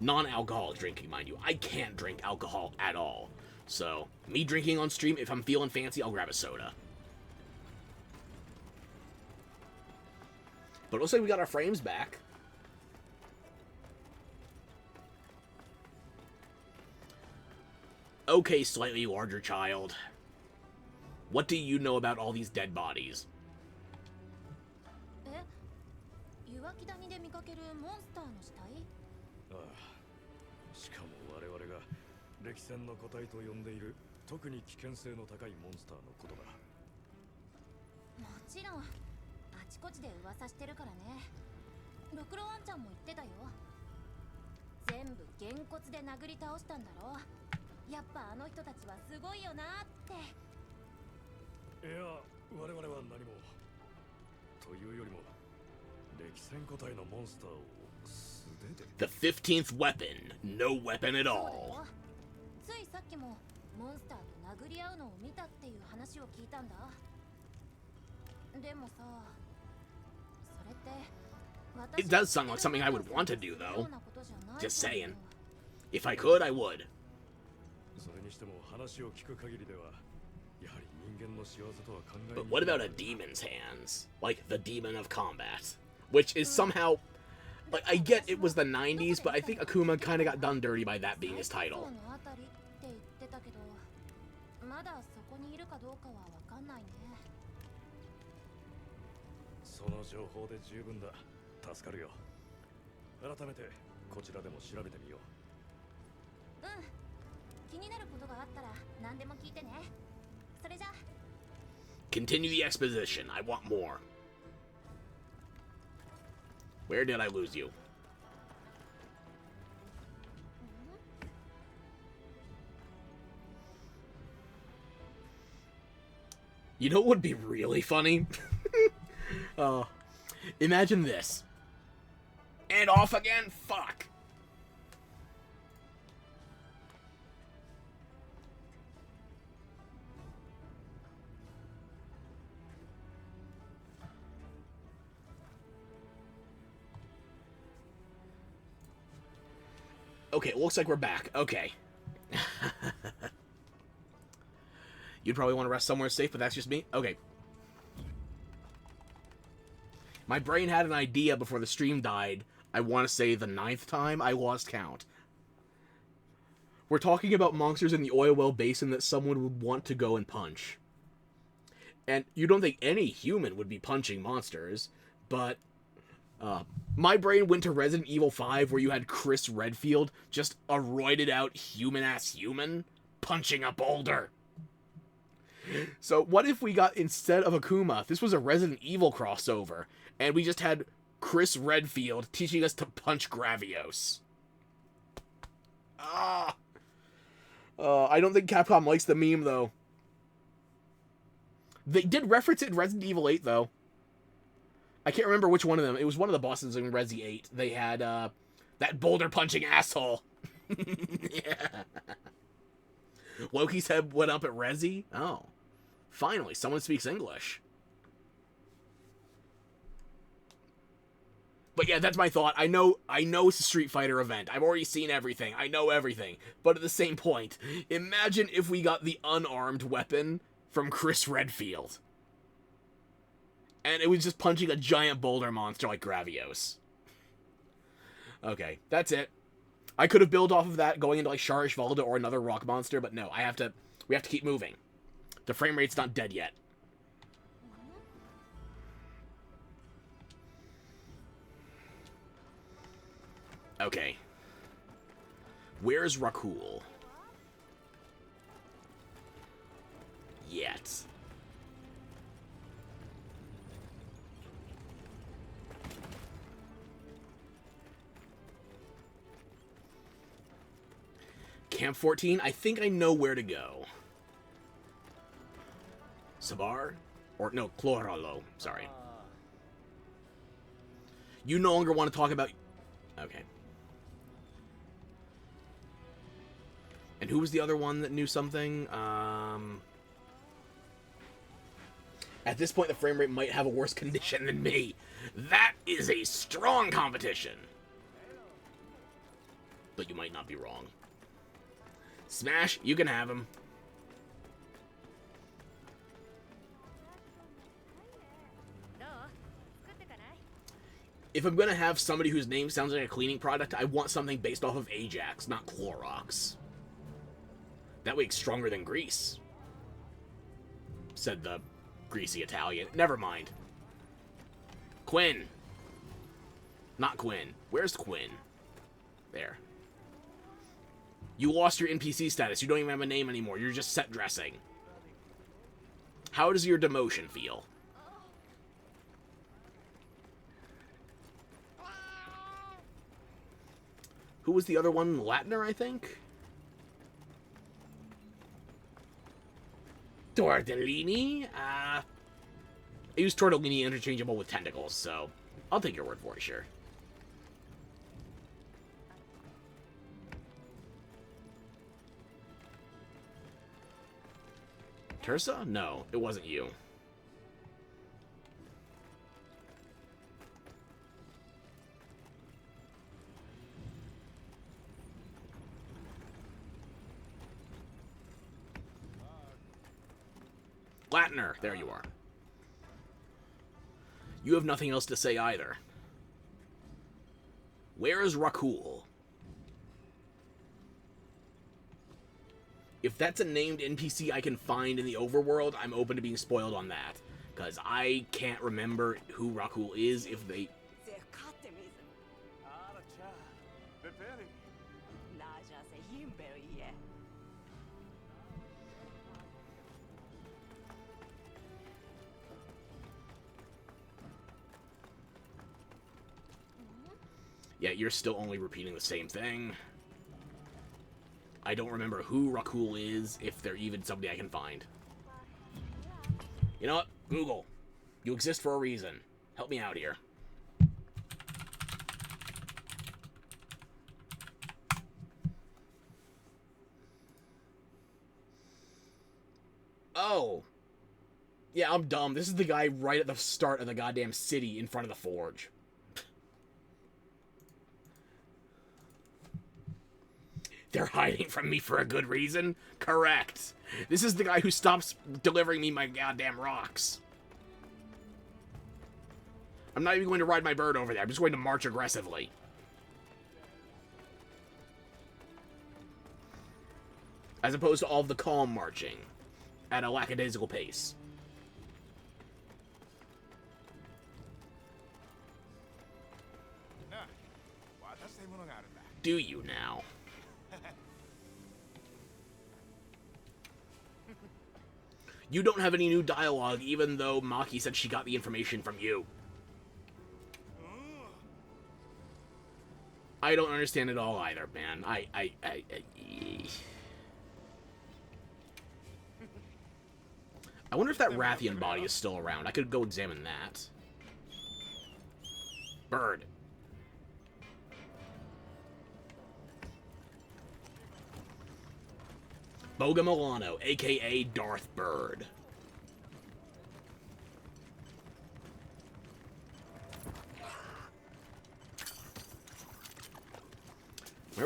Non-alcoholic drinking, mind you. I can't drink alcohol at all. So, me drinking on stream, if I'm feeling fancy, I'll grab a soda. But it looks like we got our frames back. Okay, slightly larger child. What do you know about all these dead bodies? The 15th weapon. No weapon at all. It does sound like something I would want to do, though. Just saying. If I could, I would. But what about a demon's hands? Like the demon of combat. Which is somehow... Like, I get it was the 90s, but I think Akuma kind of got done dirty by that being his title. Continue the exposition. I want more. Where did I lose you? You know what would be really funny? Imagine this. And off again? Fuck. Okay, it looks like we're back. Okay. You'd probably want to rest somewhere safe, but that's just me. Okay. My brain had an idea before the stream died. I want to say the 9th time. I lost count. We're talking about monsters in the oil well basin that someone would want to go and punch. And you don't think any human would be punching monsters, but... my brain went to Resident Evil 5 where you had Chris Redfield, just a roided out human-ass human, punching a boulder. So what if we got, instead of Akuma, this was a Resident Evil crossover, and we just had Chris Redfield teaching us to punch Gravios? I don't think Capcom likes the meme, though. They did reference it in Resident Evil 8, though. I can't remember which one of them. It was one of the bosses in Resi 8. They had, that boulder-punching asshole. Yeah. Loki's head went up at Resi? Oh. Finally, someone speaks English. But yeah, that's my thought. I know it's a Street Fighter event. I've already seen everything. I know everything. But at the same point, imagine if we got the unarmed weapon from Chris Redfield. And it was just punching a giant boulder monster like Gravios. Okay, that's it. I could have built off of that going into like Sharish Valda or another rock monster, but no, we have to keep moving. The frame rate's not dead yet. Okay. Where's Rakul? Yet. Camp 14? I think I know where to go. Sabar? Or, no, Chloralo. Sorry. You no longer want to talk about... Okay. And who was the other one that knew something? At this point, the frame rate might have a worse condition than me. That is a strong competition. But you might not be wrong. Smash, you can have him. If I'm going to have somebody whose name sounds like a cleaning product, I want something based off of Ajax, not Clorox. That way it's stronger than grease. Said the greasy Italian. Never mind. Quinn. Not Quinn. Where's Quinn? There. You lost your NPC status. You don't even have a name anymore. You're just set dressing. How does your demotion feel? Who was the other one? Latner, I think? Tortellini? I use tortellini interchangeable with tentacles, so I'll take your word for it, sure. Tursa? No, it wasn't you. Latner, there you are. You have nothing else to say either. Where is Rakul? If that's a named NPC I can find in the overworld, I'm open to being spoiled on that. Because I can't remember who Rakul is if they... Yeah, you're still only repeating the same thing. I don't remember who Rakul is, if they're even somebody I can find. You know what? Google. You exist for a reason. Help me out here. Oh. Yeah, I'm dumb. This is the guy right at the start of the goddamn city in front of the forge. They're hiding from me for a good reason? Correct. This is the guy who stops delivering me my goddamn rocks. I'm not even going to ride my bird over there. I'm just going to march aggressively. As opposed to all of the calm marching at a lackadaisical pace. Do you now? You don't have any new dialogue, even though Maki said she got the information from you. I don't understand it all either, man. I wonder if that Rathian body is still around. I could go examine that. Bird. Boga Milano, a.k.a. Darth Bird.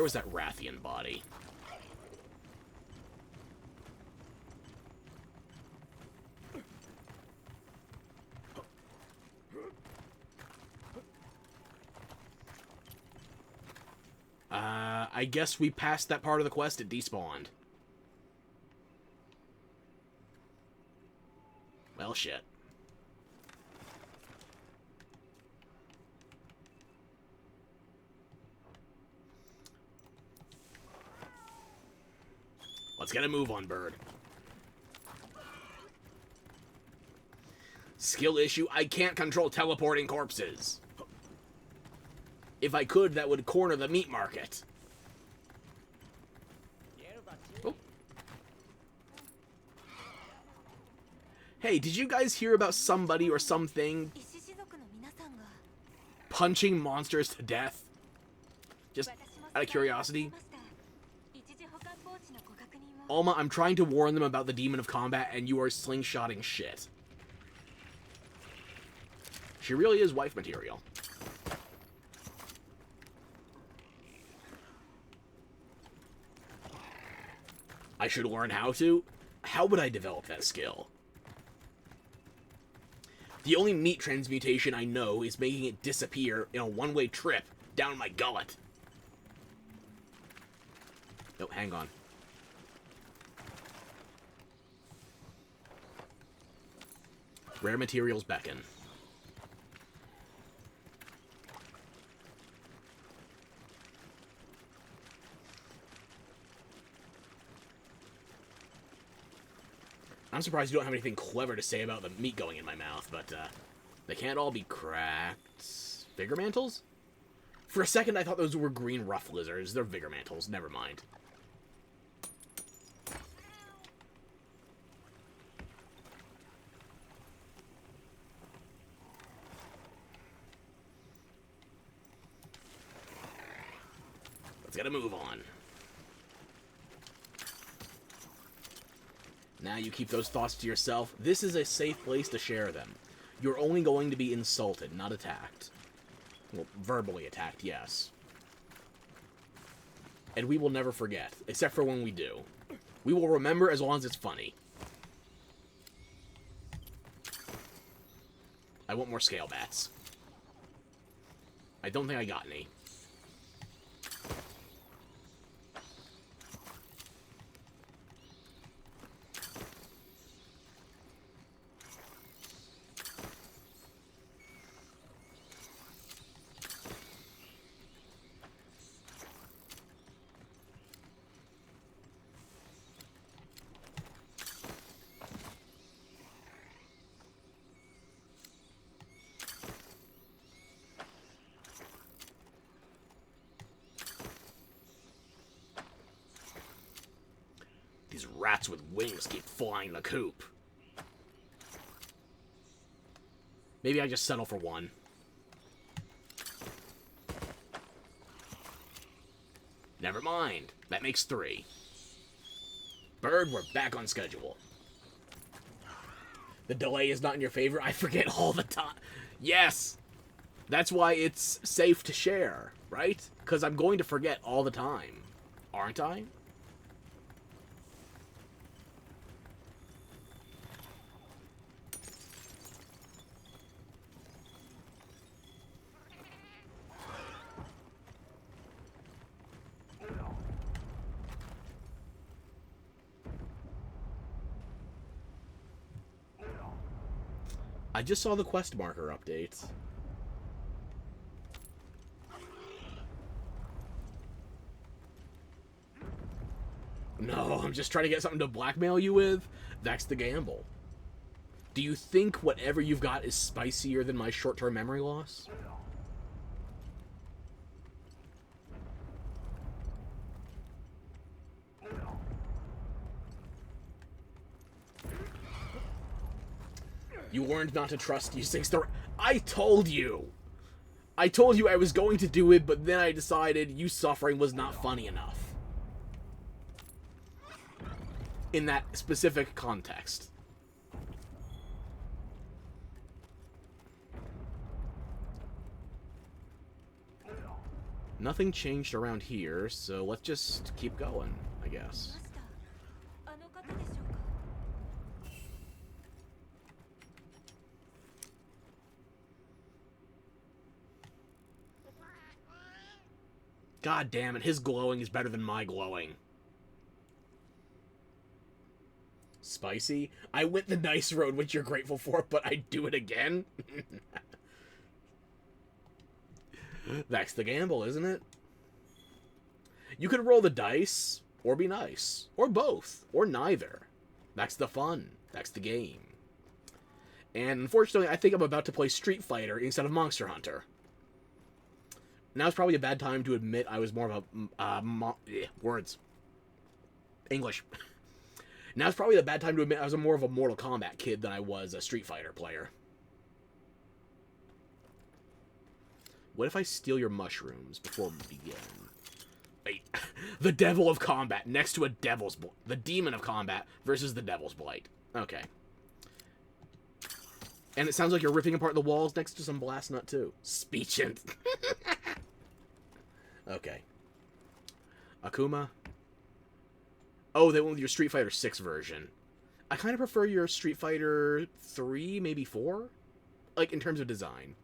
Where was that Rathian body? I guess we passed that part of the quest. It despawned. Well, shit. Let's get a move on, bird. Skill issue. I can't control teleporting corpses. If I could, that would corner the meat market. Oh. Hey, did you guys hear about somebody or something punching monsters to death? Just out of curiosity. Alma, I'm trying to warn them about the Demon of Combat, and you are slingshotting shit. She really is wife material. I should learn how to? How would I develop that skill? The only meat transmutation I know is making it disappear in a one-way trip down my gullet. Oh, hang on. Rare materials beckon. I'm surprised you don't have anything clever to say about the meat going in my mouth, but they can't all be cracked. Vigor mantles? For a second, I thought those were green rough lizards. They're vigor mantles. Never mind. Let's get a move on. Now you keep those thoughts to yourself. This is a safe place to share them. You're only going to be insulted, not attacked. Well, verbally attacked, yes. And we will never forget, except for when we do. We will remember as long as it's funny. I want more scale bats. I don't think I got any. These rats with wings keep flying the coop. Maybe I just settle for one. Never mind. That makes 3. Bird, we're back on schedule. The delay is not in your favor. I forget all the time. Yes! That's why it's safe to share, right? Because I'm going to forget all the time. Aren't I? I just saw the quest marker update. No, I'm just trying to get something to blackmail you with. That's the gamble. Do you think whatever you've got is spicier than my short-term memory loss? You learned not to trust these things. I told you! I told you I was going to do it, but then I decided you suffering was not funny enough. In that specific context. Nothing changed around here, so let's just keep going, I guess. God damn it, his glowing is better than my glowing. Spicy? I went the nice road, which you're grateful for, but I'd do it again? That's the gamble, isn't it? You could roll the dice, or be nice. Or both. Or neither. That's the fun. That's the game. And unfortunately, I think I'm about to play Street Fighter instead of Monster Hunter. Now's probably a bad time to admit I was more of a... words. English. Now's probably a bad time to admit I was more of a Mortal Kombat kid than I was a Street Fighter player. What if I steal your mushrooms before we begin? Wait. The Devil of Combat next to a Devil's Blight. The Demon of Combat versus the Devil's Blight. Okay. And it sounds like you're ripping apart the walls next to some Blast Nut, too. Speechant. Okay. Akuma. Oh, they went with your Street Fighter 6 version. I kind of prefer your Street Fighter 3, maybe 4? Like, in terms of design.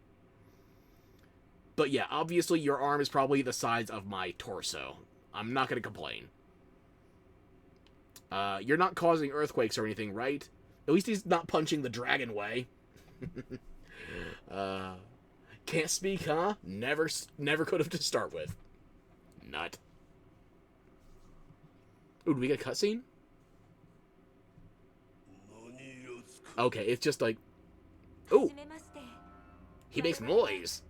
But yeah, obviously your arm is probably the size of my torso. I'm not going to complain. You're not causing earthquakes or anything, right? At least he's not punching the dragon way. Can't speak, huh? Never could have to start with. Nut. Ooh, do we get a cutscene? Okay, it's just like... Ooh! He makes noise!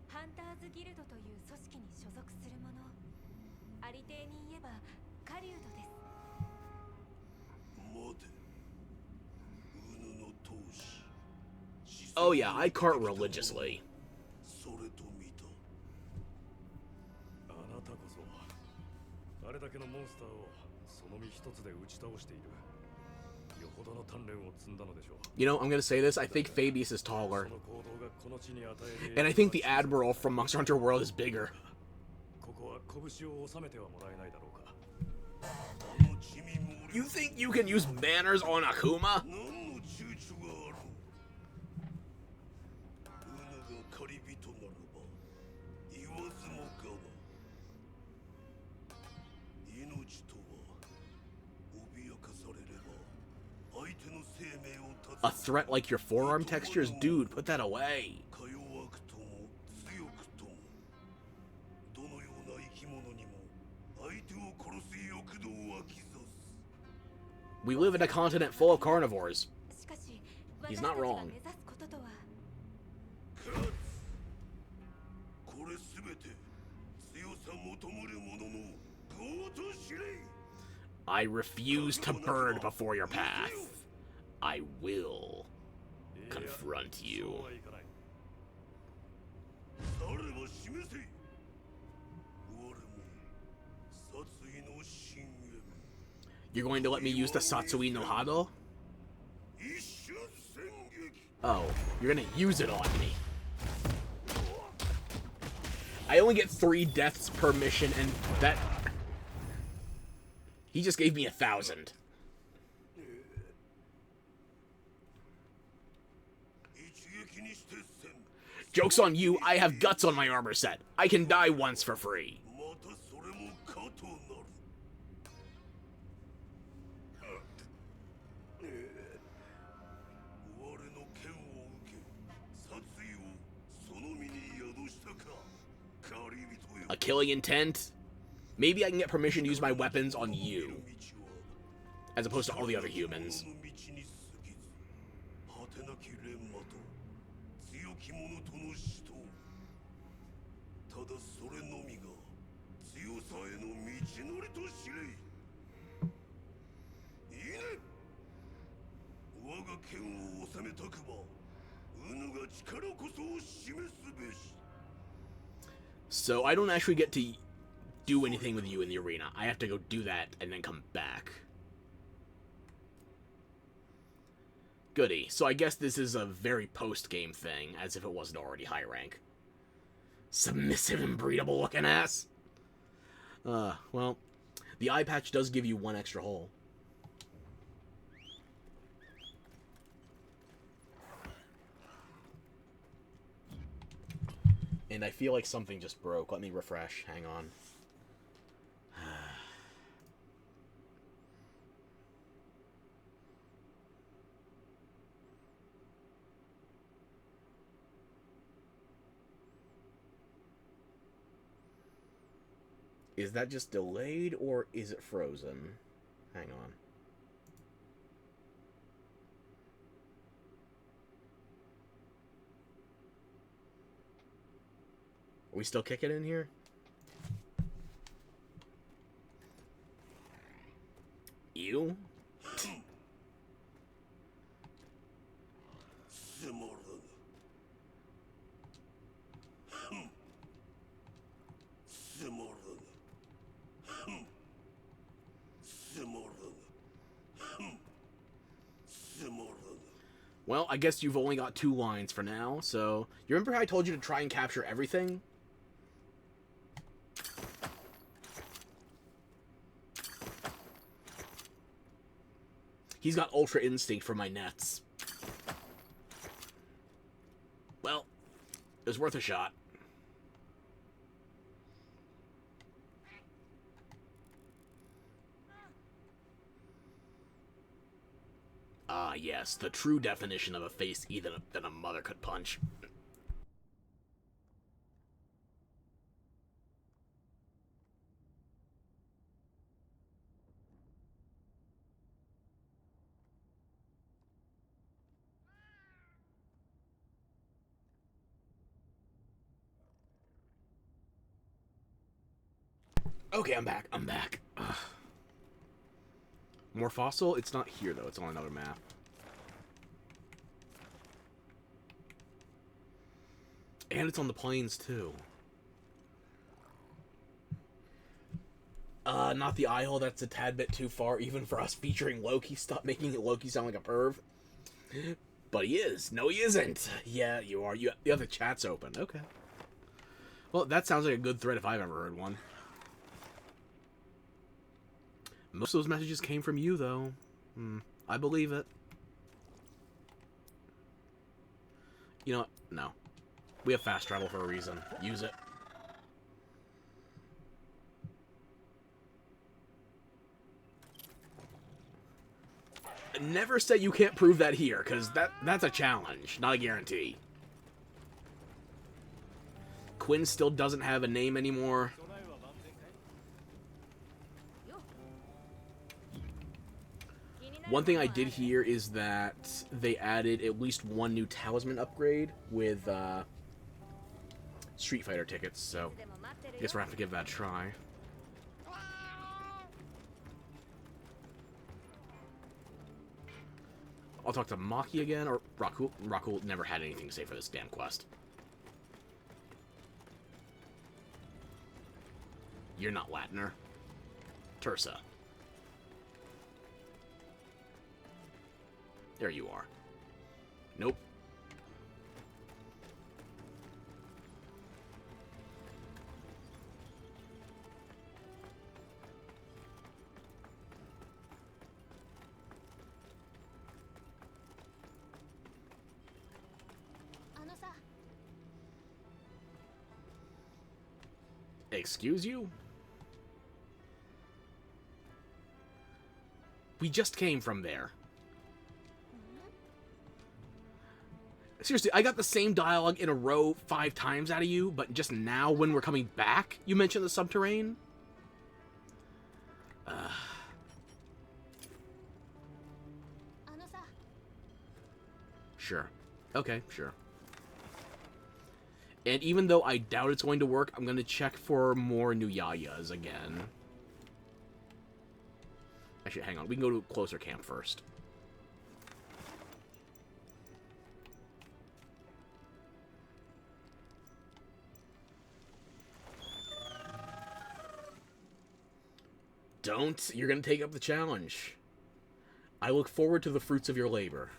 Oh yeah, I cart religiously. You know, I'm gonna say this, I think Fabius is taller. And I think the Admiral from Monster Hunter World is bigger. You think you can use manners on Akuma? A threat like your forearm textures? Dude, put that away. We live in a continent full of carnivores. He's not wrong. I refuse to burn before your path. I will confront you. You're going to let me use the Satsui no Hado? Oh, you're gonna use it on me. I only get 3 deaths per mission, and that... He just gave me 1,000. Joke's on you, I have guts on my armor set. I can die once for free. A killing intent? Maybe I can get permission to use my weapons on you, as opposed to all the other humans. So I don't actually get to do anything with you in the arena. I have to go do that and then come back. Goody. So I guess this is a very post-game thing, as if it wasn't already high rank. Submissive, inbreedable looking ass. Well, the eye patch does give you one extra hole. And I feel like something just broke. Let me refresh. Hang on. Is that just delayed, or is it frozen? Hang on. Are we still kicking in here? You? Well, I guess you've only got 2 lines for now, so... You remember how I told you to try and capture everything? He's got Ultra Instinct for my nets. Well, it was worth a shot. Ah, yes, the true definition of a face even than a mother could punch. Okay, I'm back. I'm back. Ugh. More fossil? It's not here, though. It's on another map. And it's on the plains, too. Not the eye hole. That's a tad bit too far, even for us featuring Loki. Stop making Loki sound like a perv. But he is. No, he isn't. Yeah, you are. You have the chats open. Okay. Well, that sounds like a good thread if I've ever heard one. Most of those messages came from you, though. I believe it. You know what? No. We have fast travel for a reason. Use it. Never say you can't prove that here, because that's a challenge, not a guarantee. Quinn still doesn't have a name anymore. One thing I did hear is that they added at least one new talisman upgrade with Street Fighter tickets, so I guess we'll have to give that a try. I'll talk to Maki again, or Rakul. Rakul never had anything to say for this damn quest. You're not Latiner. Tursa. There you are. Nope. Excuse you? We just came from there. Seriously, I got the same dialogue in a row 5 times out of you, but just now when we're coming back, you mentioned the subterranean? Sure. Okay, sure. And even though I doubt it's going to work, I'm going to check for more new Yayas again. Actually, hang on. We can go to a closer camp first. Don't. You're going to take up the challenge. I look forward to the fruits of your labor.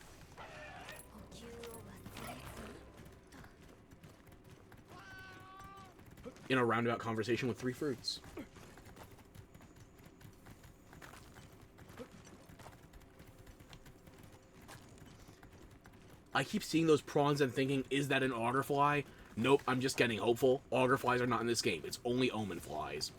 In a roundabout conversation with 3 fruits. I keep seeing those prawns and thinking, is that an auger fly? Nope, I'm just getting hopeful. Auger flies are not in this game. It's only omen flies.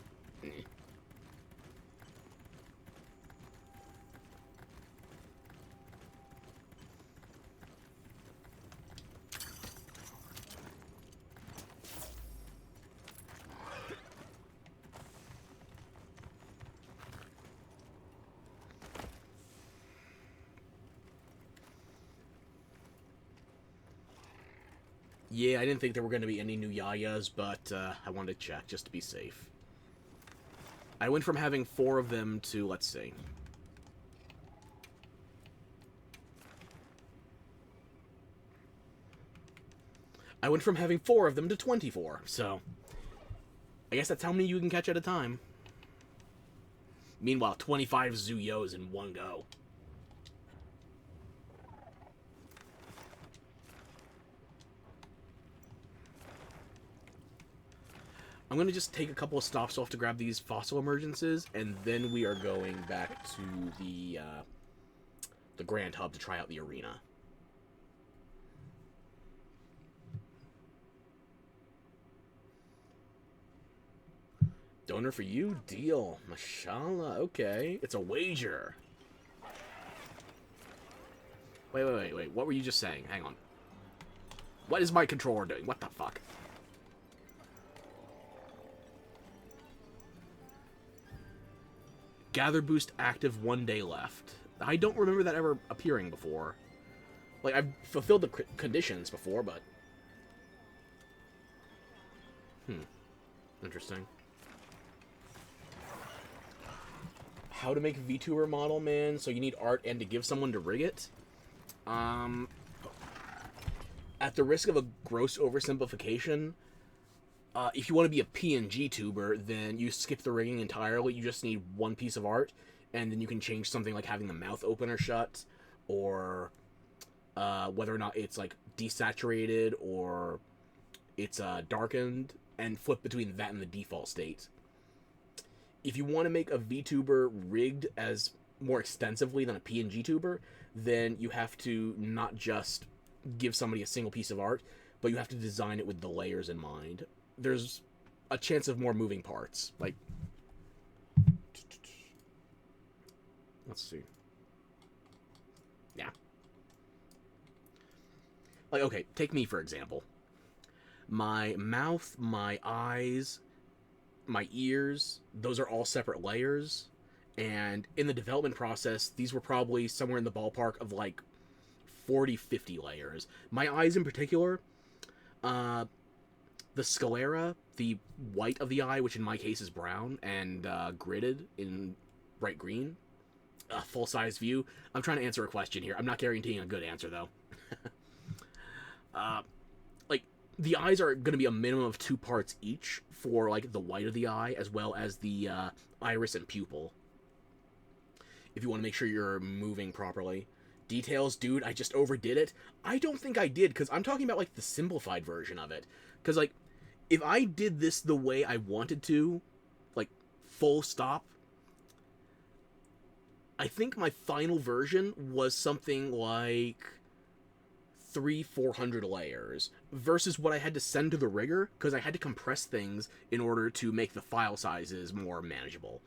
Yeah, I didn't think there were going to be any new Yayas, but I wanted to check just to be safe. I went from having 4 of them to, let's see. I went from having 4 of them to 24, so I guess that's how many you can catch at a time. Meanwhile, 25 Zuyos in one go. I'm going to just take a couple of stops off to grab these fossil emergences, and then we are going back to the Grand Hub to try out the arena. Donor for you? Deal. Mashallah. Okay. It's a wager. Wait. What were you just saying? Hang on. What is my controller doing? What the fuck? Gather boost active 1 day left. I don't remember that ever appearing before. Like, I've fulfilled the conditions before, but... Interesting. How to make a VTuber model, man? So you need art and to give someone to rig it? At the risk of a gross oversimplification... if you want to be a PNG tuber, then you skip the rigging entirely. You just need 1 piece of art, and then you can change something like having the mouth open or shut, or whether or not it's like desaturated or it's darkened, and flip between that and the default state. If you want to make a VTuber rigged as more extensively than a PNG tuber, then you have to not just give somebody a single piece of art, but you have to design it with the layers in mind. There's a chance of more moving parts. Like, let's see. Yeah. Like, okay, take me for example. My mouth, my eyes, my ears, those are all separate layers. And in the development process, these were probably somewhere in the ballpark of like 40, 50 layers. My eyes in particular, the sclera, the white of the eye, which in my case is brown, and gridded in bright green. Full-size view. I'm trying to answer a question here. I'm not guaranteeing a good answer, though. Like, the eyes are going to be a minimum of 2 parts each for, like, the white of the eye, as well as the iris and pupil. If you want to make sure you're moving properly. Details, dude, I just overdid it. I don't think I did, because I'm talking about, like, the simplified version of it. Because, like, if I did this the way I wanted to, like, full stop, I think my final version was something like 300-400 layers versus what I had to send to the rigger, because I had to compress things in order to make the file sizes more manageable.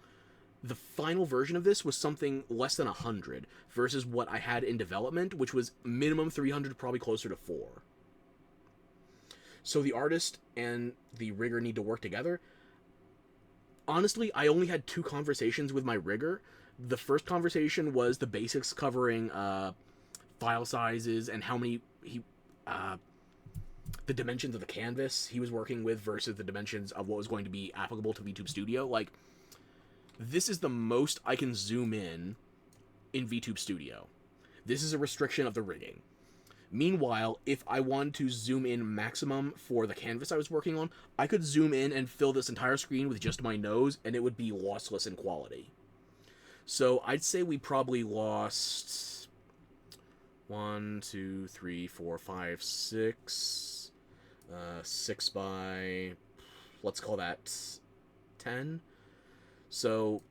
The final version of this was something less than 100 versus what I had in development, which was minimum 300, probably closer to 4. So the artist and the rigger need to work together. Honestly, I only had 2 conversations with my rigger. The first conversation was the basics covering file sizes and how many the dimensions of the canvas he was working with versus the dimensions of what was going to be applicable to VTube Studio. Like, this is the most I can zoom in VTube Studio. This is a restriction of the rigging. Meanwhile, if I wanted to zoom in maximum for the canvas I was working on, I could zoom in and fill this entire screen with just my nose, and it would be lossless in quality. So I'd say we probably lost 1, 2, 3, 4, 5, 6. 6 by, let's call that 10. So,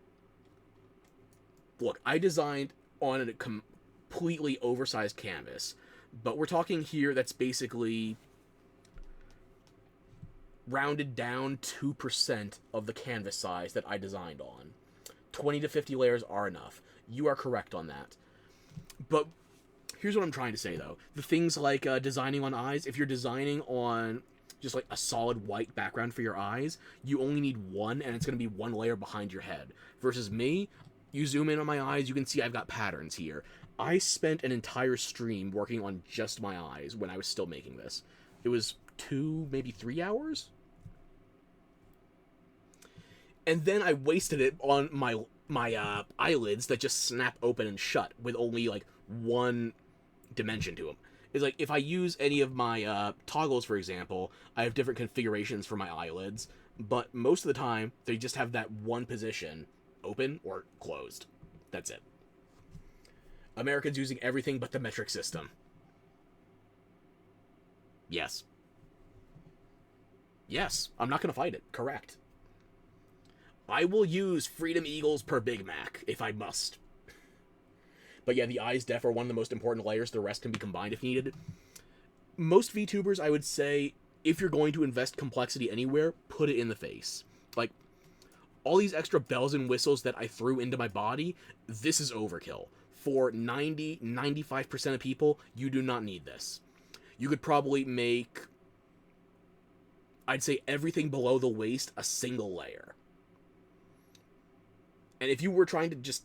look, I designed on a completely oversized canvas. But we're talking here that's basically rounded down 2% of the canvas size that I designed on. 20 to 50 layers are enough. You are correct on that. But here's what I'm trying to say, though. The things like designing on eyes, if you're designing on just like a solid white background for your eyes, you only need one, and it's going to be one layer behind your head. Versus me, you zoom in on my eyes, you can see I've got patterns here. I spent an entire stream working on just my eyes when I was still making this. It was 2, maybe 3 hours? And then I wasted it on my eyelids that just snap open and shut with only like one dimension to them. It's like if I use any of my toggles, for example, I have different configurations for my eyelids, but most of the time they just have that one position, open or closed. That's it. Americans using everything but the metric system. Yes. Yes, I'm not going to fight it. Correct. I will use Freedom Eagles per Big Mac if I must. But yeah, the eyes def are one of the most important layers. The rest can be combined if needed. Most VTubers, I would say, if you're going to invest complexity anywhere, put it in the face. Like, all these extra bells and whistles that I threw into my body, this is overkill. For 95% of people, you do not need this. You could probably make, I'd say, everything below the waist a single layer. And if you were trying to just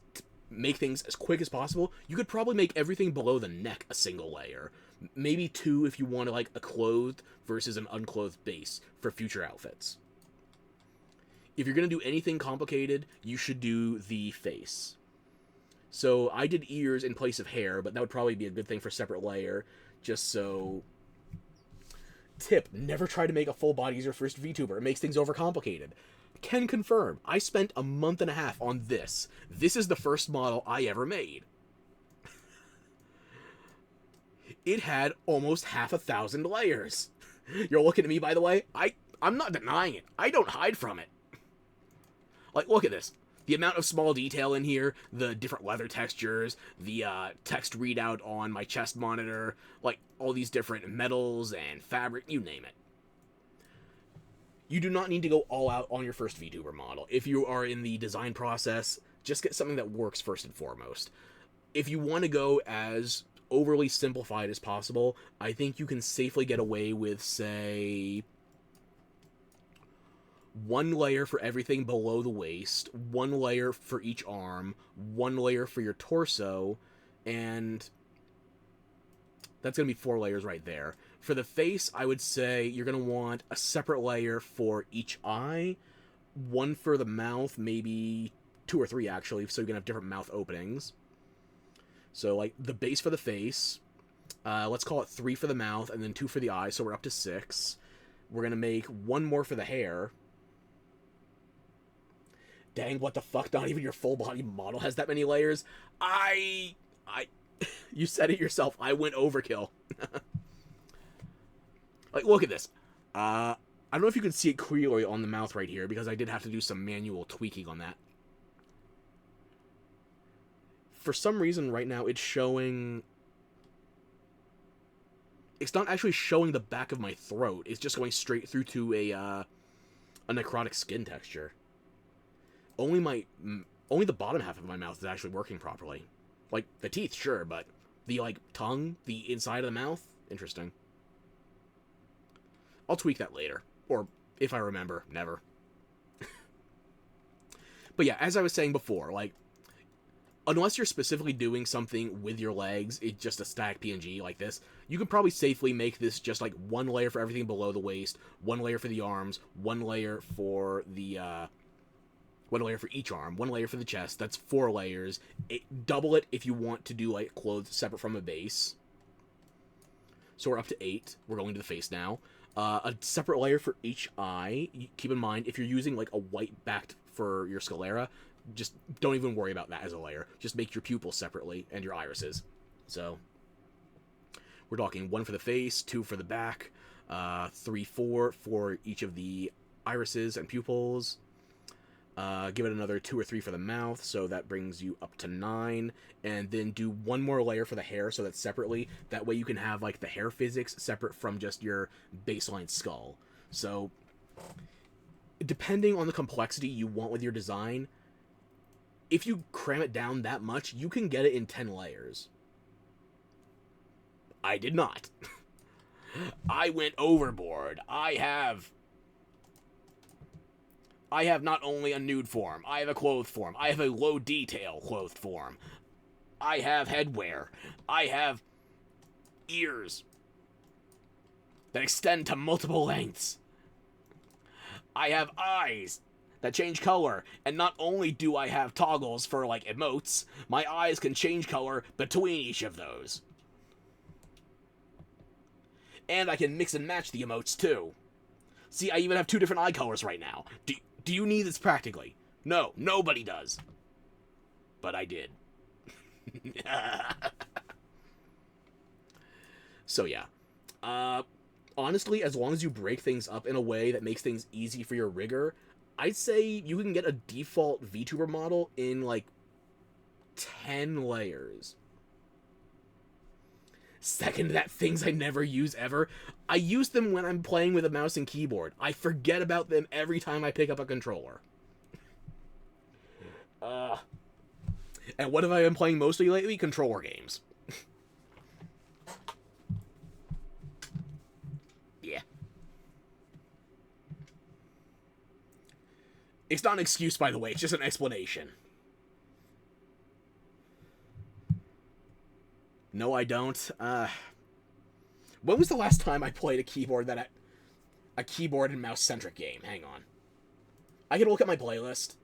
make things as quick as possible, you could probably make everything below the neck a single layer. Maybe 2 if you wanted like a clothed versus an unclothed base for future outfits. If you're going to do anything complicated, you should do the face. So I did ears in place of hair, but that would probably be a good thing for separate layer, just so... Tip, never try to make a full body as your first VTuber. It makes things overcomplicated. Can confirm, I spent a month and a half on this. This is the first model I ever made. It had almost 1,000 layers. You're looking at me, by the way. I'm not denying it. I don't hide from it. Like, look at this. The amount of small detail in here, the different leather textures, the text readout on my chest monitor, like all these different metals and fabric, you name it. You do not need to go all out on your first VTuber model. If you are in the design process, just get something that works first and foremost. If you want to go as overly simplified as possible, I think you can safely get away with, say, 1 layer for everything below the waist, 1 layer for each arm, 1 layer for your torso, and that's going to be 4 layers right there. For the face, I would say you're going to want a separate layer for each eye, 1 for the mouth, maybe 2 or 3 actually, so you're going to have different mouth openings. So, like, the base for the face, let's call it 3 for the mouth, and then 2 for the eye, so we're up to 6. We're going to make 1 more for the hair. Dang, what the fuck? Not even your full body model has that many layers? You said it yourself. I went overkill. Like, look at this. I don't know if you can see it clearly on the mouth right here, because I did have to do some manual tweaking on that. For some reason, right now, it's showing... It's not actually showing the back of my throat. It's just going straight through to a necrotic skin texture. Only the bottom half of my mouth is actually working properly. Like, the teeth, sure, but the, like, tongue, the inside of the mouth, interesting. I'll tweak that later. Or, if I remember, never. But yeah, as I was saying before, like, unless you're specifically doing something with your legs, it's just a static PNG like this, you can probably safely make this just, like, 1 layer for everything below the waist, 1 layer for the arms, 1 layer for the, 1 layer for each arm, 1 layer for the chest. That's 4 layers. Double it if you want to do, like, clothes separate from a base. So we're up to 8. We're going to the face now. A separate layer for each eye. Keep in mind, if you're using, like, a white backed for your sclera, just don't even worry about that as a layer. Just make your pupils separately and your irises. So we're talking 1 for the face, 2 for the back, 3, 4 for each of the irises and pupils. Give it another 2 or 3 for the mouth, so that brings you up to 9. And then do one more layer for the hair, so that's separately. That way you can have, like, the hair physics separate from just your baseline skull. So, depending on the complexity you want with your design, if you cram it down that much, you can get it in 10 layers. I did not. I went overboard. I have not only a nude form, I have a clothed form. I have a low detail clothed form. I have headwear. I have ears that extend to multiple lengths. I have eyes that change color. And not only do I have toggles for, like, emotes, my eyes can change color between each of those. And I can mix and match the emotes, too. See, I even have 2 different eye colors right now. Do you need this practically? No, nobody does. But I did. So, yeah. Honestly, as long as you break things up in a way that makes things easy for your rigger, I'd say you can get a default VTuber model in, like, 10 layers. Second, that things I never use ever. I use them when I'm playing with a mouse and keyboard. I forget about them every time I pick up a controller. And what have I been playing mostly lately? Controller games. Yeah. It's not an excuse, by the way. It's just an explanation. No, I don't. When was the last time I played a keyboard and mouse centric game? Hang on. I can look at my playlist.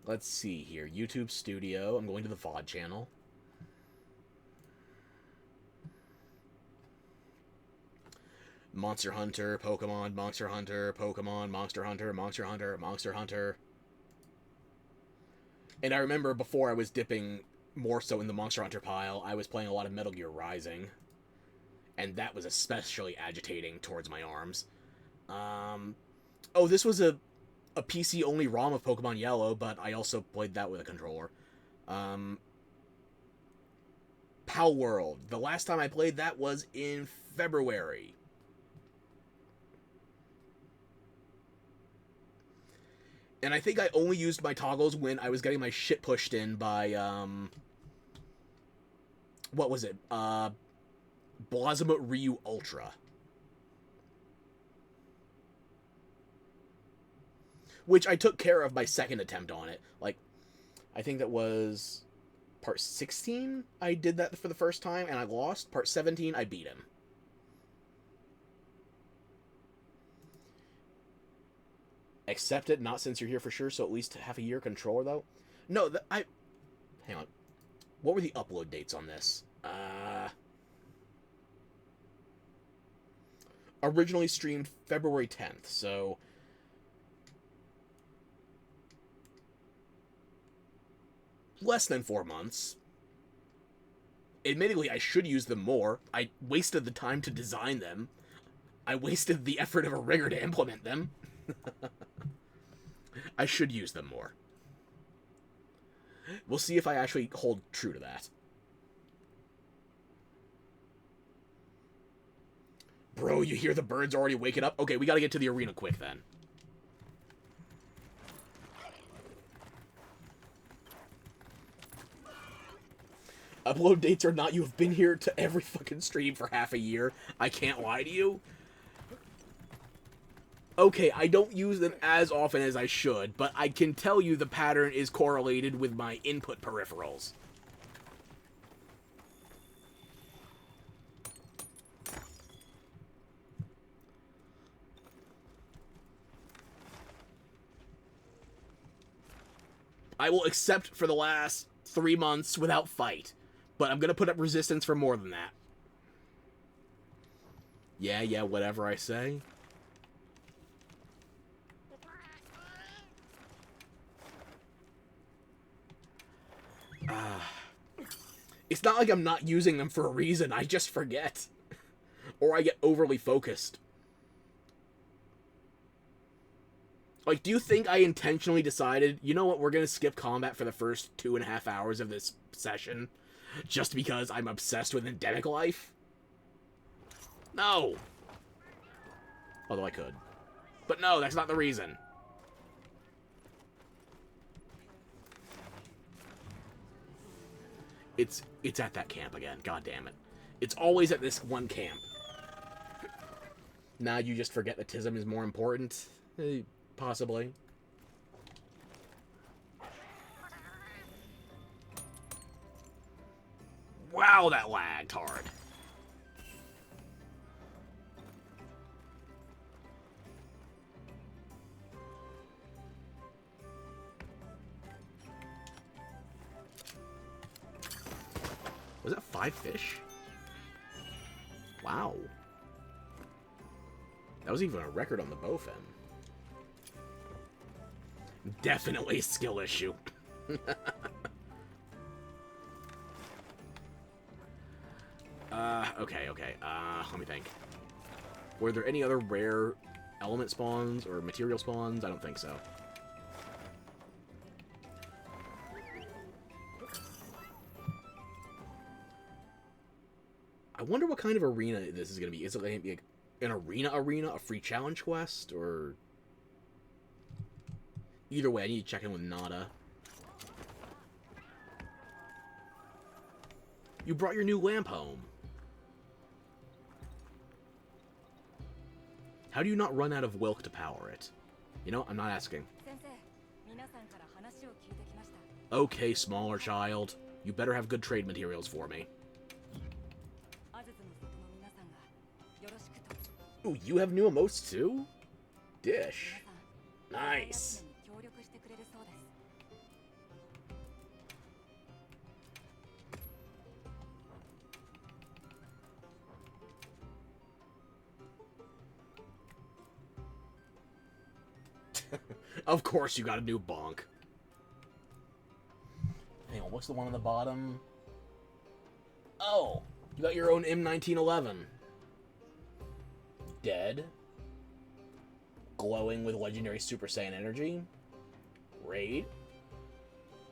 Let's see here. YouTube Studio. I'm going to the VOD channel. Monster Hunter, Pokemon, Monster Hunter, Pokemon, Monster Hunter, Monster Hunter, Monster Hunter. And I remember before I was dipping more so in the Monster Hunter pile, I was playing a lot of Metal Gear Rising. And that was especially agitating towards my arms. Oh, this was a PC-only ROM of Pokemon Yellow, but I also played that with a controller. Pal World. The last time I played that was in February. And I think I only used my toggles when I was getting my shit pushed in by, what was it? Blazamut Ryu Ultra. Which I took care of my second attempt on it. Like, I think that was part 16 I did that for the first time, and I lost. Part 17, I beat him. Accept it, not since you're here for sure, so at least half a year controller, though. No, hang on. What were the upload dates on this? Originally streamed February 10th, so less than 4 months. Admittedly, I should use them more. I wasted the time to design them. I wasted the effort of a rigger to implement them. I should use them more. We'll see if I actually hold true to that. Bro, you hear the birds already waking up? Okay, we gotta get to the arena quick then. Upload dates or not, you have been here to every fucking stream for half a year. I can't lie to you. Okay, I don't use them as often as I should, but I can tell you the pattern is correlated with my input peripherals. I will accept for the last 3 months without fight, but I'm gonna put up resistance for more than that. Yeah, whatever I say. It's not like I'm not using them for a reason, I just forget. Or I get overly focused. Like, do you think I intentionally decided, you know what, we're gonna skip combat for the first 2.5 hours of this session just because I'm obsessed with endemic life? No! Although I could. But no, that's not the reason. It's at that camp again, god damn it. It's always at this one camp. Now you just forget that Tism is more important? Possibly. Wow, that lagged hard. Was that 5 fish? Wow. That was even a record on the bowfin. Definitely a skill issue. Okay. Let me think. Were there any other rare element spawns or material spawns? I don't think so. I wonder what kind of arena this is going to be. Is it going to be like an arena, a free challenge quest, or... Either way, I need to check in with Nada. You brought your new lamp home. How do you not run out of Wilk to power it? You know, I'm not asking. Okay, smaller child. You better have good trade materials for me. Ooh, you have new emotes too? Dish. Nice. Of course you got a new bonk. Hang on, what's the one on the bottom? Oh, you got your own M1911. Dead. Glowing with legendary Super Saiyan energy. Raid.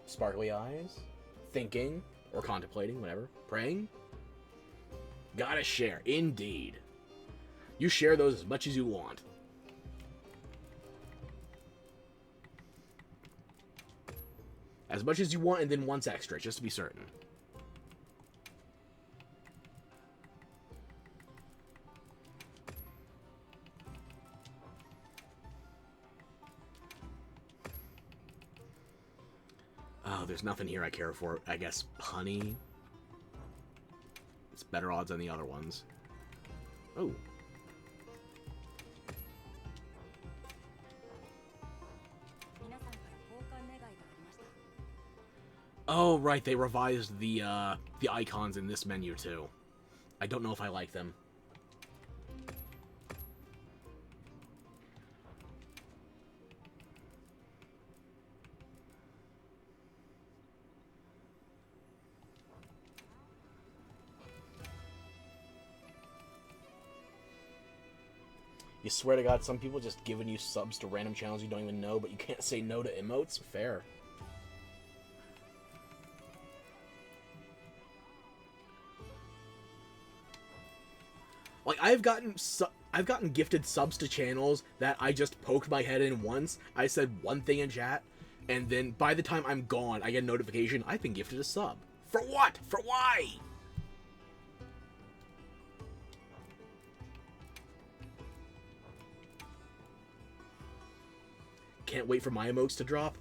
Sparkly eyes. Thinking. Or contemplating, whatever. Praying. Gotta share. Indeed. You share those as much as you want. As much as you want, and then once extra, just to be certain. Oh, there's nothing here I care for. I guess honey. It's better odds than the other ones. Oh. Oh, right, they revised the icons in this menu, too. I don't know if I like them. You swear to God, some people just giving you subs to random channels you don't even know, but you can't say no to emotes? Fair. Like, I've gotten gifted subs to channels that I just poked my head in once. I said one thing in chat, and then by the time I'm gone, I get a notification, I've been gifted a sub. For what? For why? Can't wait for my emotes to drop.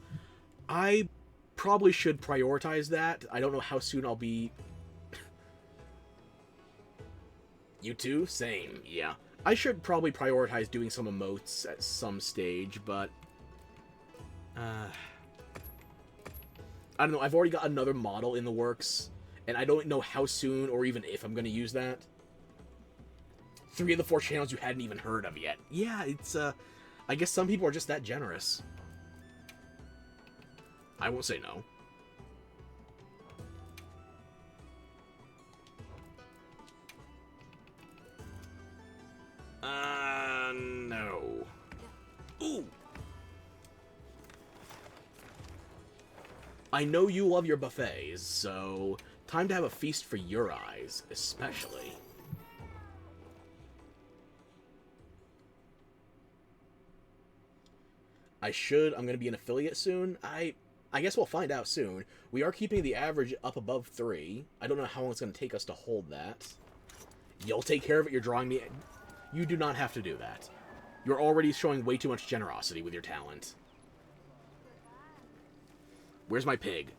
I probably should prioritize that. I don't know how soon I'll be... You too? Same, yeah. I should probably prioritize doing some emotes at some stage, but... I don't know, I've already got another model in the works, and I don't know how soon or even if I'm going to use that. 3 of the 4 channels you hadn't even heard of yet. Yeah, it's, I guess some people are just that generous. I won't say no. No. Ooh! I know you love your buffets, so time to have a feast for your eyes, especially. I'm gonna be an affiliate soon. I guess we'll find out soon. We are keeping the average up above 3. I don't know how long it's gonna take us to hold that. You'll take care of it, you're drawing me... You do not have to do that. You're already showing way too much generosity with your talent. Where's my pig?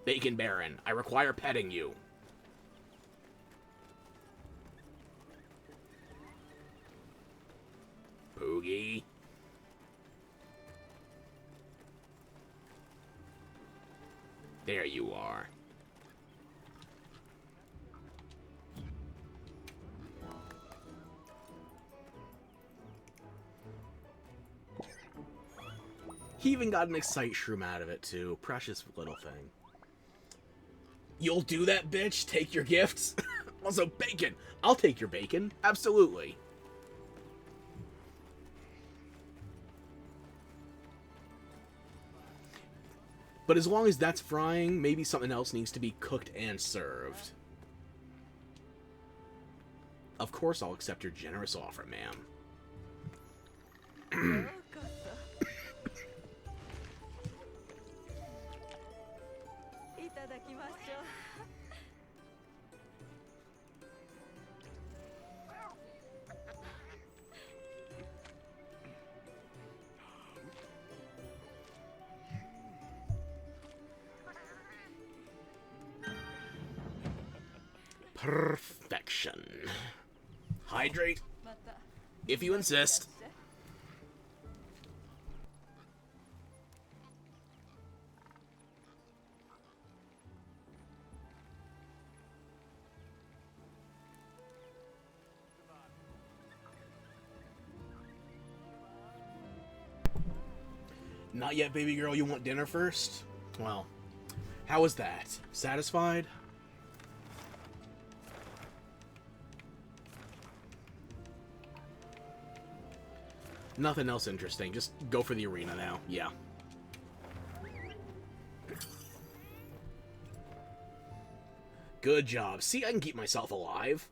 Bacon Baron, I require petting you. Poogie. There you are. He even got an Excite Shroom out of it, too. Precious little thing. You'll do that, bitch? Take your gifts? Also, bacon! I'll take your bacon. Absolutely. But as long as that's frying, maybe something else needs to be cooked and served. Of course I'll accept your generous offer, ma'am. Perfection. Hydrate, if you insist. Not yet, baby girl. You want dinner first? Well, how was that? Satisfied? Nothing else interesting. Just go for the arena now. Yeah. Good job. See, I can keep myself alive.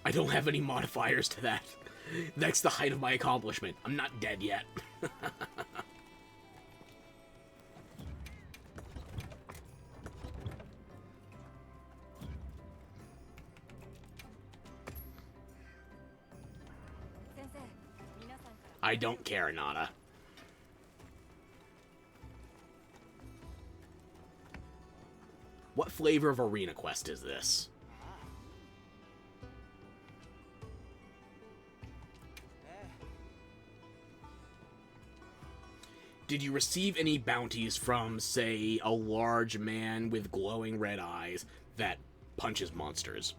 I don't have any modifiers to that. That's the height of my accomplishment. I'm not dead yet. I don't care, Nana. What flavor of Arena Quest is this? Did you receive any bounties from, say, a large man with glowing red eyes that punches monsters?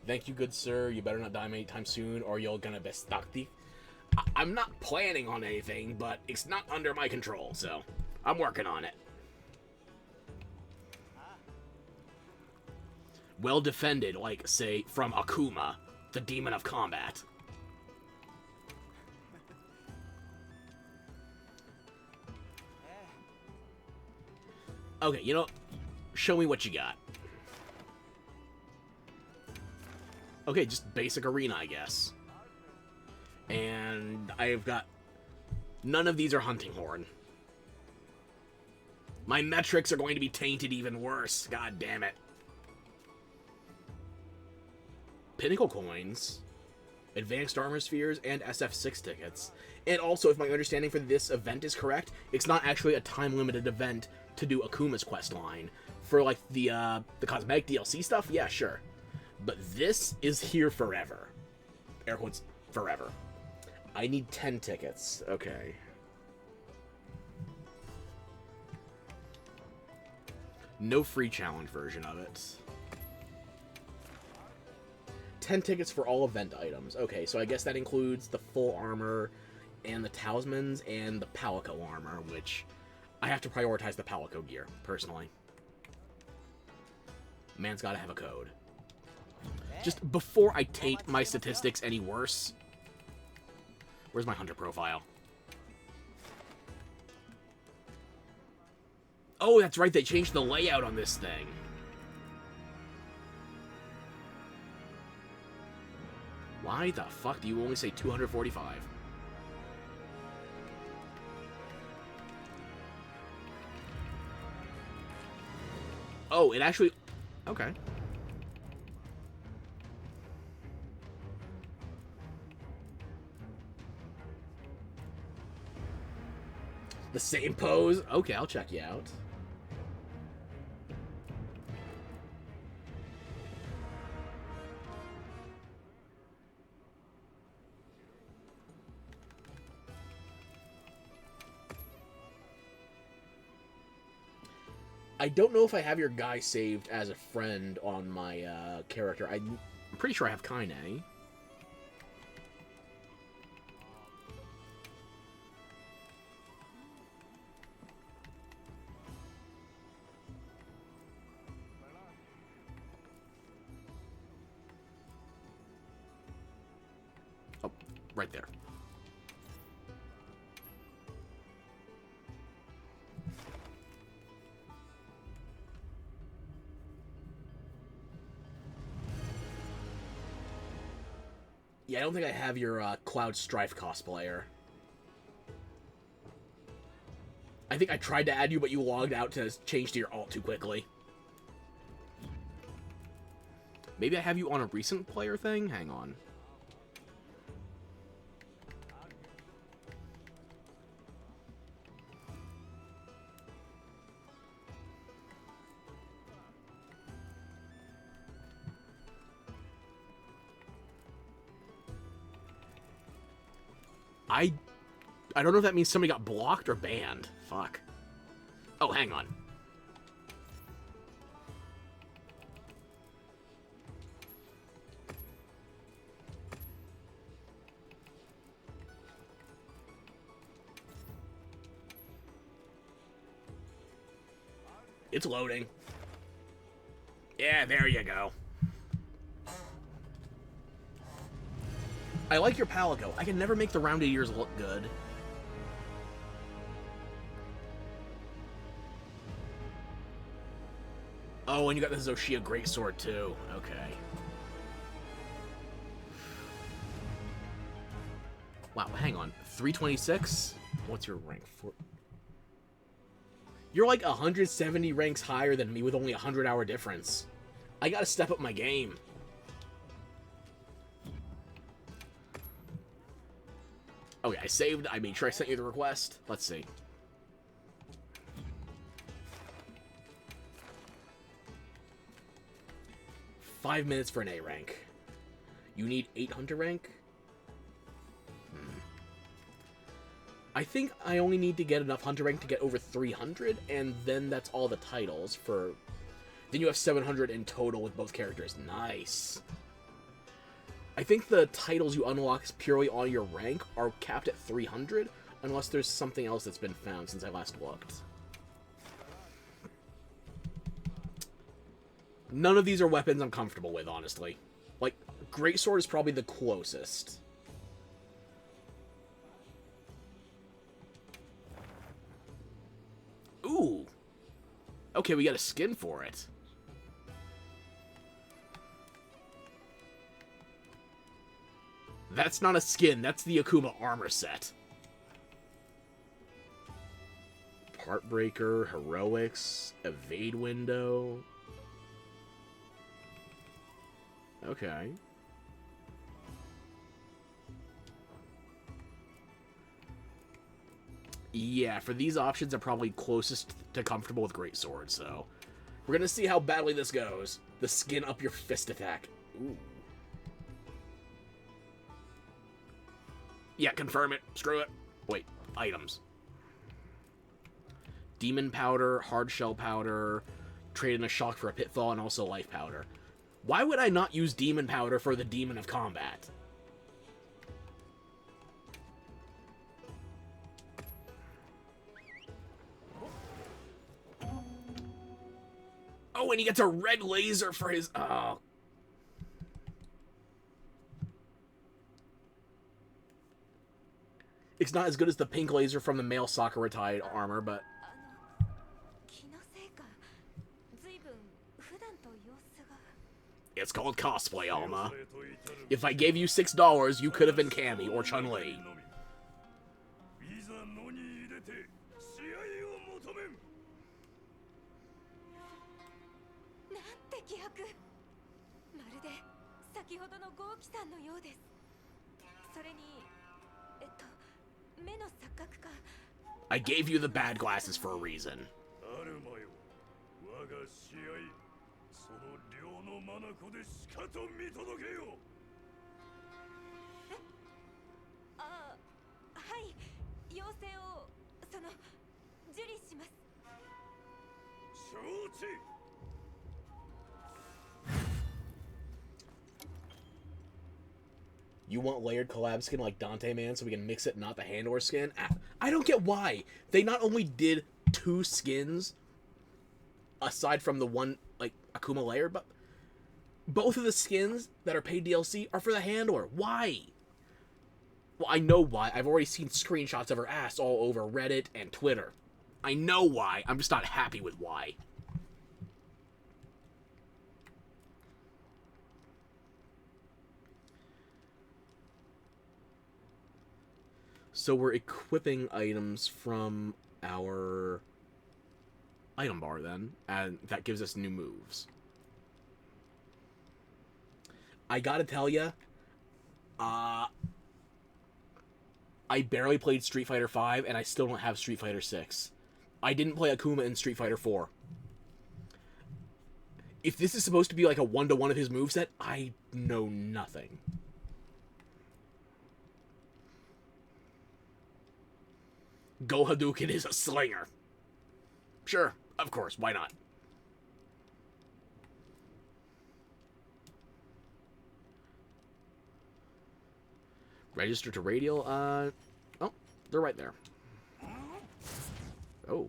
Thank you, good sir. You better not die anytime soon, or you're gonna be stuck. I'm not planning on anything, but it's not under my control, so I'm working on it. Well defended, like, say, from Akuma, the Demon of Combat. Okay, you know, show me what you got. Okay, just basic arena, I guess. And I've got... None of these are Hunting Horn. My metrics are going to be tainted even worse. God damn it. Pinnacle coins, Advanced Armor Spheres, and SF6 tickets. And also, if my understanding for this event is correct, it's not actually a time-limited event to do Akuma's quest line. For, like, the cosmetic DLC stuff, yeah, sure. But this is here forever. Air quotes, forever. I need 10 tickets. Okay. No free challenge version of it. 10 tickets for all event items. Okay, so I guess that includes the full armor and the talismans and the Palico armor, which I have to prioritize the Palico gear, personally. Man's gotta have a code. Just before I taint my statistics any worse... Where's my hunter profile? Oh, that's right, they changed the layout on this thing. Why the fuck do you only say 245? Oh, it actually... Okay. The same pose? Okay, I'll check you out. I don't know if I have your guy saved as a friend on my character. I'm pretty sure I have Kaine. Oh, right there. Yeah, I don't think I have your Cloud Strife cosplayer. I think I tried to add you, but you logged out to change to your alt too quickly. Maybe I have you on a recent player thing? Hang on. I don't know if that means somebody got blocked or banned. Fuck. Oh, hang on. It's loading. Yeah, there you go. I like your Palico. I can never make the rounded ears look good. Oh, and you got the Zoshia Greatsword, too. Okay. Wow, hang on. 326? What's your rank? You're like 170 ranks higher than me with only a 100-hour difference. I gotta step up my game. Okay, I saved. I made sure I sent you the request. Let's see. Five minutes for an A rank. You need 800 rank? I think I only need to get enough hunter rank to get over 300, and then that's all the titles for... Then you have 700 in total with both characters. Nice. I think the titles you unlock purely on your rank are capped at 300, unless there's something else that's been found since I last looked. None of these are weapons I'm comfortable with, honestly. Like, Greatsword is probably the closest. Ooh. Okay, we got a skin for it. That's not a skin, that's the Akuma armor set. Heartbreaker, Heroics, Evade Window. Okay. Yeah, for these options, I'm probably closest to comfortable with Greatsword, so... We're gonna see how badly this goes. The skin up your fist attack. Ooh. Yeah, confirm it. Screw it. Wait, items. Demon Powder, Hard Shell Powder, trade in a Shock for a Pitfall, and also Life Powder. Why would I not use Demon Powder for the Demon of Combat? Oh, and he gets a red laser for his... Oh. It's not as good as the pink laser from the male Sakura Tide armor, but... It's called cosplay, Alma. If I gave you $6, you could have been Cammy or Chun-Li. I gave you the bad glasses for a reason. You want layered collab skin like Dante Man so we can mix it, not the Handor skin? I don't get why. They not only did 2 skins, aside from the one, like, Akuma layer, but both of the skins that are paid DLC are for the Handor. Why? Well, I know why. I've already seen screenshots of her ass all over Reddit and Twitter. I know why. I'm just not happy with why. So we're equipping items from our item bar then, and that gives us new moves. I gotta tell ya, I barely played Street Fighter V, and I still don't have Street Fighter 6. I didn't play Akuma in Street Fighter 4. If this is supposed to be like a one-to-one of his moveset, I know nothing. Go Hadouken is a slinger. Sure, of course, why not? Register to Radial, oh, they're right there. Oh.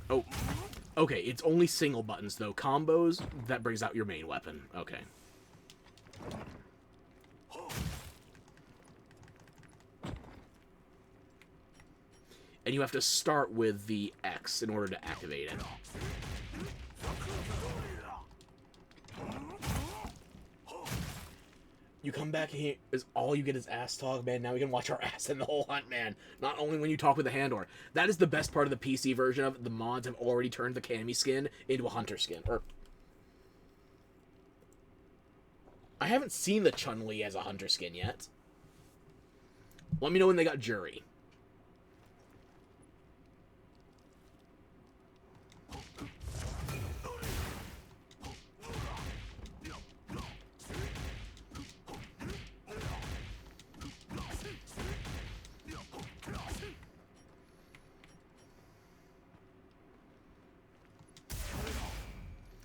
Oh, okay, it's only single buttons, though. Combos, that brings out your main weapon. Okay. And you have to start with the X in order to activate it. You come back here, is all you get is ass talk, man. Now we can watch our ass in the whole hunt, man. Not only when you talk with the Handor. That is the best part of the PC version of it. The mods have already turned the Cammy skin into a Hunter skin. Or I haven't seen the Chun-Li as a Hunter skin yet. Let me know when they got Jury.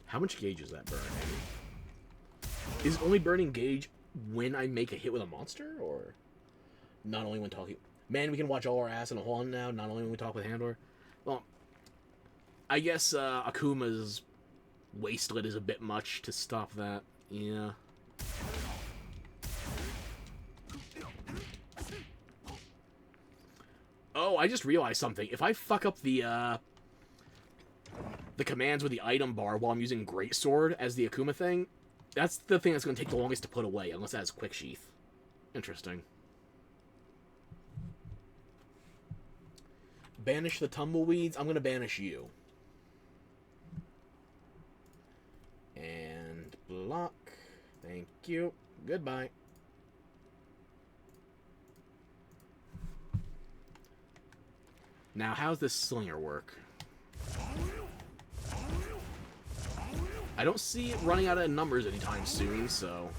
How much gauge is that burn? Is it only burning gauge when I make a hit with a monster, or not only when talking? Man, we can watch all our ass in a whole now, not only when we talk with Handor. Well, I guess Akuma's wastelet is a bit much to stop that. Yeah. Oh, I just realized something. If I fuck up the commands with the item bar while I'm using Greatsword as the Akuma thing, that's the thing that's going to take the longest to put away, unless it has Quick Sheath. Interesting. Banish the tumbleweeds. I'm going to banish you. And block. Thank you. Goodbye. Now, how's this slinger work? I don't see it running out of numbers anytime soon, so...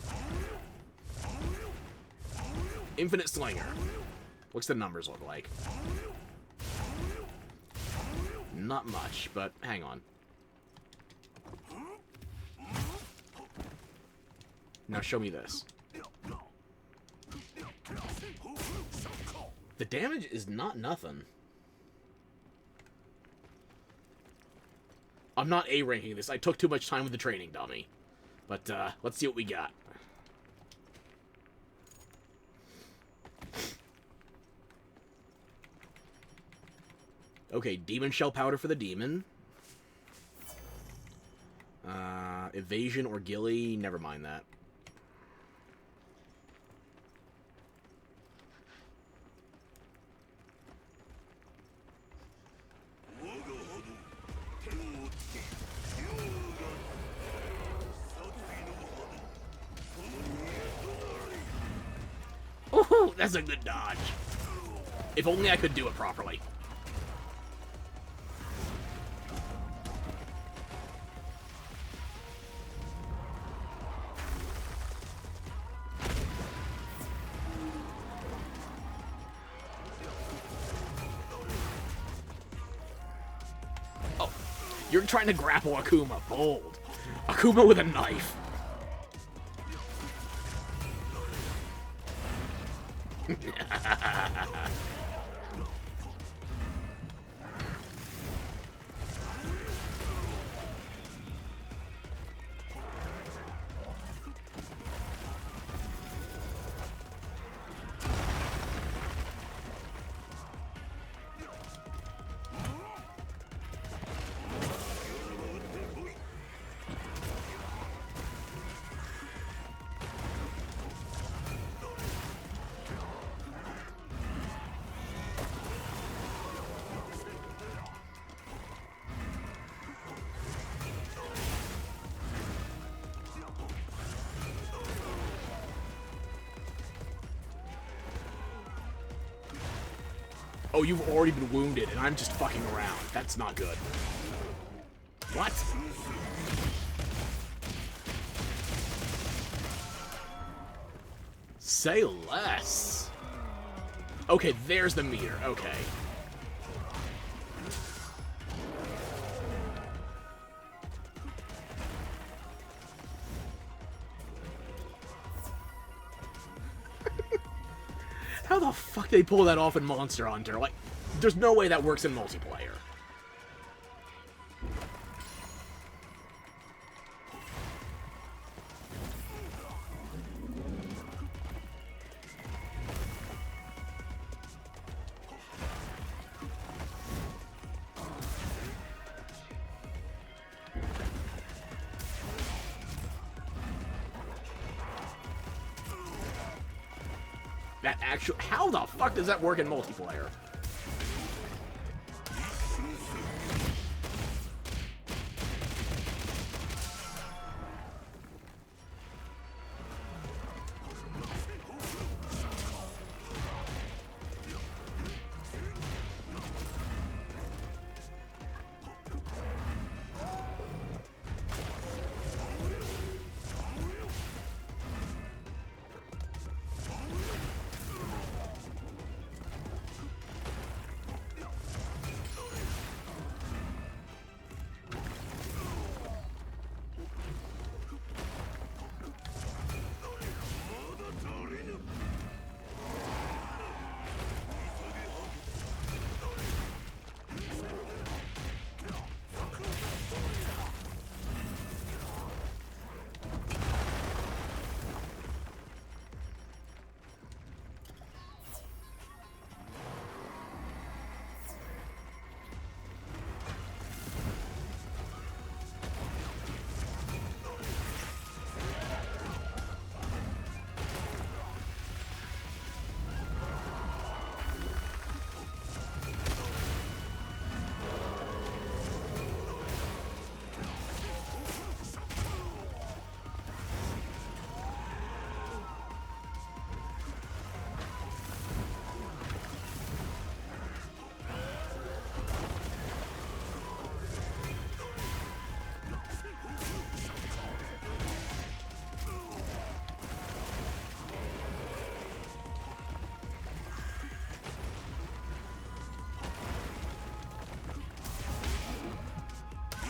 Infinite slinger. What's the numbers look like? Not much, but hang on. Now show me this. The damage is not nothing. I'm not A-ranking this. I took too much time with the training dummy. But, let's see what we got. Okay, Demon Shell Powder for the demon. Evasion or Gilly, never mind that. Ooh, that's a good dodge. If only I could do it properly. Oh, you're trying to grapple Akuma. Bold. Akuma with a knife. Oh, you've already been wounded, and I'm just fucking around. That's not good. What? Say less. Okay, there's the meter. Okay. How the fuck they pull that off in Monster Hunter? Like, there's no way that works in multiplayer. That actual... How the fuck does that work in multiplayer?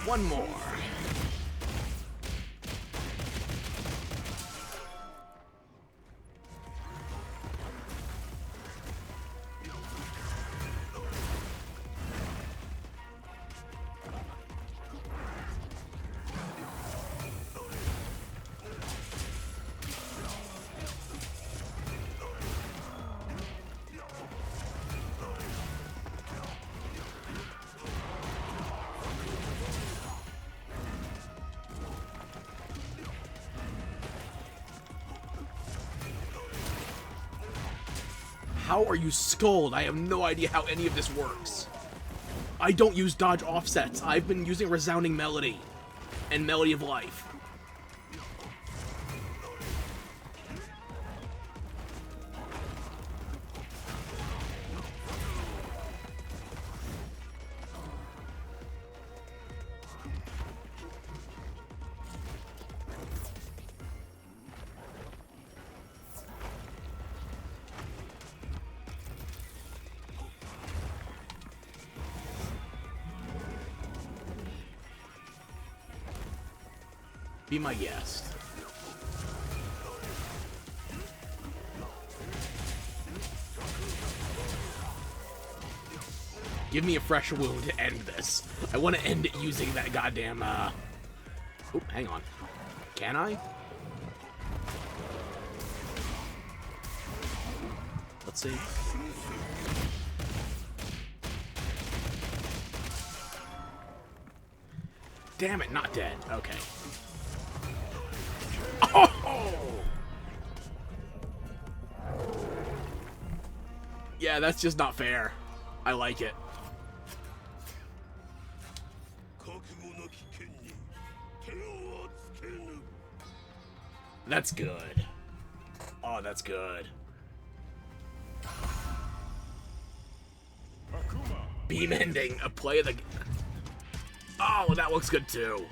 One more. How are you skulled? I have no idea how any of this works. I don't use dodge offsets. I've been using Resounding Melody and Melody of Life. Be my guest. Give me a fresh wound to end this. I want to end it using that goddamn, Oop, hang on. Can I? Let's see. Damn it, not dead. Okay. Oh! Yeah, that's just not fair. I like it. That's good. Oh, that's good. Beam ending, a play of the... Oh, that looks good too.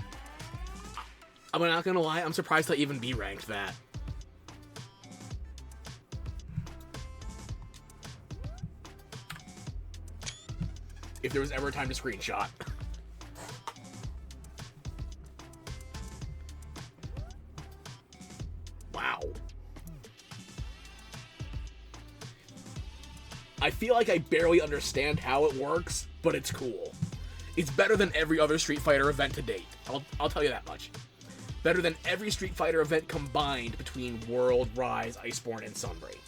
I'm not gonna lie, I'm surprised I even B-ranked that. If there was ever a time to screenshot. Wow. I feel like I barely understand how it works, but it's cool. It's better than every other Street Fighter event to date. I'll tell you that much. Better than every Street Fighter event combined between World, Rise, Iceborne, and Sunbreak.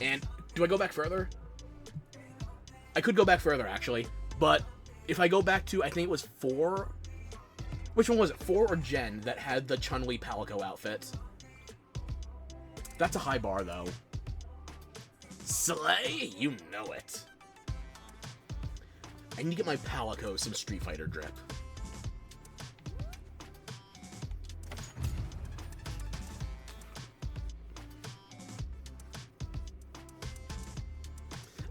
And do I go back further? I could go back further, actually. But if I go back to, I think it was 4... Which one was it? 4 or Gen that had the Chun-Li Palico outfit? That's a high bar, though. Slay? You know it. I need to get my Palico some Street Fighter drip.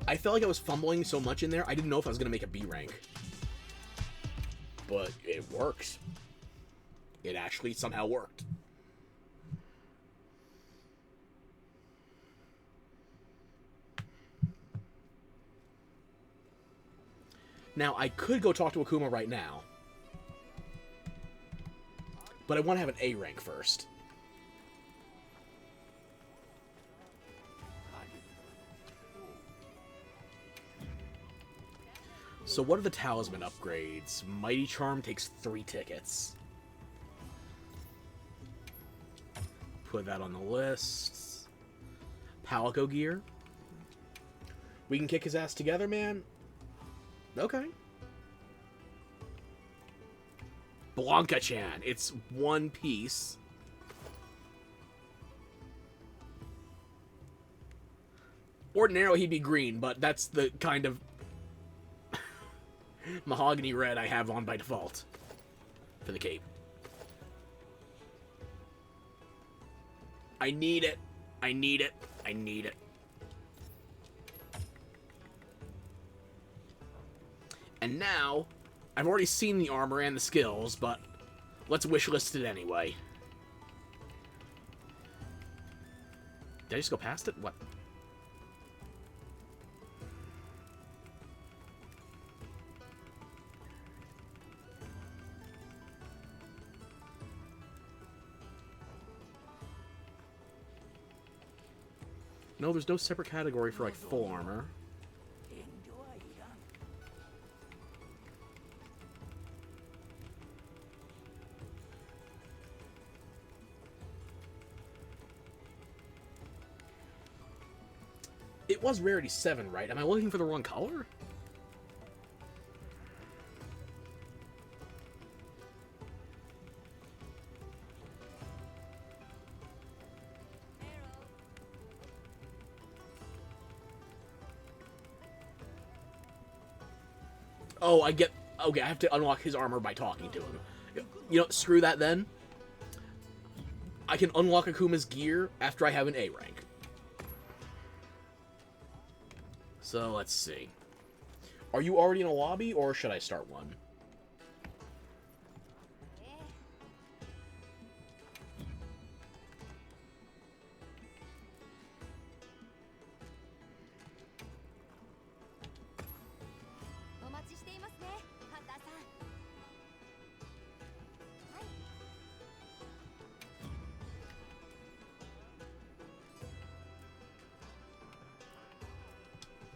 I felt like I was fumbling so much in there, I didn't know if I was going to make a B rank. But it works. It actually somehow worked. Now, I could go talk to Akuma right now. But I want to have an A rank first. So what are the talisman upgrades? Mighty Charm takes 3 tickets. Put that on the list. Palico gear. We can kick his ass together, man. Okay. Blanca-chan. It's 1 piece. Ordinarily he'd be green, but that's the kind of mahogany red I have on by default for the cape. I need it. I need it. I need it. And now, I've already seen the armor and the skills, but let's wishlist it anyway. Did I just go past it? What? No, there's no separate category for, like, full armor. It was rarity 7, right? Am I looking for the wrong color? Oh, I get... Okay, I have to unlock his armor by talking to him. You know, screw that then. I can unlock Akuma's gear after I have an A rank. So, let's see. Are you already in a lobby, or should I start one?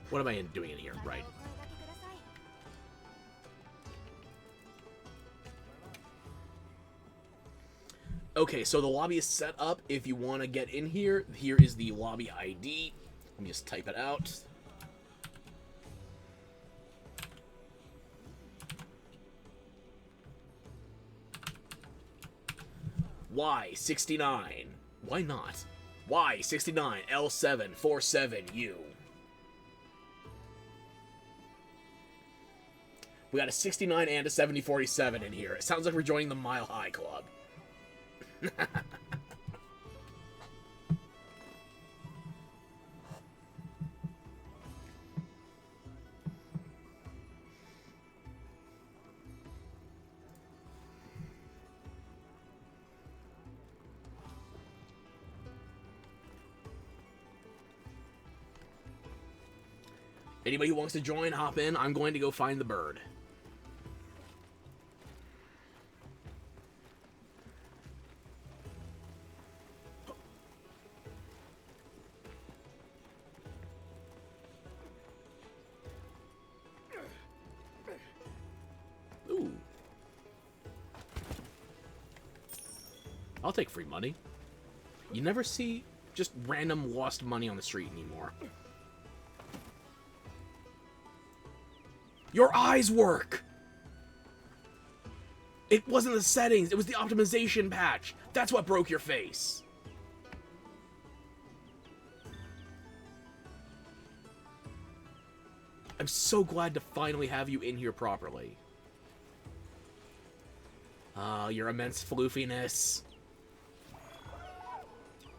What am I doing in here? Right. Okay, so the lobby is set up. If you want to get in here, here is the lobby ID. Let me just type it out. Y69. Why not? Y69 L747U. We got a 69 and a 7047 in here. It sounds like we're joining the Mile High Club. Anybody who wants to join, hop in. I'm going to go find the bird. Ooh. I'll take free money. You never see just random lost money on the street anymore. Your eyes work! It wasn't the settings, it was the optimization patch. That's what broke your face. I'm so glad to finally have you in here properly. Your immense floofiness.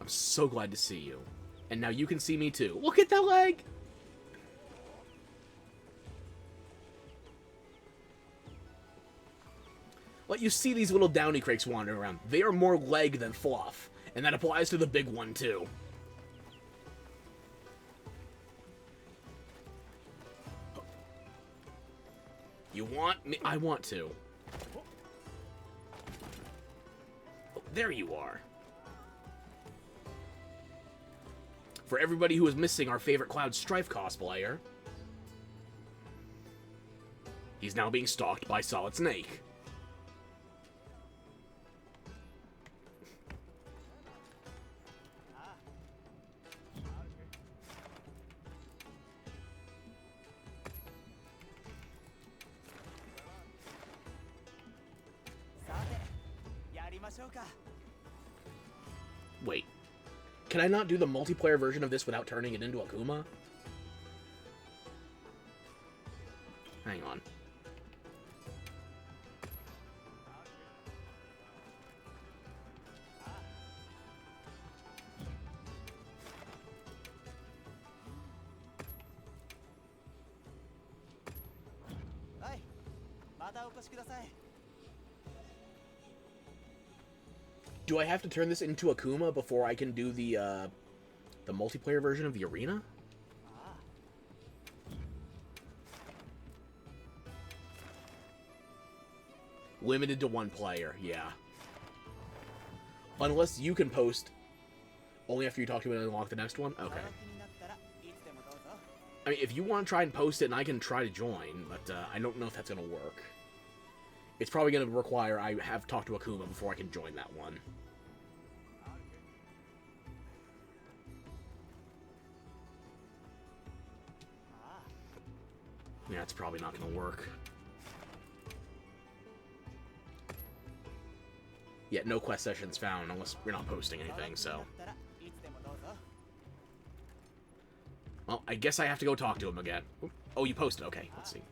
I'm so glad to see you. And now you can see me too. Look at that leg! Let you see these little downy crakes wandering around. They are more leg than fluff. And that applies to the big one too. You want me? I want to. Oh, there you are. For everybody who is missing our favorite Cloud Strife cosplayer, he's now being stalked by Solid Snake. Wait. Can I not do the multiplayer version of this without turning it into Akuma? Hang on. Do I have to turn this into Akuma before I can do the multiplayer version of the arena? Limited to one player, yeah. Unless you can post... Only after you talk to it and unlock the next one? Okay. I mean, if you want to try and post it, and I can try to join, but I don't know if that's going to work. It's probably going to require I have talked to Akuma before I can join that one. Yeah, it's probably not going to work. Yeah, no quest sessions found unless we're not posting anything, so... Well, I guess I have to go talk to him again. Oh, you posted. Okay, let's see.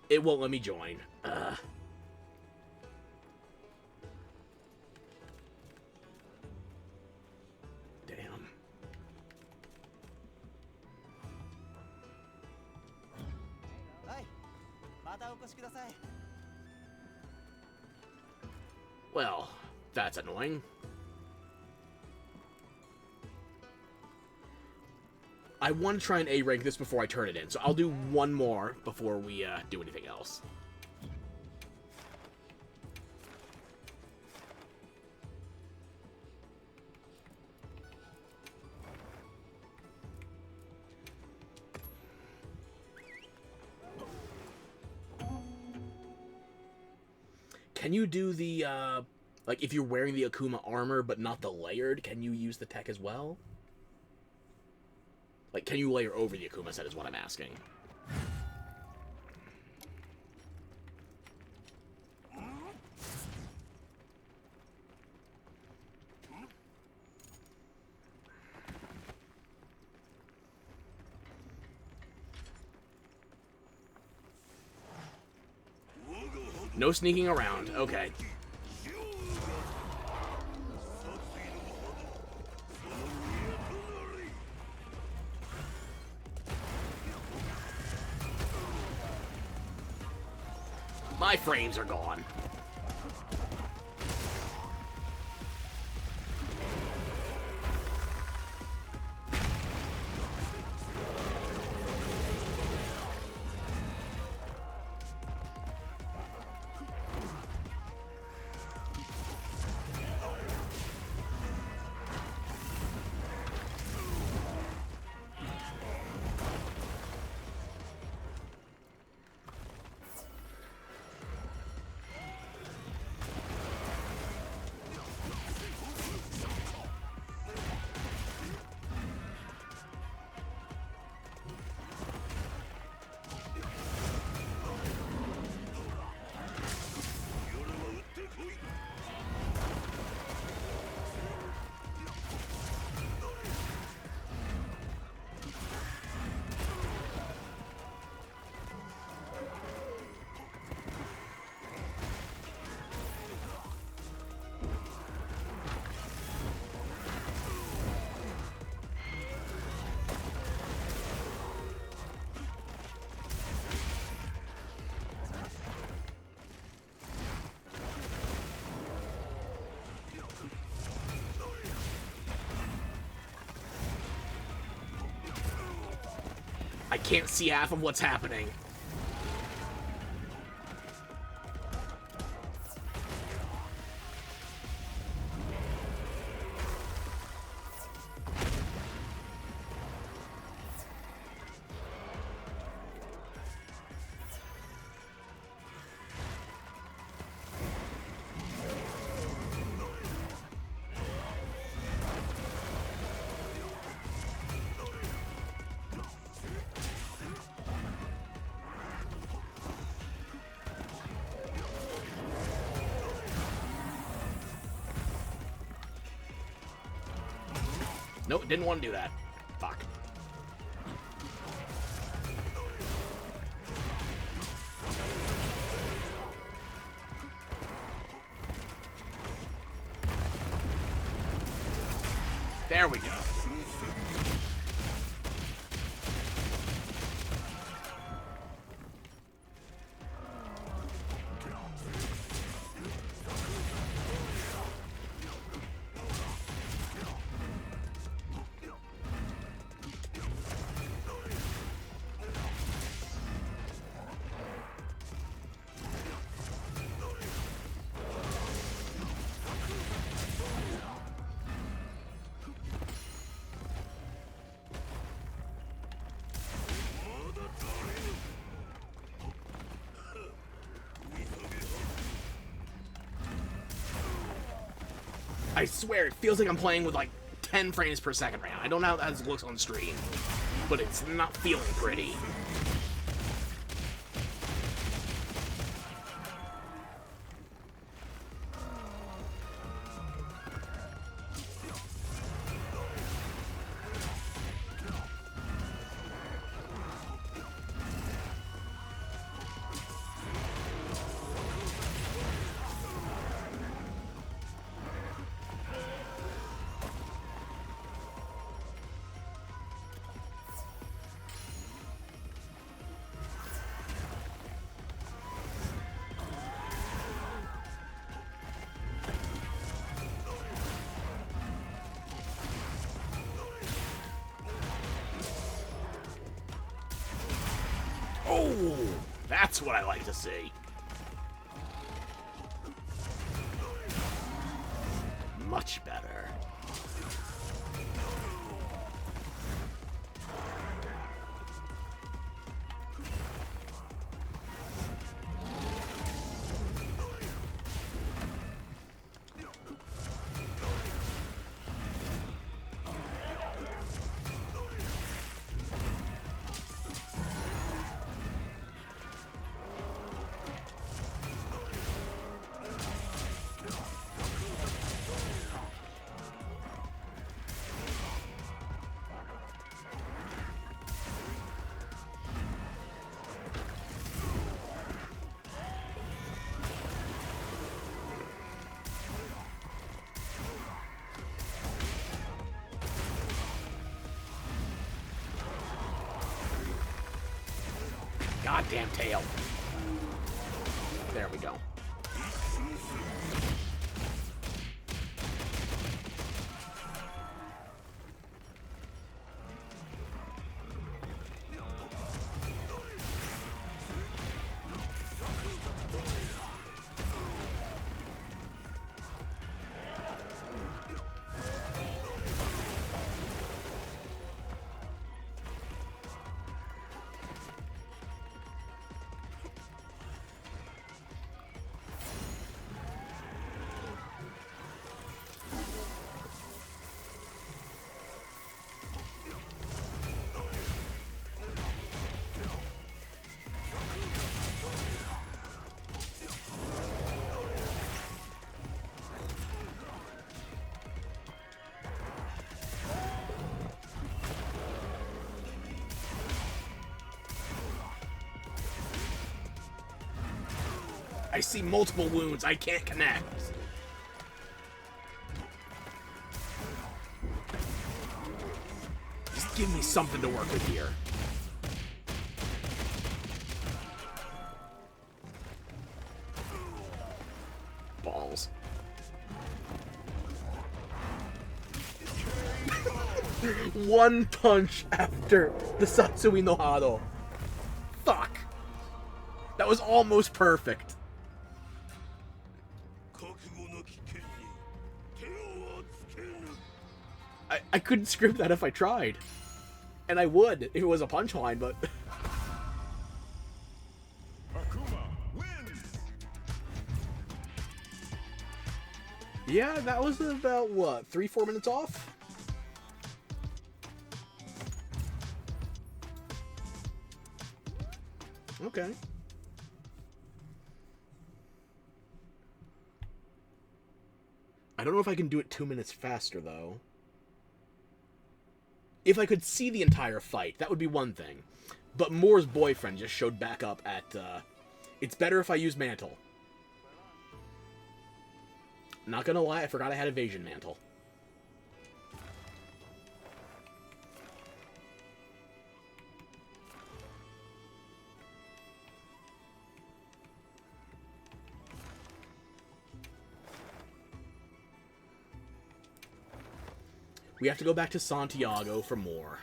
It won't let me join. Damn. Well, that's annoying. I want to try and A-rank this before I turn it in, so I'll do one more before we do anything else. Can you do the, like, if you're wearing the Akuma armor but not the layered, can you use the tech as well? Like, can you layer over the Akuma set is what I'm asking. No sneaking around. Okay. My frames are gone. I can't see half of what's happening. Nope, didn't want to do that. Fuck. There we go. I swear, it feels like I'm playing with like 10 frames per second right now. I don't know how that looks on stream, but it's not feeling pretty. Oh, that's what I like to see. Much better. Goddamn tail. There we go. I see multiple wounds. I can't connect. Just give me something to work with here. Balls. One punch after the Satsui no Hado. Fuck. That was almost perfect. I couldn't script that if I tried. And I would if it was a punchline, but... Yeah, that was about, what, 3-4 minutes off? Okay. I don't know if I can do it 2 minutes faster, though. If I could see the entire fight, that would be one thing. But Moore's boyfriend just showed back up at, it's better if I use Mantle. Not gonna lie, I forgot I had Evasion Mantle. We have to go back to Santiago for more.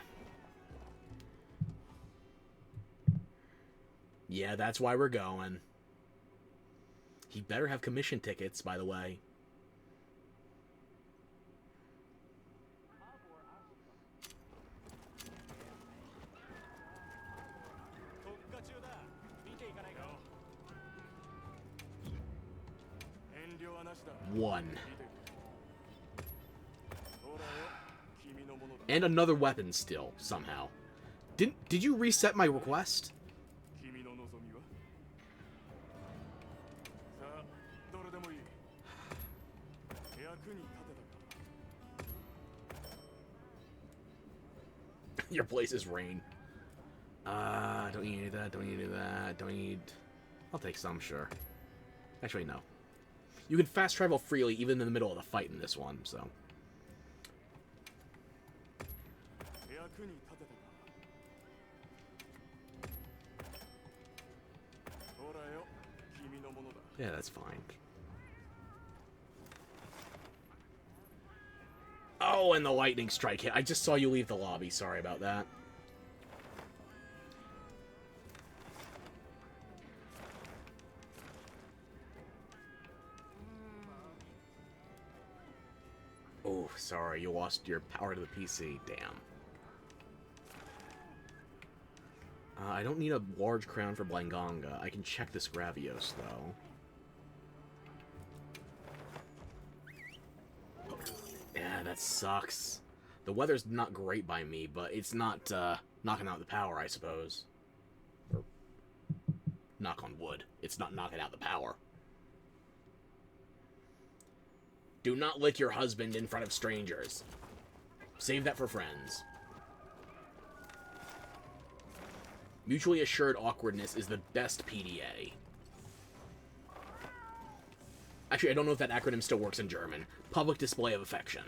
Yeah, that's why we're going. He better have commission tickets, by the way. One. And another weapon still, somehow. Did you reset my request? Your place is rain. Don't need any of that, don't need any of that, don't need... I'll take some, sure. Actually, no. You can fast travel freely even in the middle of the fight in this one, so... Yeah, that's fine. Oh, and the lightning strike hit. I just saw you leave the lobby. Sorry about that. Oh, sorry. You lost your power to the PC. Damn. I don't need a large crown for Blanganga. I can check this Gravios, though. Yeah, that sucks. The weather's not great by me, but it's not knocking out the power, I suppose. Or, knock on wood. It's not knocking out the power. Do not lick your husband in front of strangers. Save that for friends. Mutually assured awkwardness is the best PDA. Actually, I don't know if that acronym still works in German. Public display of affection.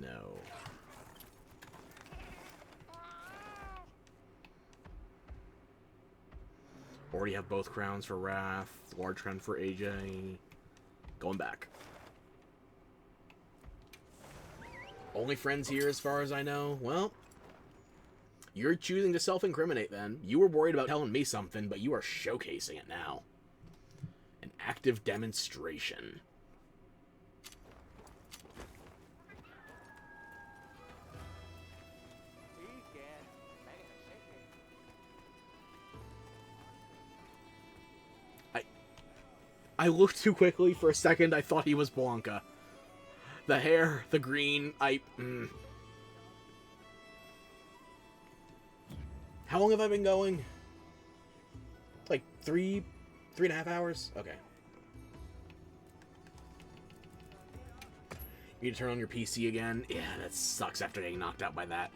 No. Already have both crowns for Wrath, large crown for AJ. Going back. Only friends here as far as I know? Well, you're choosing to self-incriminate then. You were worried about telling me something, but you are showcasing it now. An active demonstration. I looked too quickly for a second. I thought he was Blanca. The hair, the green, How long have I been going? Like 3.5 hours? Okay. You need to turn on your PC again? Yeah, that sucks after getting knocked out by that.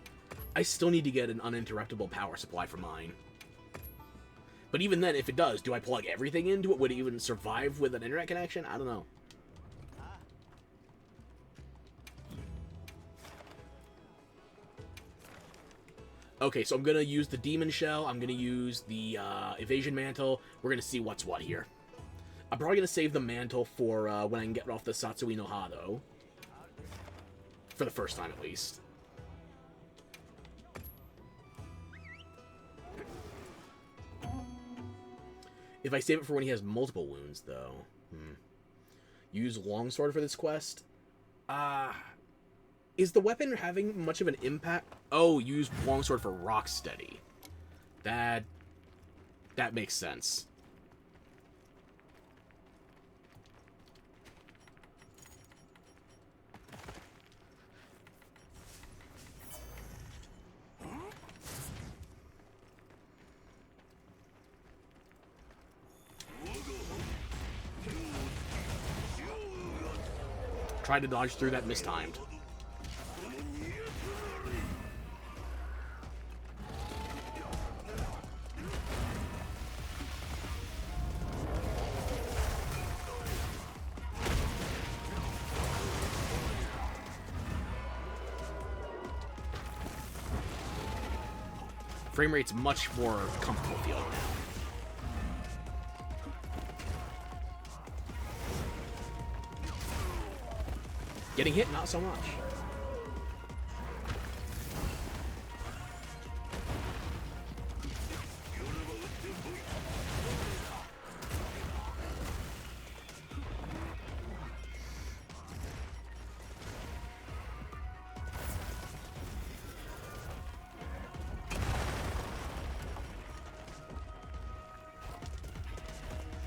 I still need to get an uninterruptible power supply for mine. But even then, if it does, do I plug everything into it? Would it even survive with an internet connection? I don't know. Okay, so I'm going to use the Demon Shell. I'm going to use the Evasion Mantle. We're going to see what's what here. I'm probably going to save the Mantle for when I can get off the Satsui no Ha, though. For the first time, at least. If I save it for when he has multiple wounds, though. Use Longsword for this quest. Is the weapon having much of an impact? Oh, use Longsword for Rocksteady. That makes sense. Tried to dodge through that, mistimed. Frame rate's much more comfortable feeling now. Getting hit, not so much.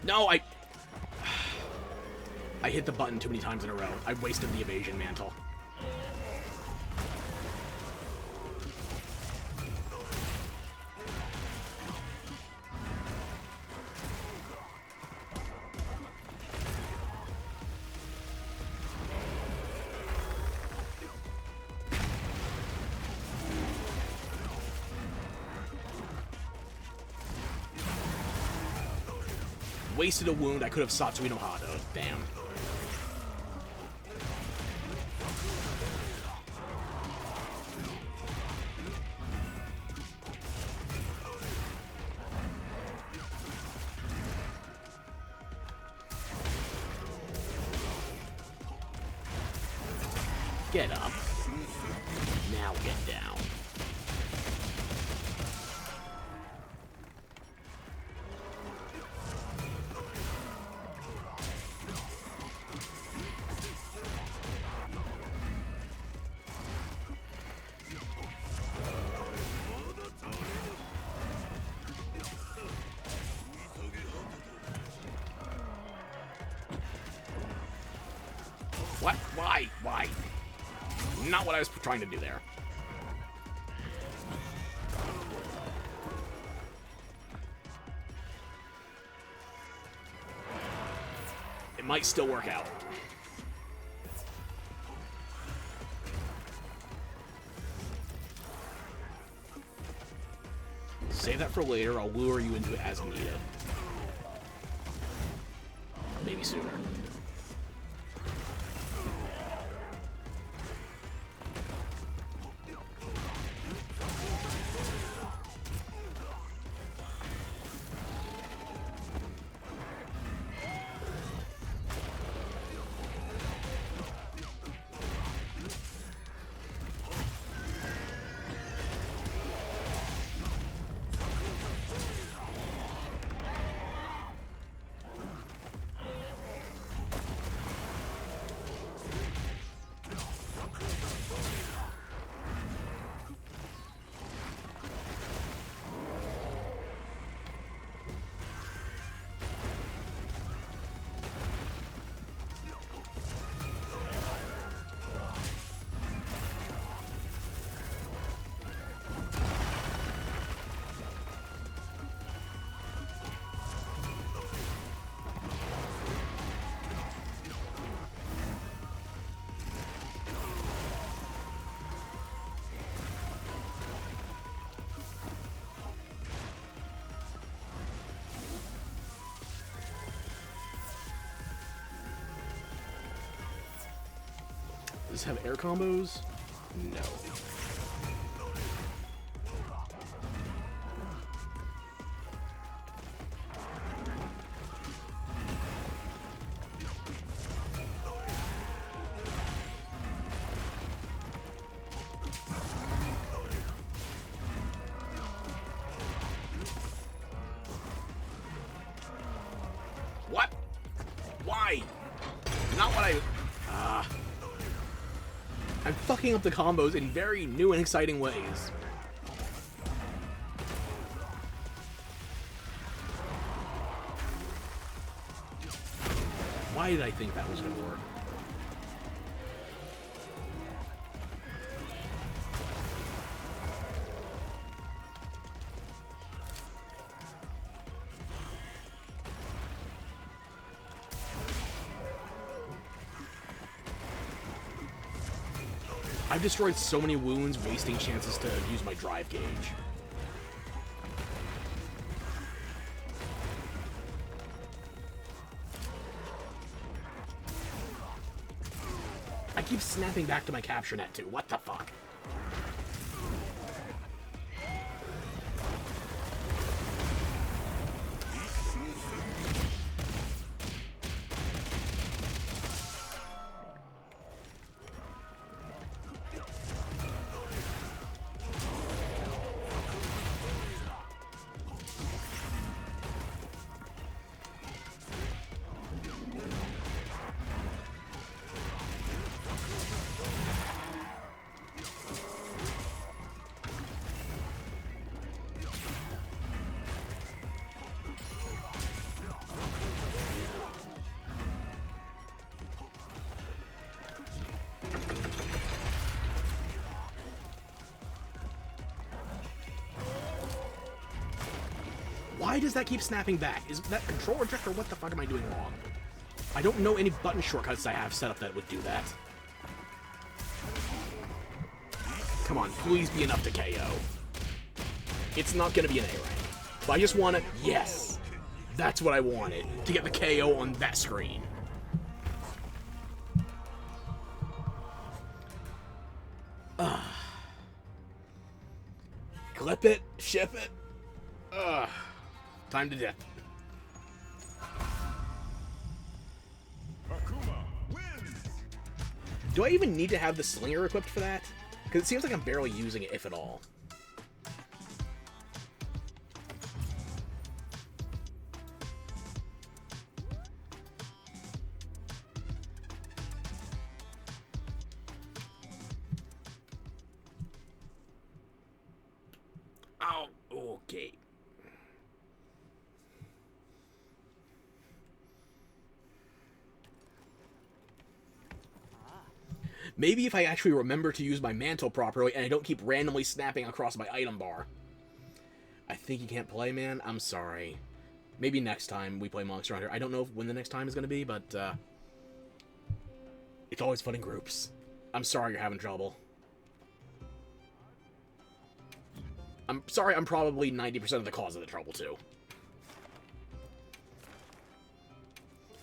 No, I hit the button too many times in a row. I wasted the evasion mantle. Wasted a wound. I could have Satsui no Hado. Damn. Get up. Now get down. What? Why? Why? Not what I was trying to do there. It might still work out. Save that for later. I'll lure you into it as needed. Maybe sooner. Does this have air combos? No. What? Why? Not what I... I'm fucking up the combos in very new and exciting ways. Why did I think that was gonna work? I've destroyed so many wounds, wasting chances to use my drive gauge. I keep snapping back to my capture net too. What the fuck? Why does that keep snapping back? Is that controller drift or what the fuck am I doing wrong? I don't know any button shortcuts I have set up that would do that. Come on, please be enough to KO. It's not gonna be an A rank. But I just want to... Yes! That's what I wanted. To get the KO on that screen. Clip it. Ship it. Time to dip. Do I even need to have the slinger equipped for that? Because it seems like I'm barely using it, if at all. Oh, okay. Maybe if I actually remember to use my mantle properly and I don't keep randomly snapping across my item bar. I think you can't play, man. I'm sorry. Maybe next time we play Monster Hunter. I don't know when the next time is going to be, but it's always fun in groups. I'm sorry you're having trouble. I'm sorry I'm probably 90% of the cause of the trouble, too.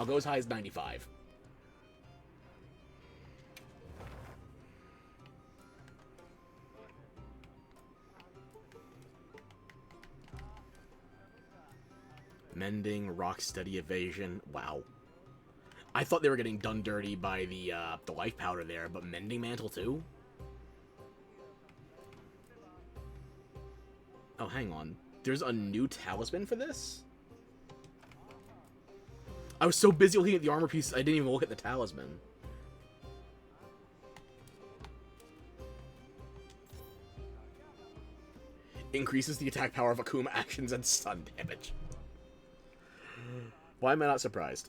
I'll go as high as 95. Mending, rock steady evasion. Wow. I thought they were getting done dirty by the life powder there, but mending mantle too? Oh, hang on. There's a new talisman for this? I was so busy looking at the armor piece, I didn't even look at the talisman. Increases the attack power of Akuma actions and stun damage. Why am I not surprised?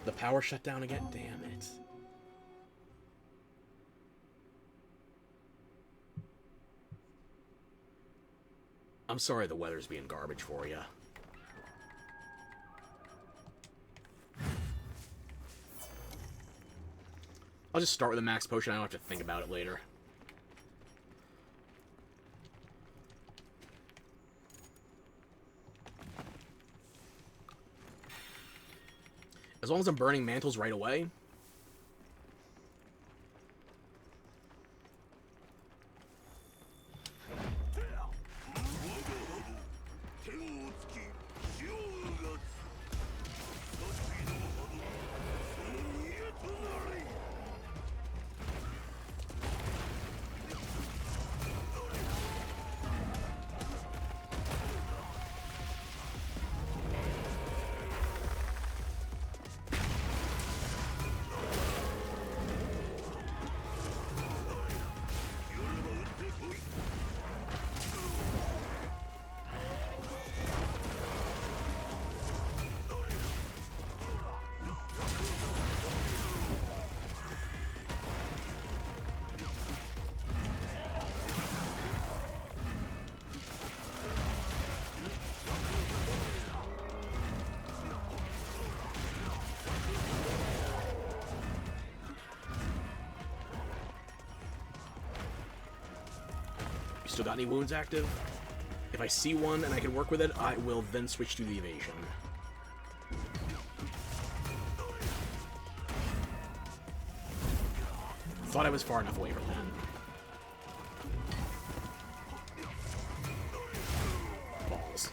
The power shut down again? Damn it. I'm sorry the weather's being garbage for you. I'll just start with a max potion. I don't have to think about it later. As long as I'm burning mantles right away. Still got any wounds active? If I see one and I can work with it, I will then switch to the evasion. Thought I was far enough away from that. Balls.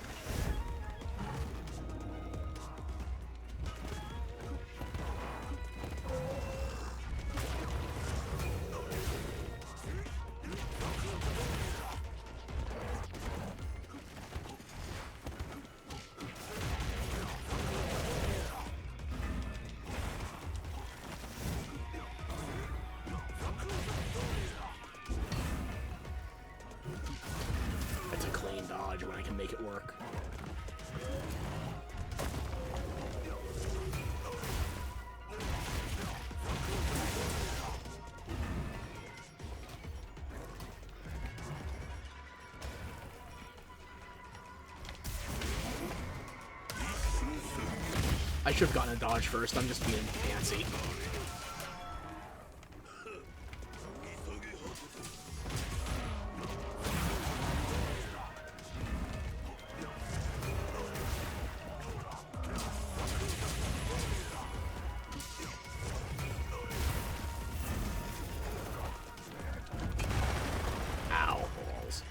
When I can make it work. I should have gotten a dodge first. I'm just being fancy. Ow, balls.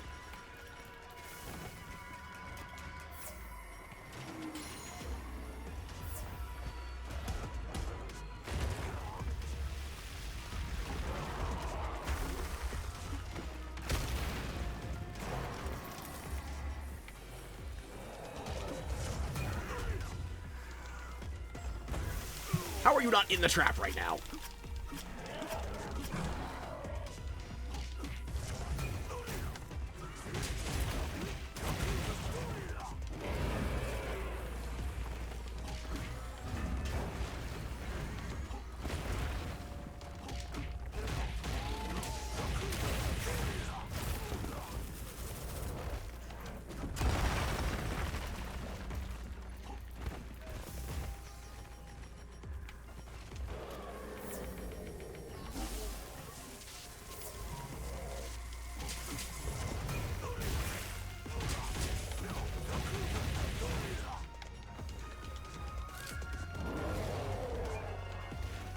How are you not in the trap right now?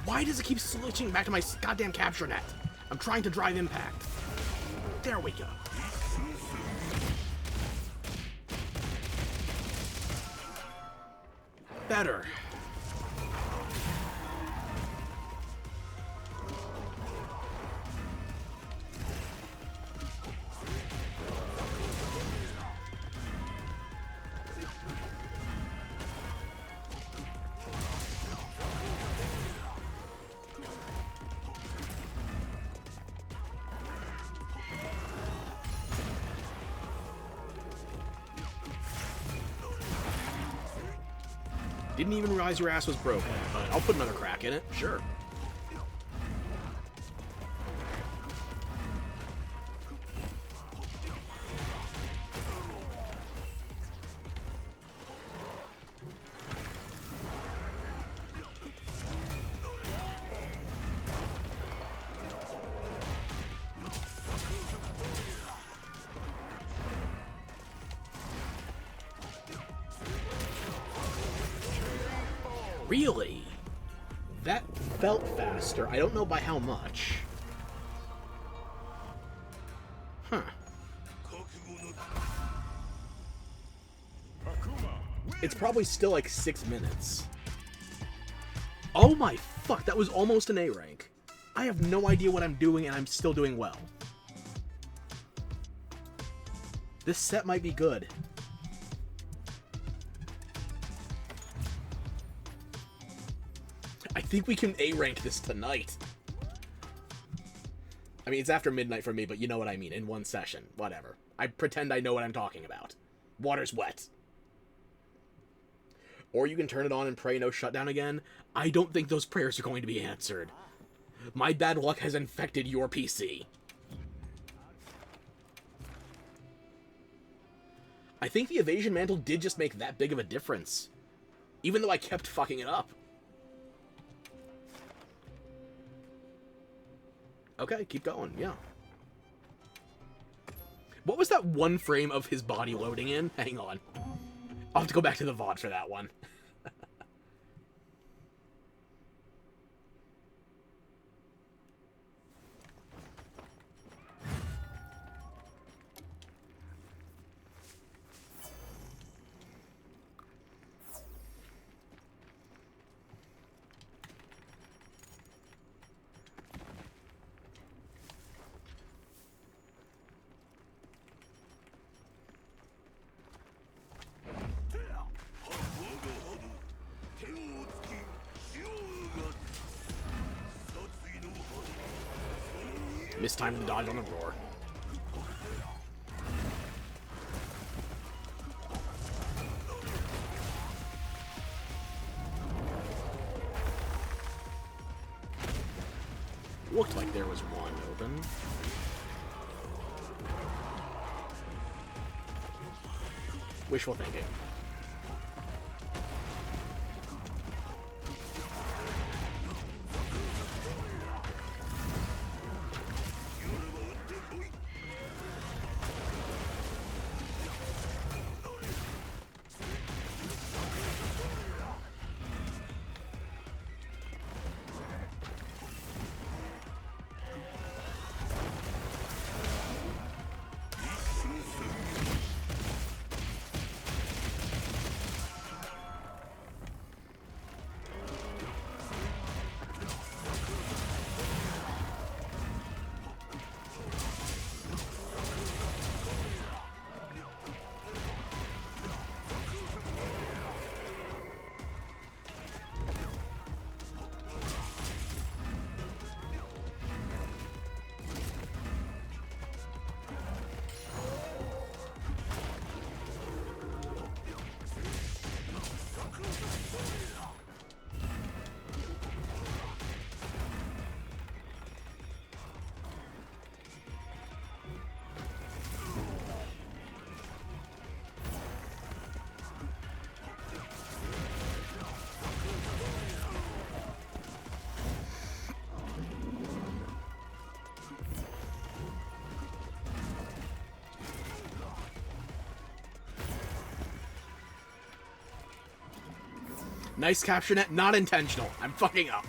Why does it keep switching back to my goddamn capture net? I'm trying to drive impact. There we go. Better. Didn't even realize your ass was broken, but I'll put another crack in it, sure. Really? That felt faster. I don't know by how much. Huh. It's probably still like 6 minutes. Oh my fuck, that was almost an A rank. I have no idea what I'm doing and I'm still doing well. This set might be good. I think we can A-rank this tonight. I mean, it's after midnight for me, but you know what I mean. In one session. Whatever. I pretend I know what I'm talking about. Water's wet. Or you can turn it on and pray no shutdown again. I don't think those prayers are going to be answered. My bad luck has infected your PC. I think the evasion mantle did just make that big of a difference. Even though I kept fucking it up. Okay, keep going, yeah. What was that one frame of his body loading in? Hang on. I'll have to go back to the VOD for that one. Mistimed the dodge on the roar. Looked like there was one open. Wishful thinking. Nice capture net, not intentional. I'm fucking up.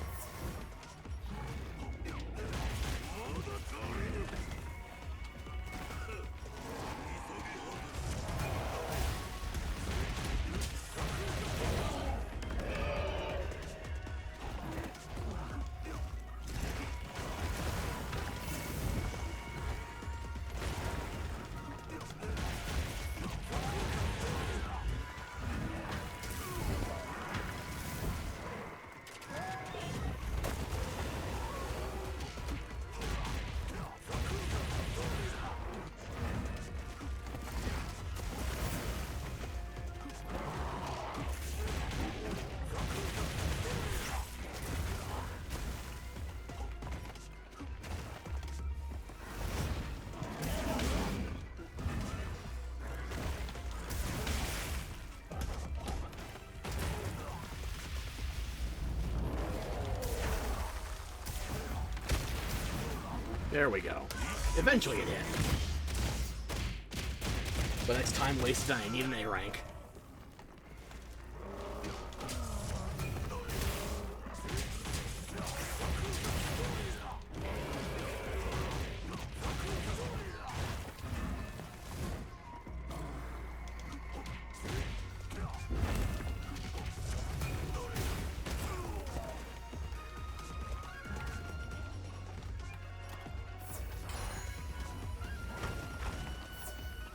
There we go. Eventually it hit. But that's time wasted and I need an A rank.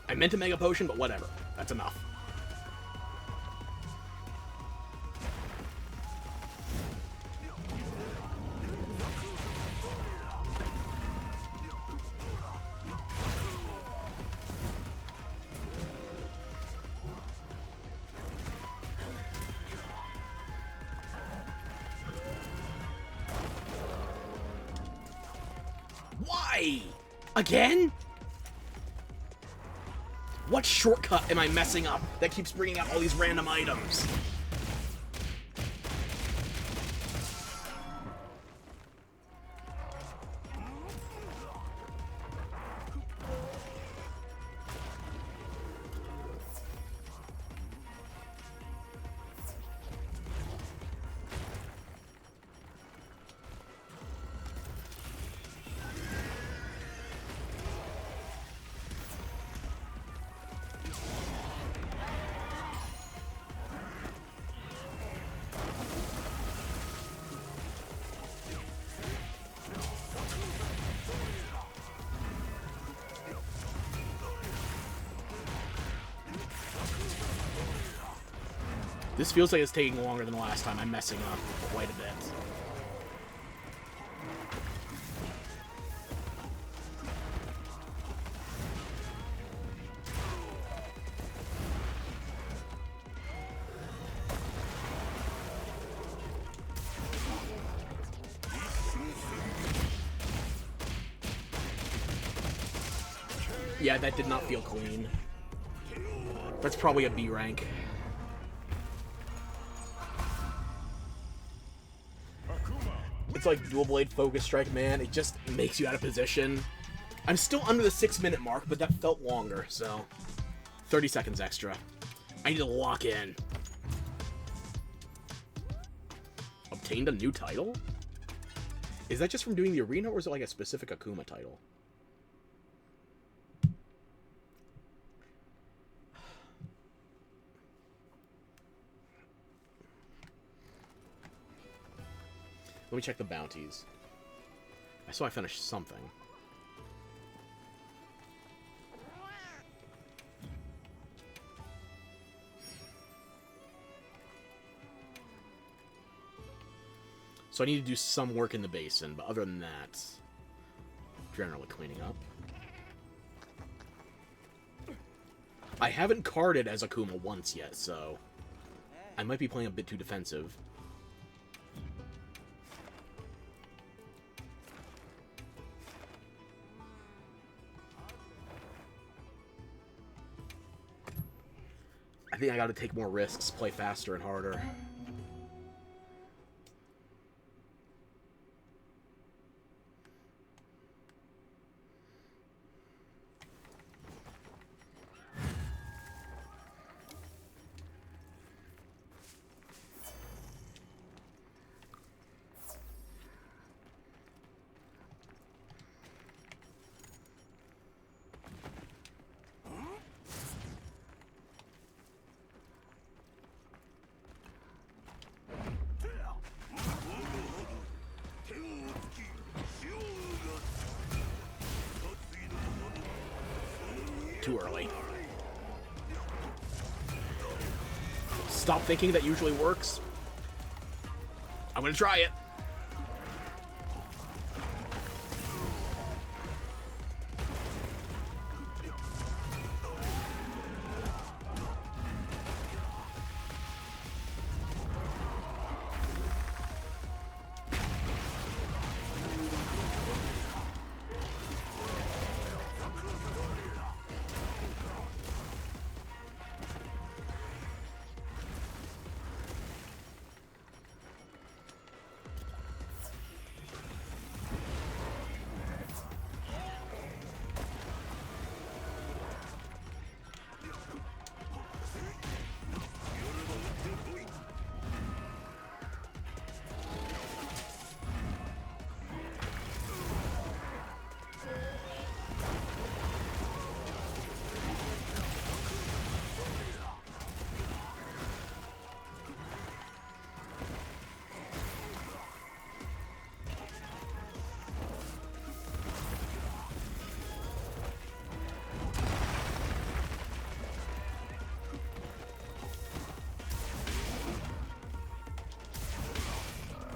I meant to Mega Potion, but whatever. That's enough. Why? Again? What shortcut am I messing up that keeps bringing out all these random items? This feels like it's taking longer than the last time. I'm messing up quite a bit. Yeah, that did not feel clean. That's probably a B rank. It's like dual blade focus strike, man. It just makes you out of position. I'm still under the 6-minute mark, but that felt longer, so 30 seconds extra. I need to lock in. Obtained a new title? Is that just from doing the arena, or is it like a specific Akuma title? Let me check the bounties. I saw I finished something. So I need to do some work in the basin, but other than that, generally cleaning up. I haven't carded as Akuma once yet, so I might be playing a bit too defensive. I think I gotta take more risks, play faster and harder. too early. Stop thinking that usually works. I'm gonna try it.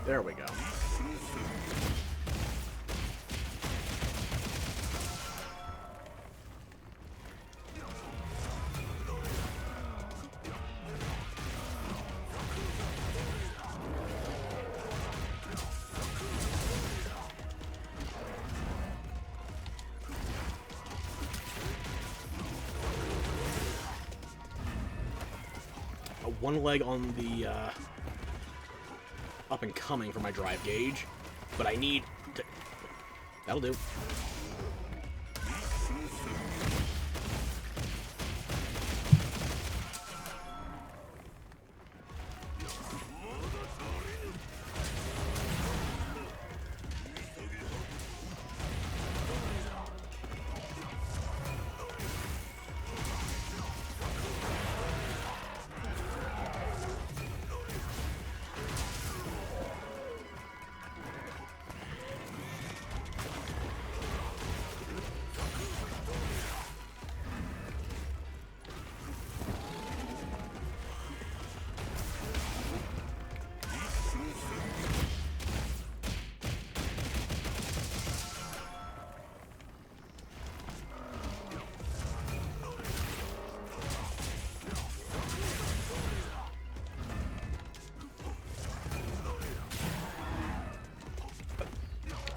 There we go. One leg on the up and coming for my drive gauge, but I need to... That'll do.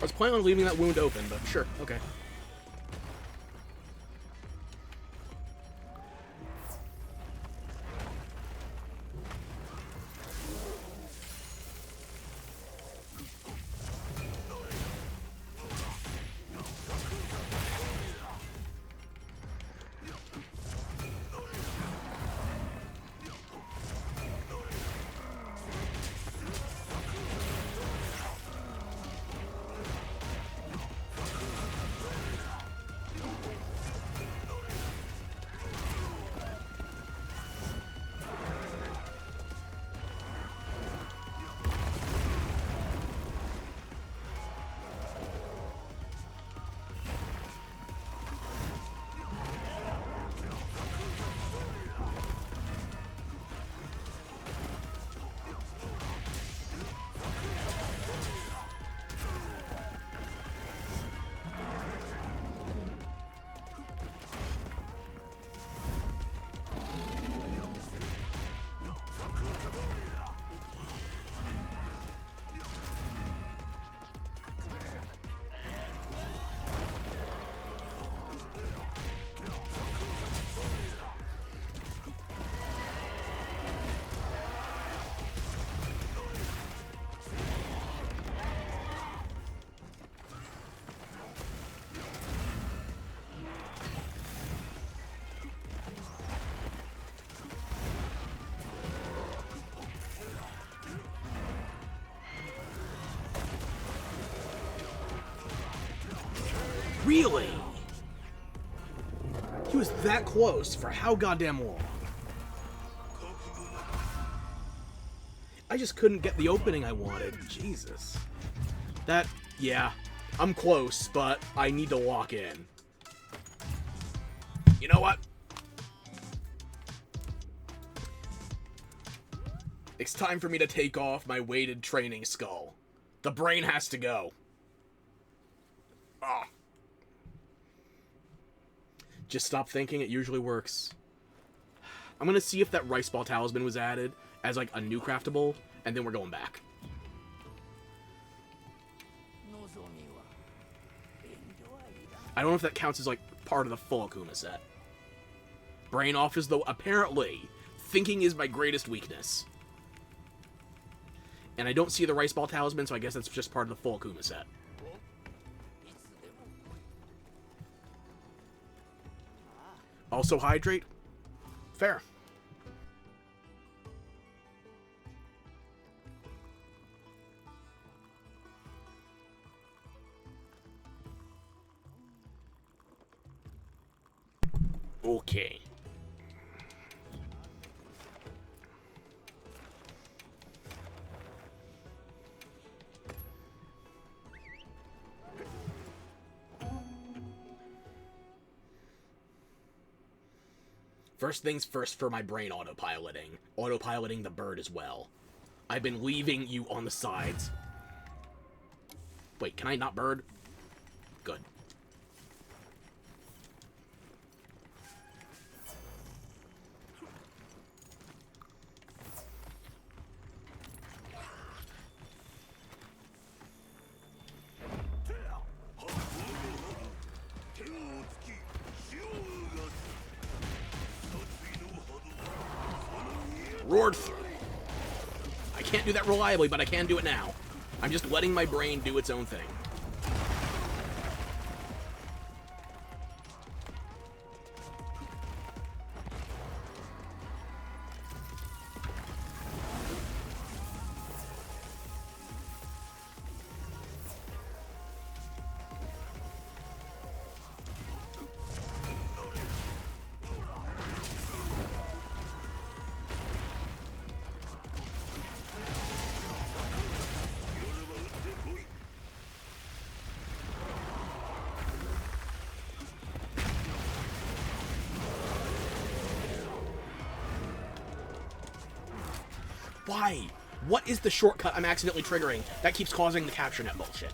I was planning on leaving that wound open, but sure, okay. Really? He was that close for how goddamn long? I just couldn't get the opening I wanted. Jesus. That, yeah, I'm close, but I need to lock in. You know what? It's time for me to take off my weighted training skull. The brain has to go. Oh. Just stop thinking, it usually works. I'm gonna see if that rice ball talisman was added as like a new craftable, and then we're going back. I don't know if that counts as like part of the full Akuma set. Brain off is though apparently thinking is my greatest weakness. And I don't see the rice ball talisman, so I guess that's just part of the full Akuma set. Also hydrate? Fair. Okay. First things first for my brain autopiloting. Autopiloting the bird as well. I've been leaving you on the sides. Wait, can I not bird? Good. Roared through. I can't do that reliably, but I can do it now. I'm just letting my brain do its own thing. Why? What is the shortcut I'm accidentally triggering that keeps causing the capture net bullshit?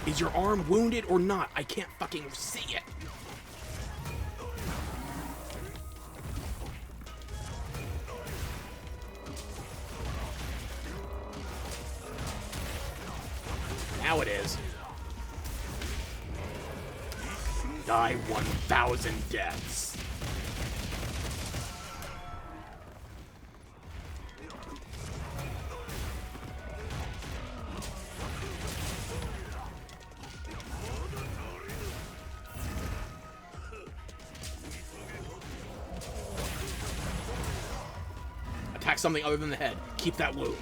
Is your arm wounded or not? I can't fucking see it. Now it is. Die 1,000 deaths. Attack something other than the head. Keep that wound.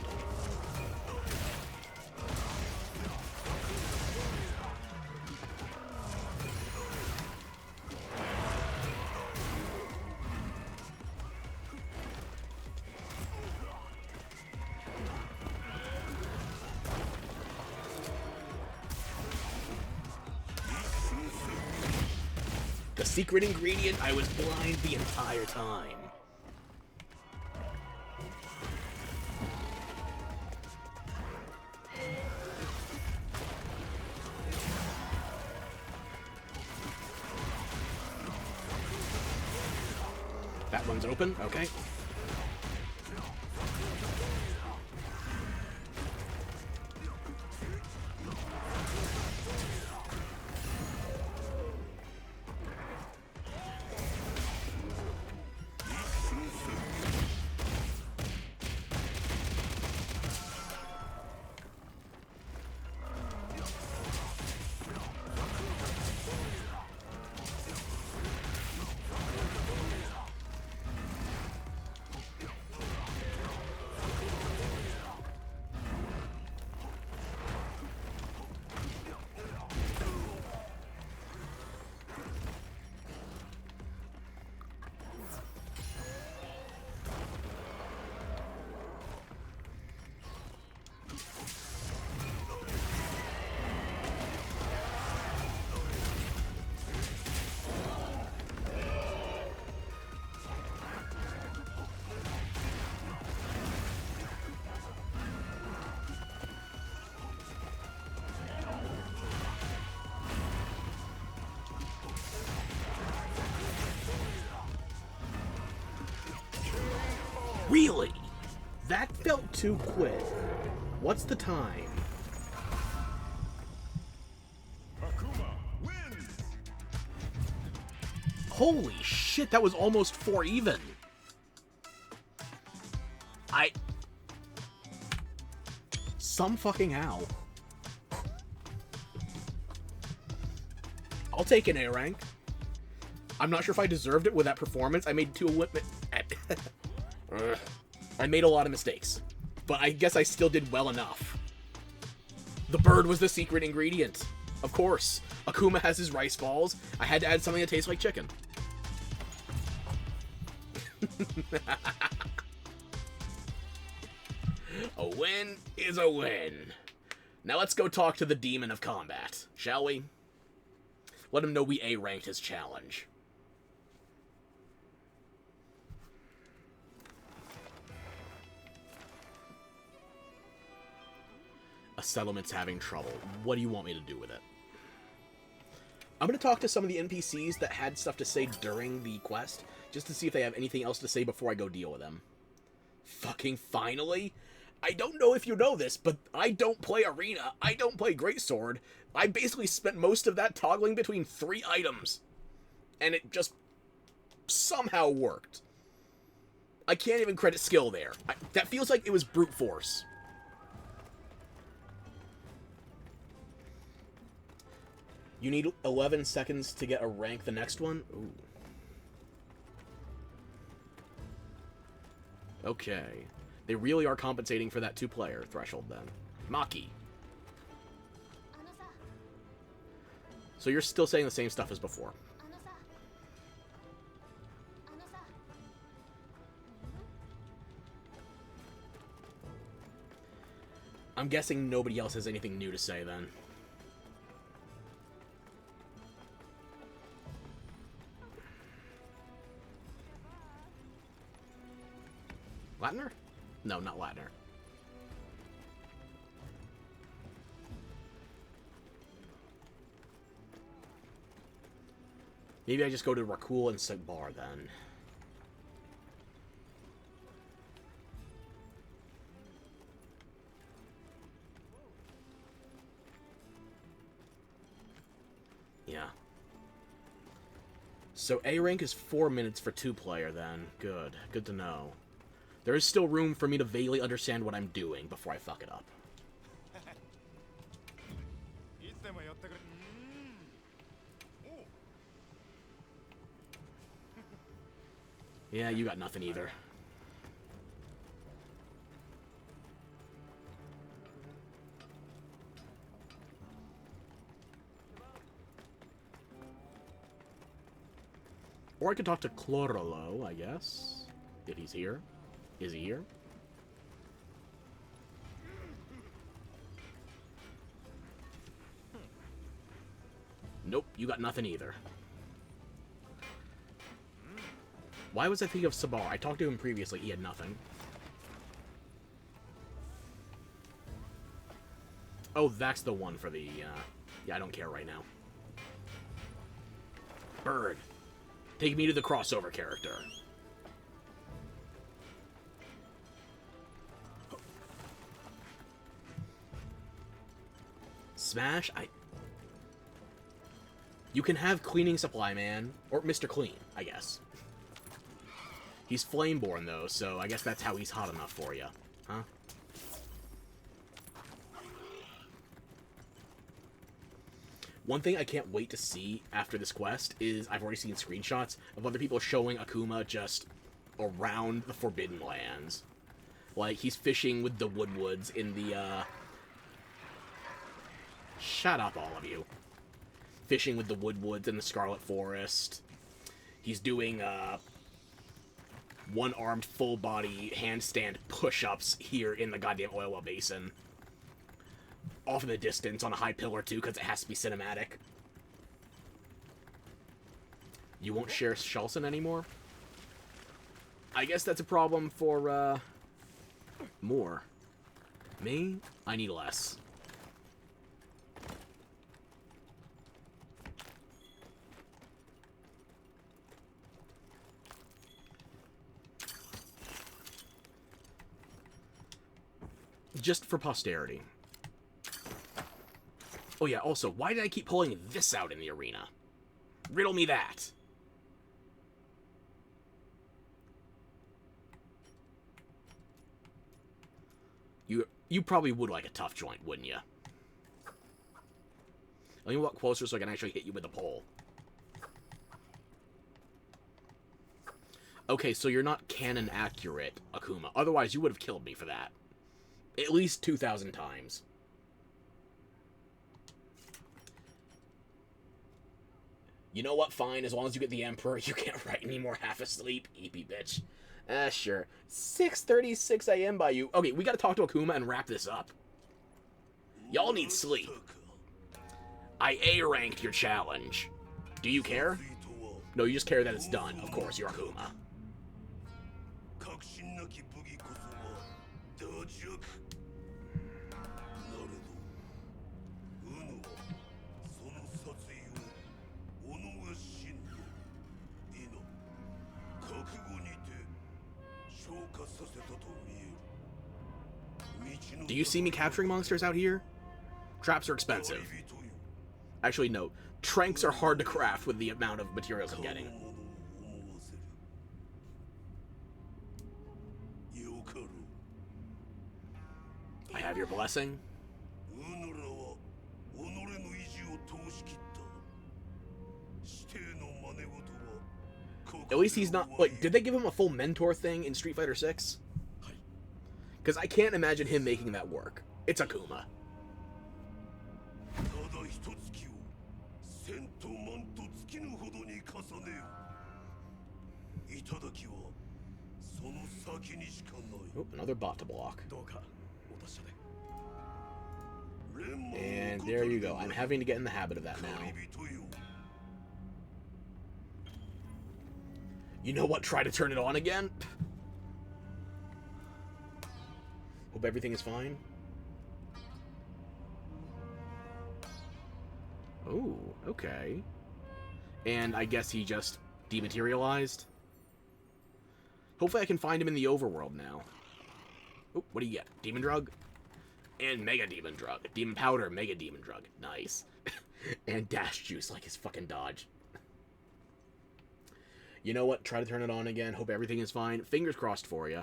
The secret ingredient, I was blind the entire time. That one's open, okay. Really? That felt too quick. What's the time? Akuma wins! Holy shit, that was almost 4 even. Some fucking how. I'll take an A rank. I'm not sure if I deserved it with that performance. I made I made a lot of mistakes, but I guess I still did well enough. The bird was the secret ingredient. Of course. Akuma has his rice balls. I had to add something that tastes like chicken. A win is a win. Now let's go talk to the Demon of Combat, shall we? Let him know we A-ranked his challenge. A settlement's having trouble. What do you want me to do with it? I'm going to talk to some of the NPCs that had stuff to say during the quest, just to see if they have anything else to say before I go deal with them. Fucking finally? I don't know if you know this, but I don't play Arena. I don't play Greatsword. I basically spent most of that toggling between 3 items. And it just somehow worked. I can't even credit skill there. That feels like it was brute force. You need 11 seconds to get a rank the next one? Ooh. Okay. They really are compensating for that 2-player threshold then. Maki. So you're still saying the same stuff as before. I'm guessing nobody else has anything new to say then. Latner? No, not Latner. Maybe I just go to Rakul and Sigbar then. Yeah. So A rank is 4 minutes for 2-player then. Good. Good to know. There is still room for me to vaguely understand what I'm doing before I fuck it up. Yeah, you got nothing either. Or I could talk to Clorolo, I guess. If he's here. Is he here? Nope, you got nothing either. Why was I thinking of Sabar? I talked to him previously, he had nothing. Oh, that's the one for the, yeah, I don't care right now. Bird. Take me to the crossover character. Smash? You can have Cleaning Supply Man, or Mr. Clean, I guess. He's Flameborn, though, so I guess that's how he's hot enough for you. Huh? One thing I can't wait to see after this quest is I've already seen screenshots of other people showing Akuma just around the Forbidden Lands. Like, he's fishing with the Woodwoods in the, Shut up, all of you. Fishing with the Woodwoods in the Scarlet Forest. He's doing, one-armed, full-body handstand push-ups here in the goddamn Oil Well Basin. Off in the distance on a high pillar, too, because it has to be cinematic. You won't share Shulson anymore? I guess that's a problem for, more. Me? I need less. Just for posterity. Oh yeah, also, why did I keep pulling this out in the arena? Riddle me that. You probably would like a tough joint, wouldn't you? Let me walk closer so I can actually hit you with the pole. Okay, so you're not canon accurate, Akuma. Otherwise, you would have killed me for that. At least 2,000 times. You know what? Fine. As long as you get the Emperor, you can't write anymore half asleep. Eepy bitch. Sure. 6:36 a.m. by you. Okay, we gotta talk to Akuma and wrap this up. Y'all need sleep. I A-ranked your challenge. Do you care? No, you just care that it's done. Of course, you're Akuma. Do you see me capturing monsters out here? Traps are expensive. Actually, no. Tranks are hard to craft with the amount of materials I'm getting. I have your blessing. At least he's not... Like, did they give him a full mentor thing in Street Fighter 6? Because I can't imagine him making that work. It's Akuma. Oh, another bot to block. And there you go. I'm having to get in the habit of that now. You know what? Try to turn it on again? Hope everything is fine. Oh, okay. And I guess he just dematerialized? Hopefully I can find him in the overworld now. Oh, what do you get? Demon Drug? And Mega Demon Drug. Demon Powder, Mega Demon Drug. Nice. And Dash Juice like his fucking dodge. You know what? Try to turn it on again. Hope everything is fine. Fingers crossed for you.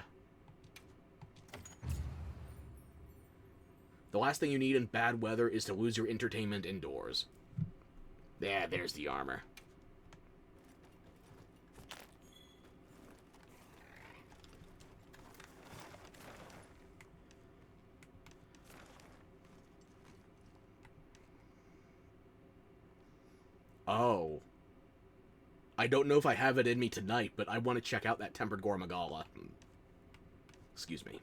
The last thing you need in bad weather is to lose your entertainment indoors. Yeah, there's the armor. Oh. I don't know if I have it in me tonight, but I want to check out that Tempered Gore Magala. Excuse me.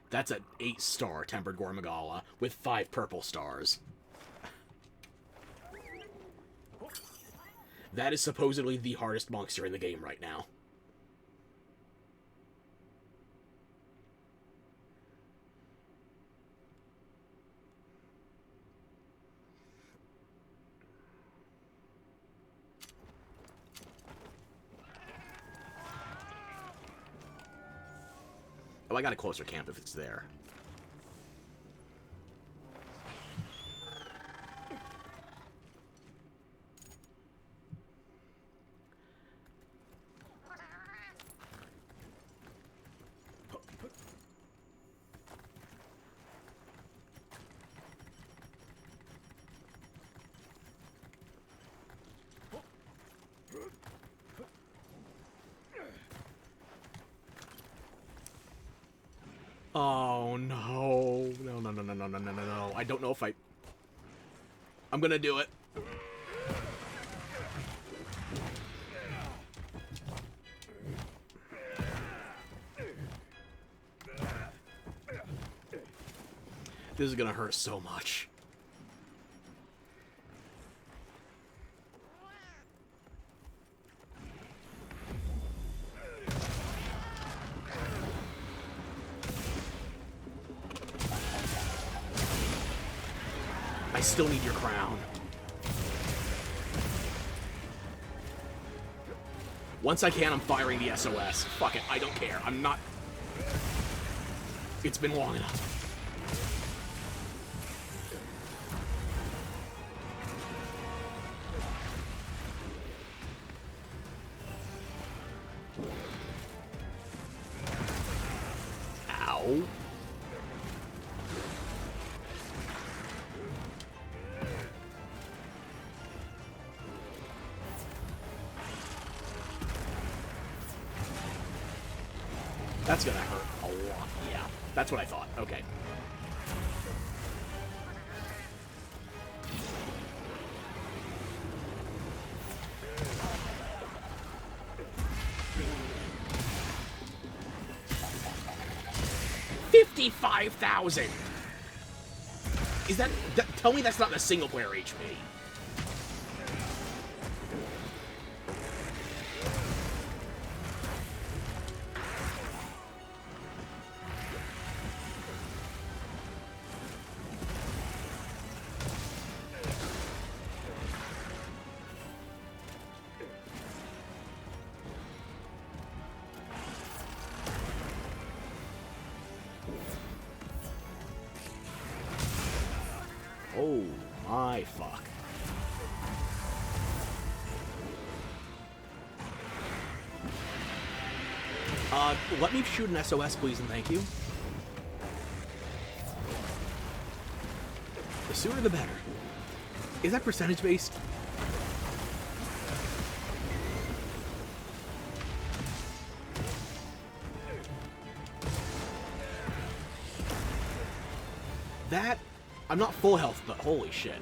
That's an 8-star Tempered Gore Magala with 5 purple stars. That is supposedly the hardest monster in the game right now. Oh, I got a closer camp if it's there. Oh, no. No, no, no, no, no, no, no, no, no. I don't know if I'm gonna do it. This is gonna hurt so much. I still need your crown. Once I can, I'm firing the SOS. Fuck it, I don't care. I'm not... It's been long enough. Ow. That's gonna hurt a lot. Yeah, that's what I thought. Okay. $55,000. Is that? Tell me that's not the single player HP. Oh my fuck. Let me shoot an SOS, please, and thank you. The sooner the better. Is that percentage based? That... I'm not full health, but holy shit.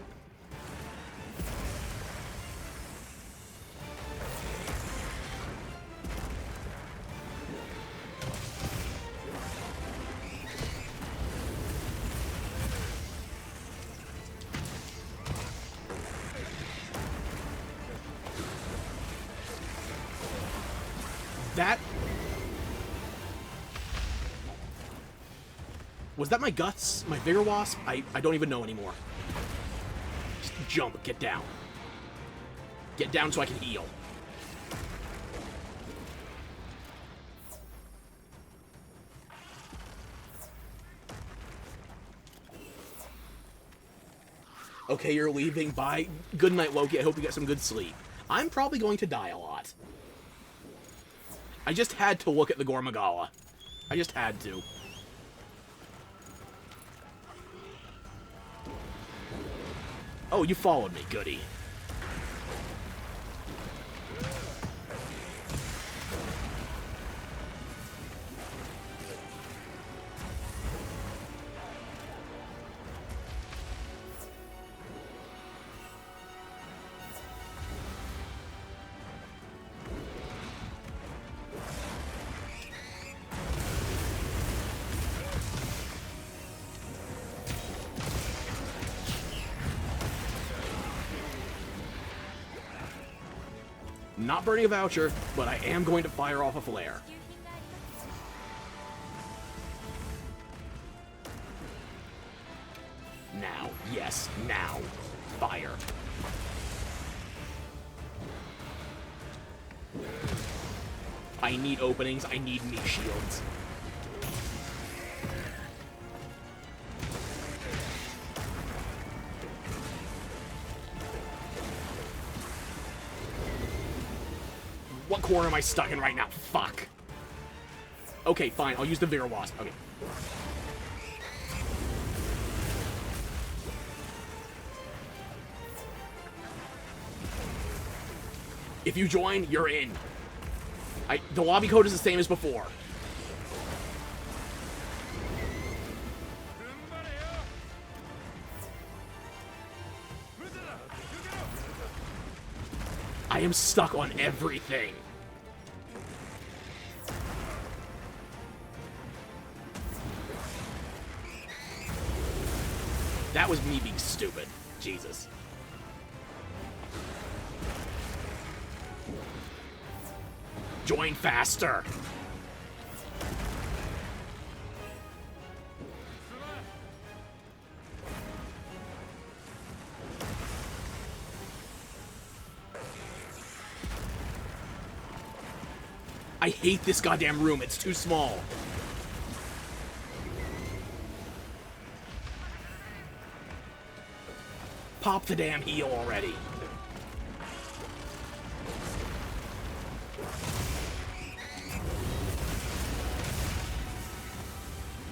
That... Was that my guts? My Vigor Wasp? I don't even know anymore. Just jump. Get down. Get down so I can heal. Okay, you're leaving. Bye. Good night, Loki. I hope you get some good sleep. I'm probably going to die a lot. I just had to look at the Gormagala. I just had to. Oh, you followed me, goody. Not burning a voucher, but I am going to fire off a flare. Now. Yes, now. Fire. I need openings. I need meat shields. What corner am I stuck in right now? Fuck. Okay, fine. I'll use the Vigor Wasp. Okay. If you join, you're in. The lobby code is the same as before. I am stuck on everything. That was me being stupid. Jesus. Join faster. I hate this goddamn room. It's too small. Pop the damn heal already.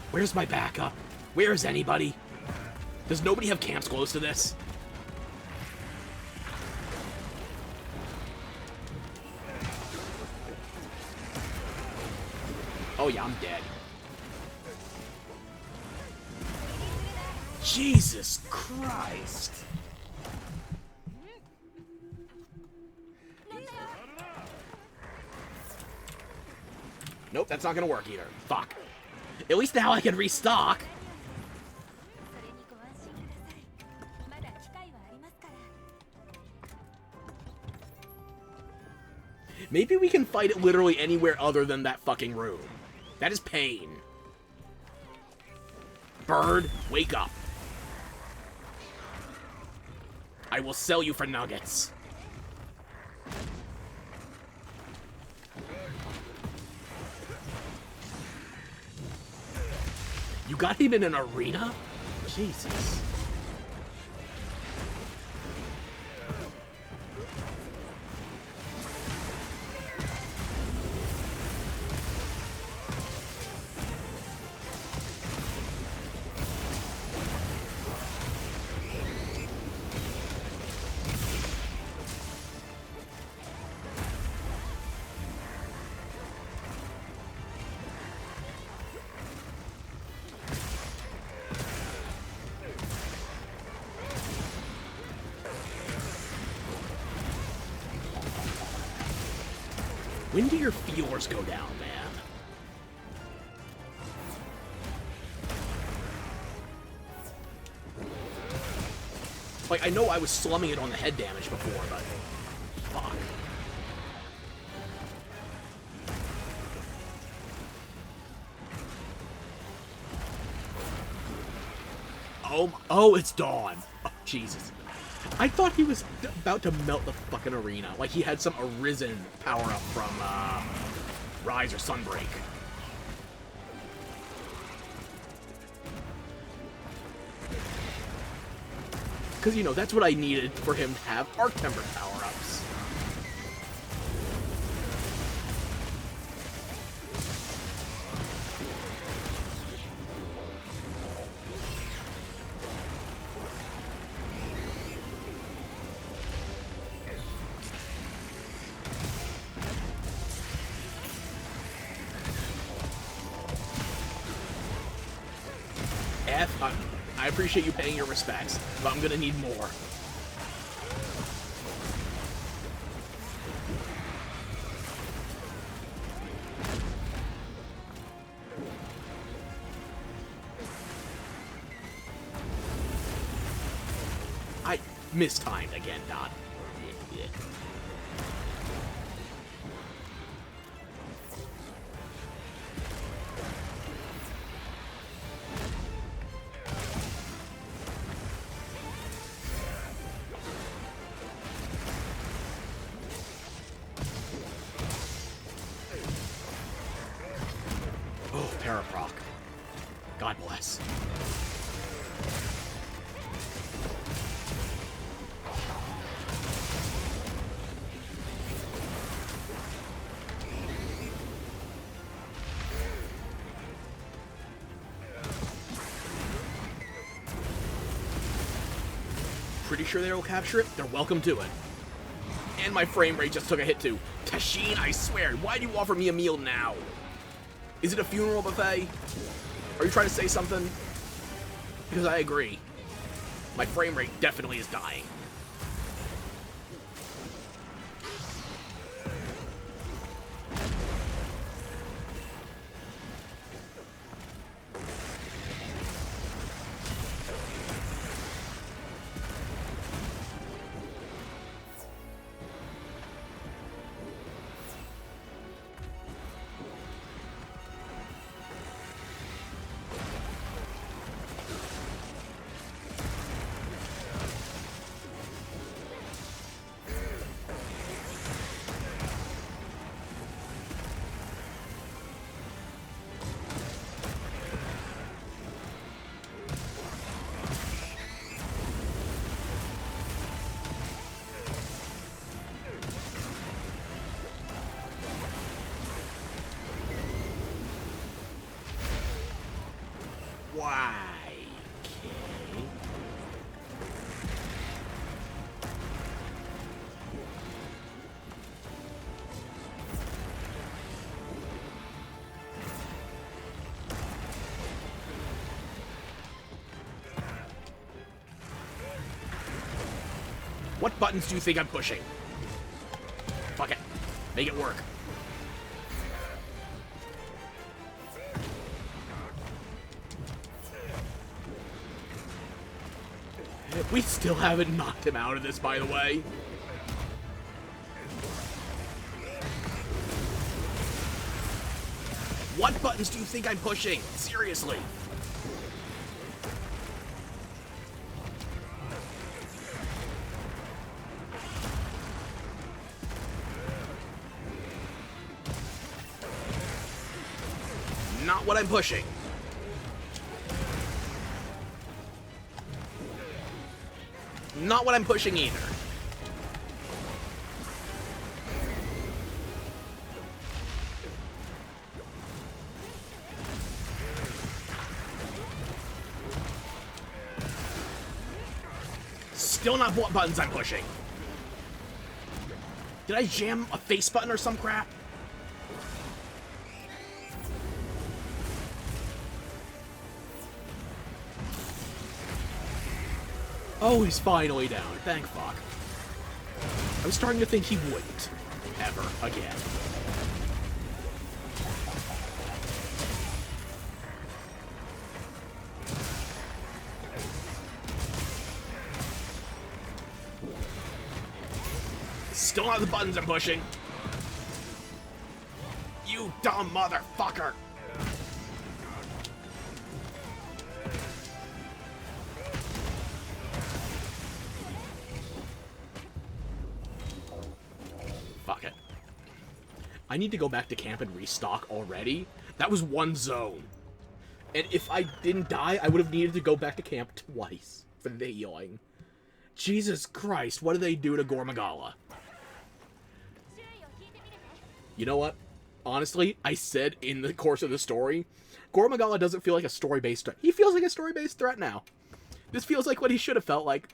Where's my backup? Where's anybody? Does nobody have camps close to this? Oh yeah, I'm dead. Jesus Christ. Nope, that's not gonna work either. Fuck. At least now I can restock. Maybe we can fight it literally anywhere other than that fucking room. That is pain. Bird, wake up. I will sell you for nuggets. You got him in an arena? Jesus. When do your feelers go down, man? Like, I know I was slumming it on the head damage before, but... fuck. Oh, it's dawn. Oh, Jesus. I thought he was about to melt the fucking arena. Like he had some Arisen power-up from, Rise or Sunbreak. Because, you know, that's what I needed for him to have Arc Temper power-ups. I appreciate you paying your respects, but I'm gonna need more. I mistimed again, Dot. Paraproc. God bless. Pretty sure they'll capture it. They're welcome to it. And my frame rate just took a hit too. Tashin, I swear, why do you offer me a meal now? Is it a funeral buffet? Are you trying to say something? Because I agree. My frame rate definitely is dying. Why? Okay. What buttons do you think I'm pushing? Fuck it. Make it work. We still haven't knocked him out of this, by the way. What buttons do you think I'm pushing? Seriously. Not what I'm pushing. Not what I'm pushing either. Still not what buttons I'm pushing. Did I jam a face button or some crap? Oh, he's finally down. Thank fuck. I was starting to think he wouldn't. Ever again. Still not the buttons I'm pushing. You dumb motherfucker. Fuck it. I need to go back to camp and restock already. That was one zone. And if I didn't die, I would have needed to go back to camp twice for the healing. Jesus Christ, what do they do to Gormagala? You know what? Honestly, I said in the course of the story, Gormagala doesn't feel like a story-based threat. He feels like a story-based threat now. This feels like what he should have felt like.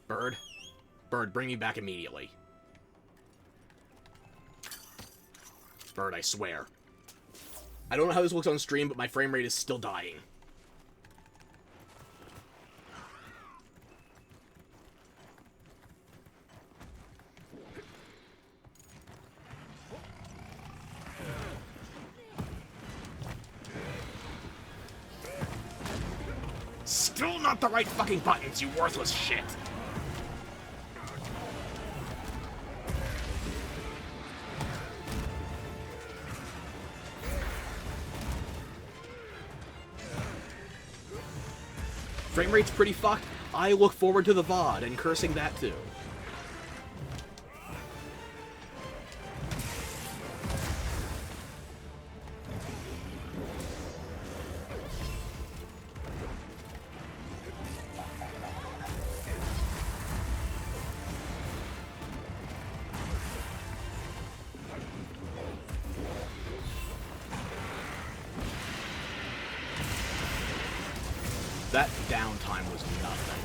Bird. Bird, bring me back immediately. Bird, I swear. I don't know how this looks on stream, but my frame rate is still dying. Still not the right fucking buttons, you worthless shit. Frame rate's pretty fucked. I look forward to the VOD and cursing that too. That downtime was nothing.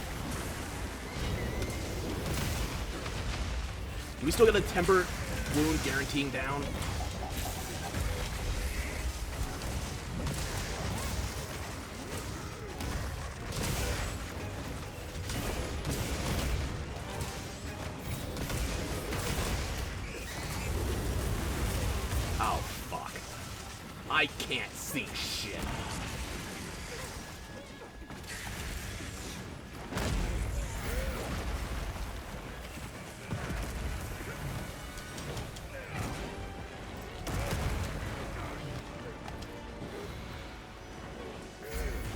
Do we still get a temper wound guaranteeing down? Oh, fuck. I can't see shit.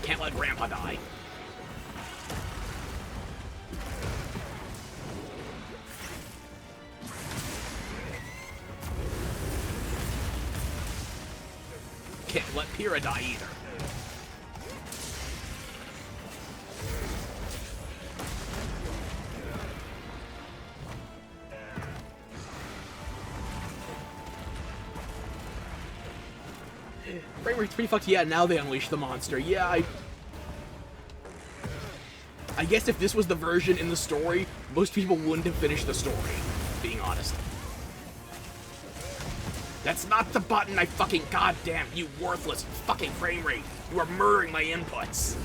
Can't let Grandpa die. Can't let Pyrrha die either. rate's pretty fucked. Yeah, now they unleash the monster. Yeah, I guess if this was the version in the story, most people wouldn't have finished the story, being honest. That's not the button I fucking... Goddamn, you worthless fucking frame rate. You are murdering my inputs.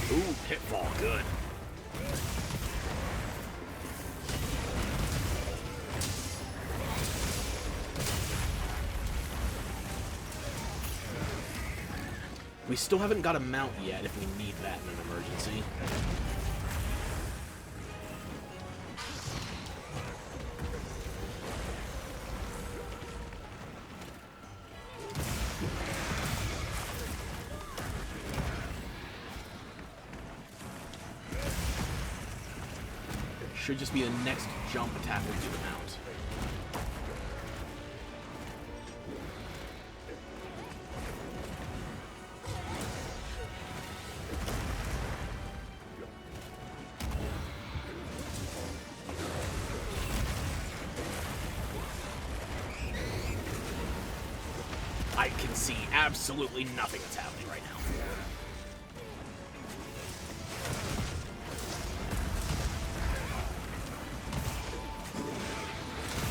Ooh, pitfall, good. We still haven't got a mount yet if we need that in an emergency. Should just be the next jump attack we do the mount. I can see absolutely nothing that's happening right now.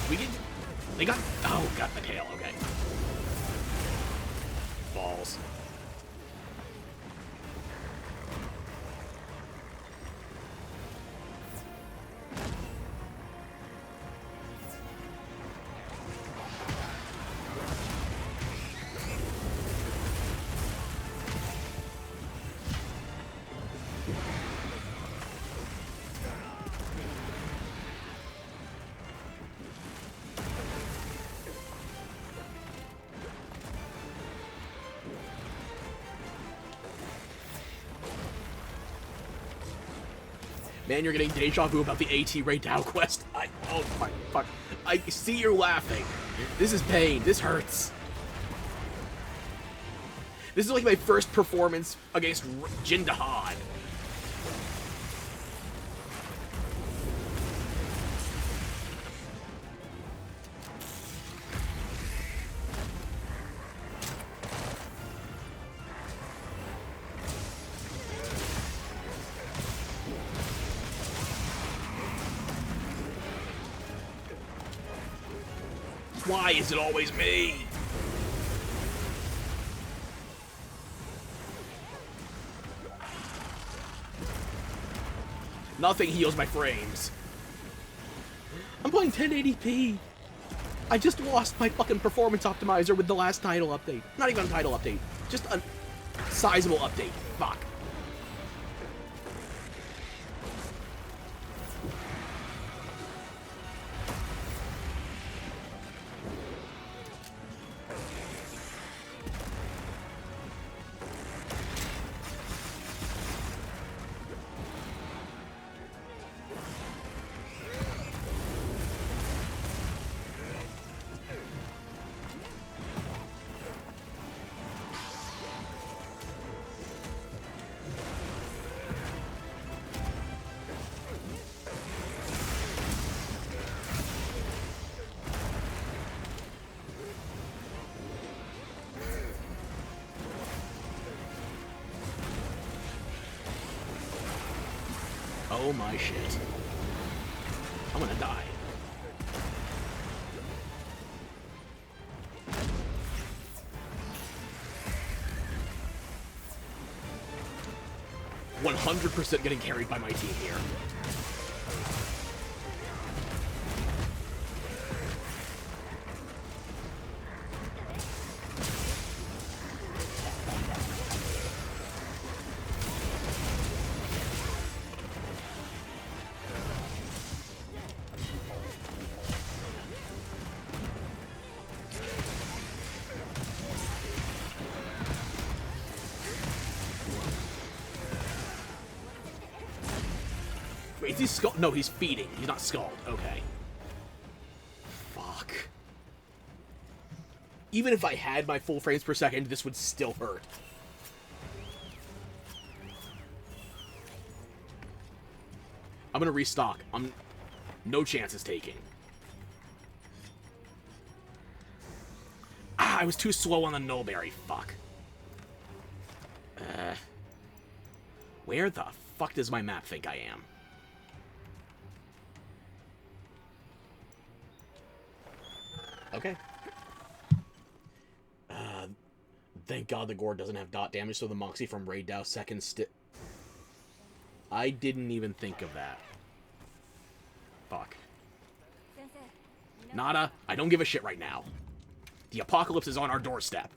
We get... They got... Oh, got the tail, okay. Balls. Man, you're getting deja vu about the AT Ray Dow quest. Oh my fuck. I see you're laughing. This is pain. This hurts. This is like my first performance against Jindahan. Why is it always me? Nothing heals my frames. I'm playing 1080p. I just lost my fucking performance optimizer with the last title update. Not even a title update. Just a sizable update. Fuck. Oh my shit. I'm gonna die. "100% getting carried by my team here." Is he scald? No, he's feeding. He's not scald. Okay. Fuck. Even if I had my full frames per second, this would still hurt. I'm gonna restock. No chances taking. Ah, I was too slow on the Nullberry. Fuck. Where the fuck does my map think I am? Okay. Thank God the Gourd doesn't have dot damage, so the Moxie from Raid Dao second I didn't even think of that. Fuck. Nada, I don't give a shit right now. The apocalypse is on our doorstep.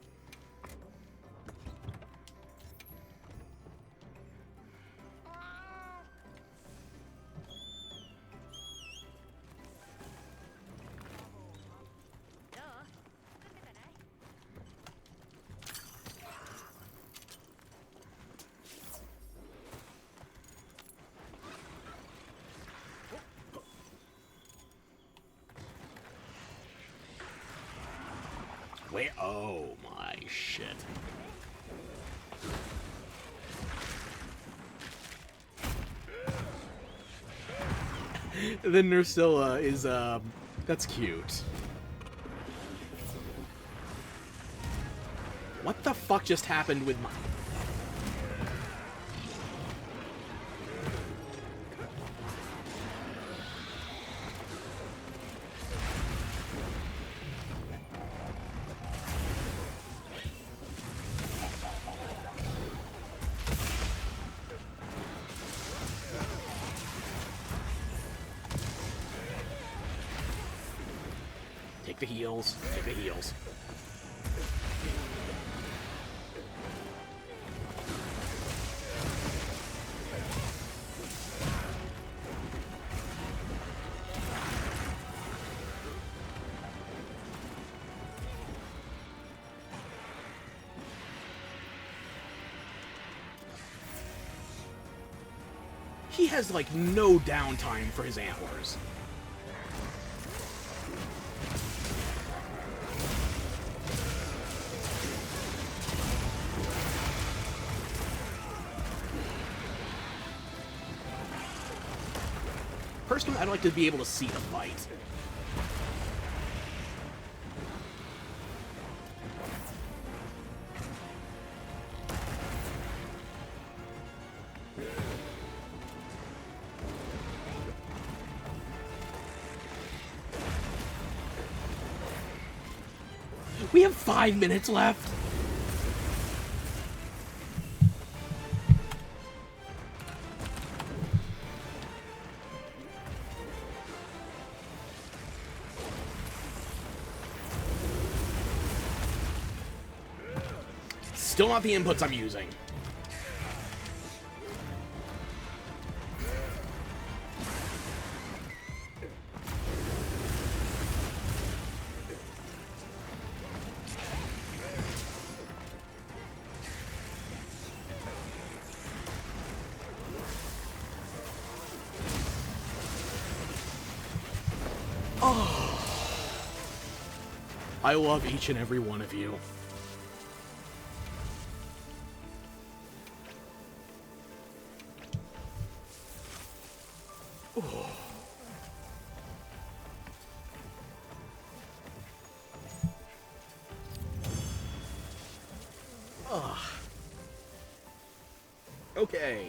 Wait, oh my shit. The Nursilla is, that's cute. What the fuck just happened with my... Take the heals. Take the heals. He has, like, no downtime for his antlers. Personally, I'd like to be able to see the fight. We have 5 minutes left. Still not the inputs I'm using. I love each and every one of you. Oh. Okay.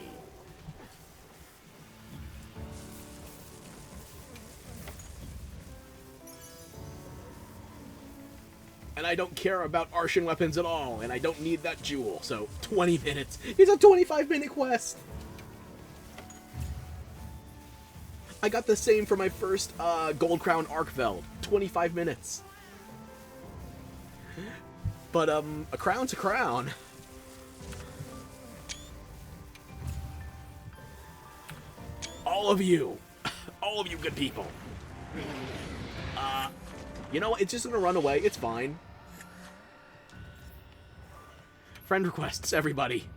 And I don't care about Arshan weapons at all, and I don't need that jewel, so 20 minutes. It's a 25-minute quest! I got the same for my first Gold Crown Arkveld. 25 minutes. But, a crown's a crown. All of you good people. You know what? It's just gonna run away. It's fine. Friend requests, everybody.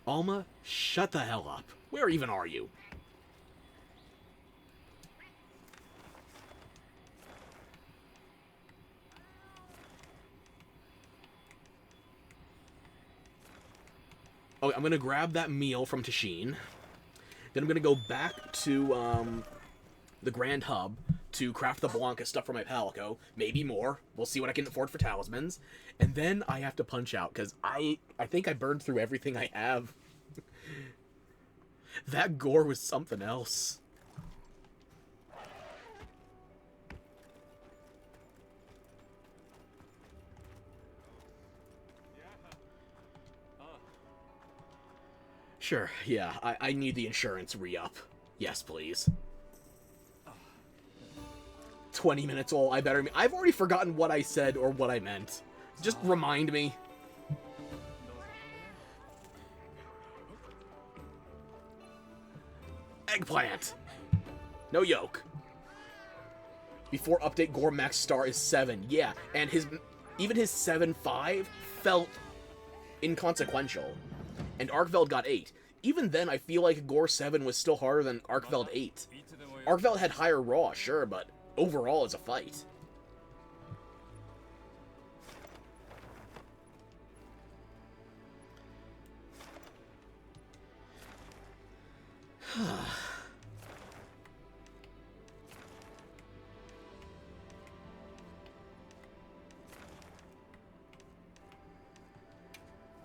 Alma, shut the hell up. Where even are you? Okay, I'm gonna grab that meal from Tashin. Then I'm gonna go back to the Grand Hub to craft the Blanca stuff for my Palico. Maybe more. We'll see what I can afford for talismans. And then I have to punch out, because I think I burned through everything I have. That gore was something else. Sure, yeah, I need the insurance re-up. Yes, please. 20 minutes old, I better... I've already forgotten what I said or what I meant. Just remind me. Eggplant! No yolk. Before update, Gore max star is 7. Yeah, and even his 7-5 felt inconsequential. And Arkveld got 8. Even then, I feel like Gore 7 was still harder than Arkveld 8. Arkveld had higher raw, sure, but overall it's a fight.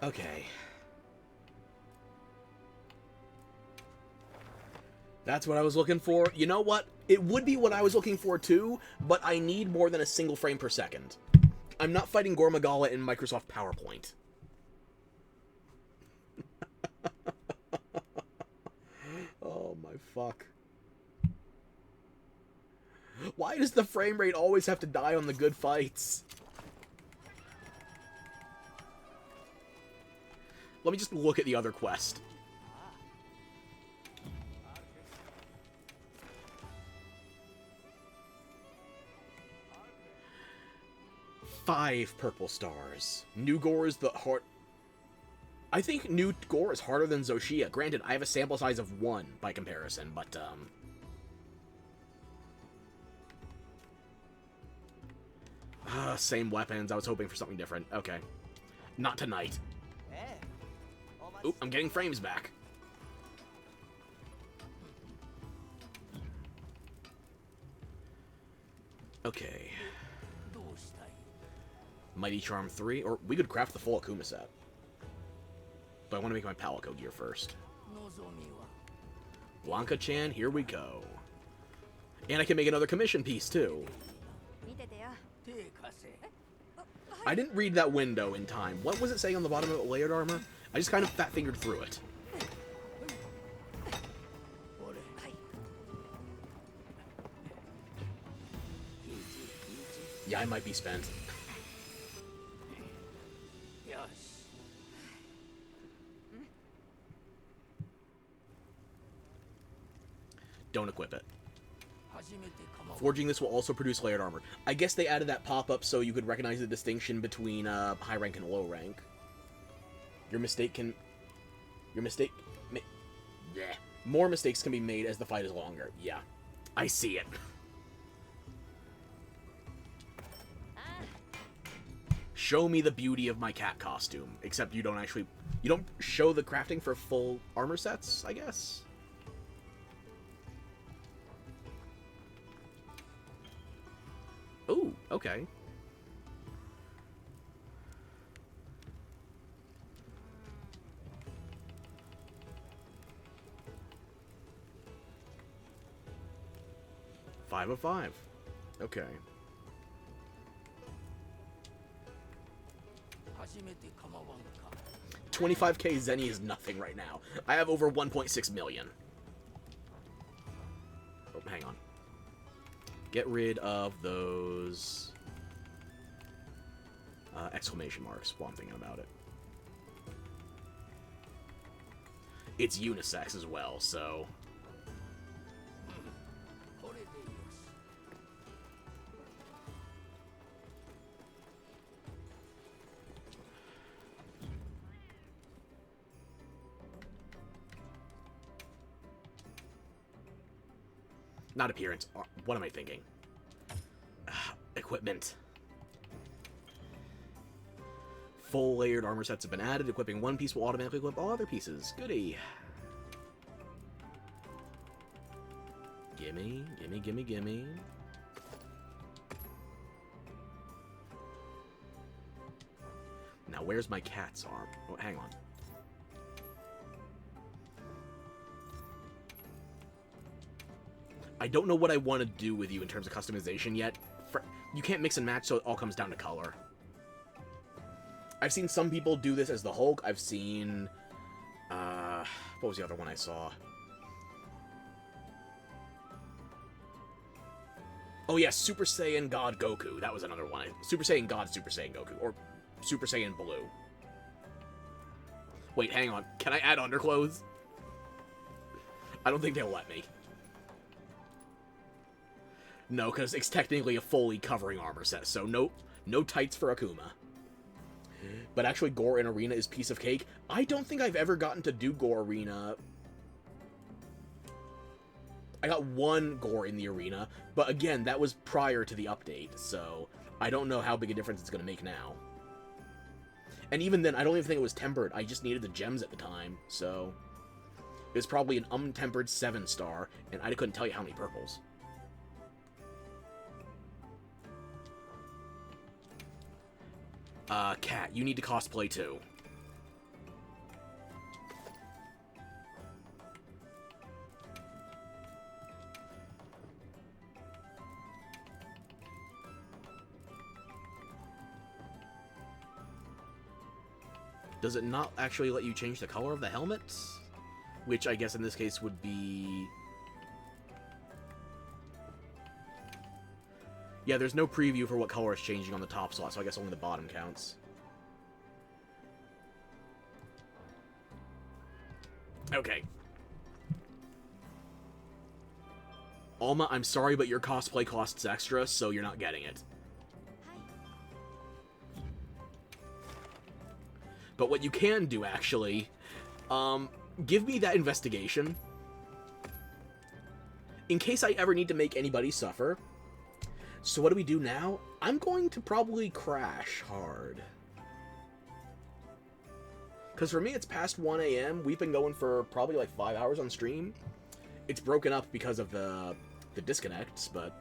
Okay. That's what I was looking for. You know what? It would be what I was looking for too, but I need more than a single frame per second. I'm not fighting Gore Magala in Microsoft PowerPoint. Oh my fuck. Why does the frame rate always have to die on the good fights? Let me just look at the other quest. Five purple stars. New Gore is the hard... I think New Gore is harder than Zoshia. Granted, I have a sample size of 1 by comparison, but, same weapons. I was hoping for something different. Okay. Not tonight. Oop, I'm getting frames back. Okay. Mighty Charm 3, or we could craft the full Akuma set. But I want to make my Palico gear first. Blanca-chan, here we go. And I can make another commission piece, too. I didn't read that window in time. What was it saying on the bottom of it, layered armor? I just kind of fat-fingered through it. Yeah, I might be spent. Don't equip it. Forging this will also produce layered armor. I guess they added that pop-up so you could recognize the distinction between high rank and low rank. Your mistake can... More mistakes can be made as the fight is longer. Yeah. I see it. Show me the beauty of my cat costume. Except you don't actually... You don't show the crafting for full armor sets, I guess? Ooh, okay. Five of 5. Okay. 25k Zenny is nothing right now. I have over 1.6 million. Oh, hang on. Get rid of those exclamation marks while I'm thinking about it. It's unisex as well, so... Not appearance. What am I thinking? Equipment. Full layered armor sets have been added. Equipping one piece will automatically equip all other pieces. Goody. Gimme, gimme, gimme, gimme. Now, where's my cat's arm? Oh, hang on. I don't know what I want to do with you in terms of customization yet. You can't mix and match, so it all comes down to color. I've seen some people do this as the Hulk. I've seen... what was the other one I saw? Oh yeah, Super Saiyan God Goku. That was another one. Super Saiyan God Super Saiyan Goku. Or Super Saiyan Blue. Wait, hang on. Can I add underclothes? I don't think they'll let me. No, because it's technically a fully covering armor set, so no tights for Akuma. But actually, Gore in Arena is piece of cake. I don't think I've ever gotten to do Gore Arena. I got one Gore in the arena, but again, that was prior to the update, so I don't know how big a difference it's going to make now. And even then, I don't even think it was tempered. I just needed the gems at the time, so... It was probably an untempered 7-star, and I couldn't tell you how many purples. Cat, you need to cosplay too. Does it not actually let you change the color of the helmet? Which I guess in this case would be... Yeah, there's no preview for what color is changing on the top slot, so I guess only the bottom counts. Okay. Alma, I'm sorry, but your cosplay costs extra, so you're not getting it. But what you can do, actually, give me that investigation. In case I ever need to make anybody suffer. So what do we do now? I'm going to probably crash hard. Because for me, it's past 1 a.m. We've been going for probably like 5 hours on stream. It's broken up because of the disconnects, but...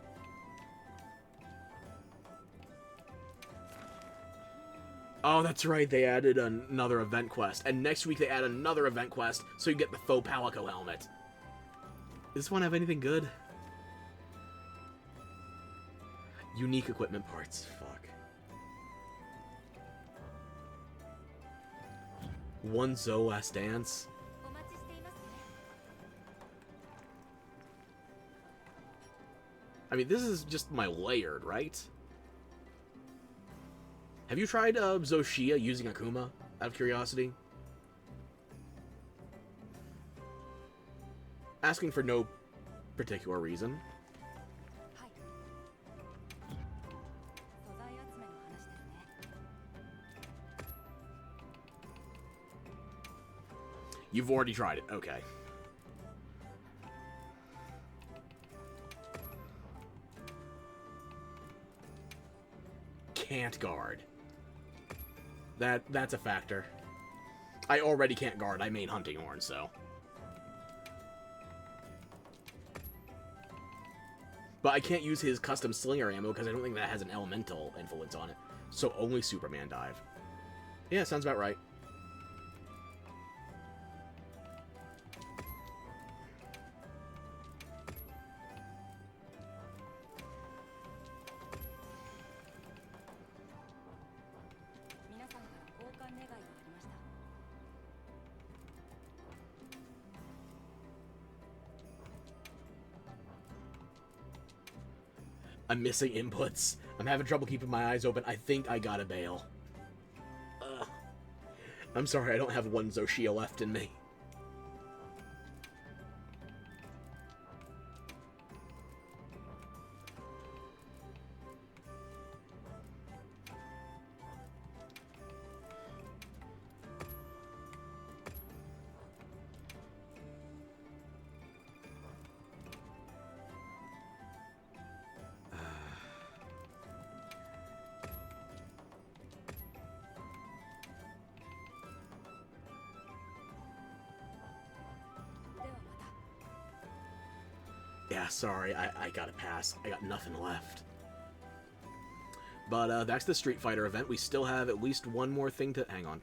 Oh, that's right, they added another event quest. And next week they add another event quest, so you get the faux Palico helmet. Does this one have anything good? Unique equipment parts. Fuck. One Zoe Last Dance. I mean, this is just my layered, right? Have you tried Zoshia using Akuma, out of curiosity? Asking for no particular reason. You've already tried it, okay. Can't guard. That's a factor. I already can't guard. I main Hunting Horn, so. But I can't use his custom slinger ammo because I don't think that has an elemental influence on it. So only Superman dive. Yeah, sounds about right. I'm missing inputs. I'm having trouble keeping my eyes open. I think I gotta bail. I'm sorry, I don't have one Zoshia left in me. Yeah, sorry, I gotta pass. I got nothing left. But that's the Street Fighter event. We still have at least one more thing to... Hang on.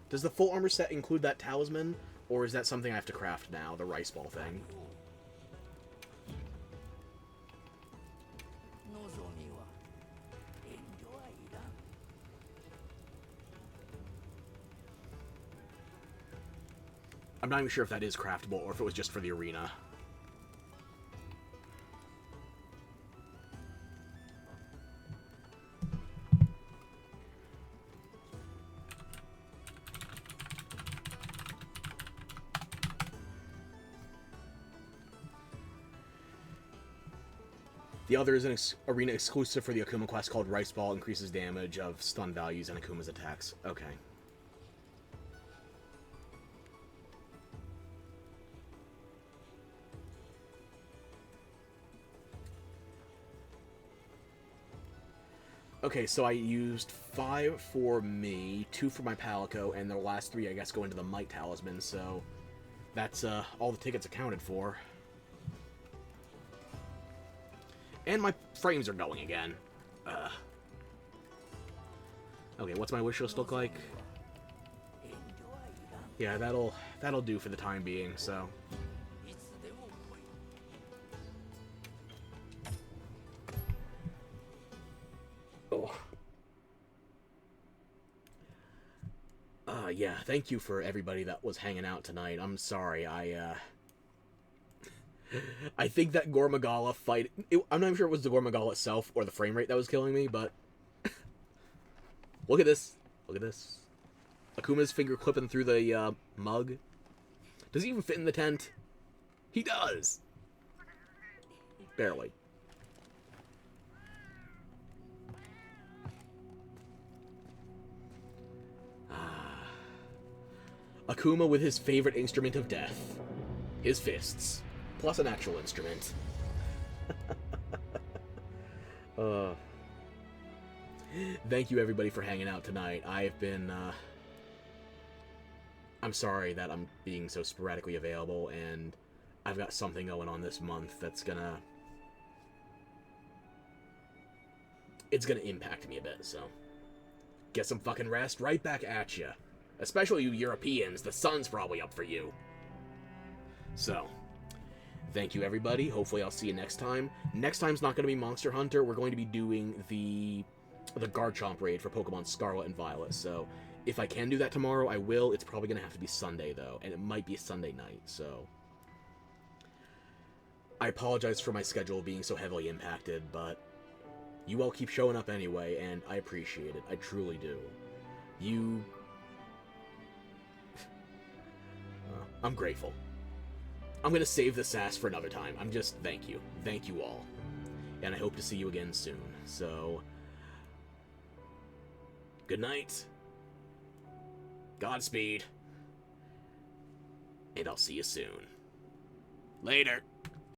Does the full armor set include that talisman? Or is that something I have to craft now, the rice ball thing? I'm not even sure if that is craftable or if it was just for the arena. The other is an arena exclusive for the Akuma quest called Rice Ball, increases damage of stun values and Akuma's attacks. Okay. Okay, so I used 5 for me, 2 for my Palico, and the last 3, I guess, go into the Might Talisman, so that's all the tickets accounted for. And my frames are going again. Okay, what's my wish list look like? Yeah, that'll do for the time being, so... Oh. Yeah, thank you for everybody that was hanging out tonight. I'm sorry, I think that Gormagala fight... I'm not even sure it was the Gormagala itself or the frame rate that was killing me, but... Look at this. Look at this. Akuma's finger clipping through the mug. Does he even fit in the tent? He does! Barely. Akuma with his favorite instrument of death. His fists. Plus an actual instrument. Thank you everybody for hanging out tonight. I've been, I'm sorry that I'm being so sporadically available, and I've got something going on this month that's gonna... It's gonna impact me a bit, so... Get some fucking rest, right back at ya. Especially you Europeans, the sun's probably up for you. So, thank you everybody. Hopefully I'll see you next time. Next time's not going to be Monster Hunter. We're going to be doing the Garchomp raid for Pokemon Scarlet and Violet. So, if I can do that tomorrow, I will. It's probably going to have to be Sunday, though. And it might be a Sunday night, so... I apologize for my schedule being so heavily impacted, but... You all keep showing up anyway, and I appreciate it. I truly do. You... I'm grateful. I'm gonna save the sass for another time. I'm just... Thank you. Thank you all. And I hope to see you again soon. So... Good night. Godspeed. And I'll see you soon. Later.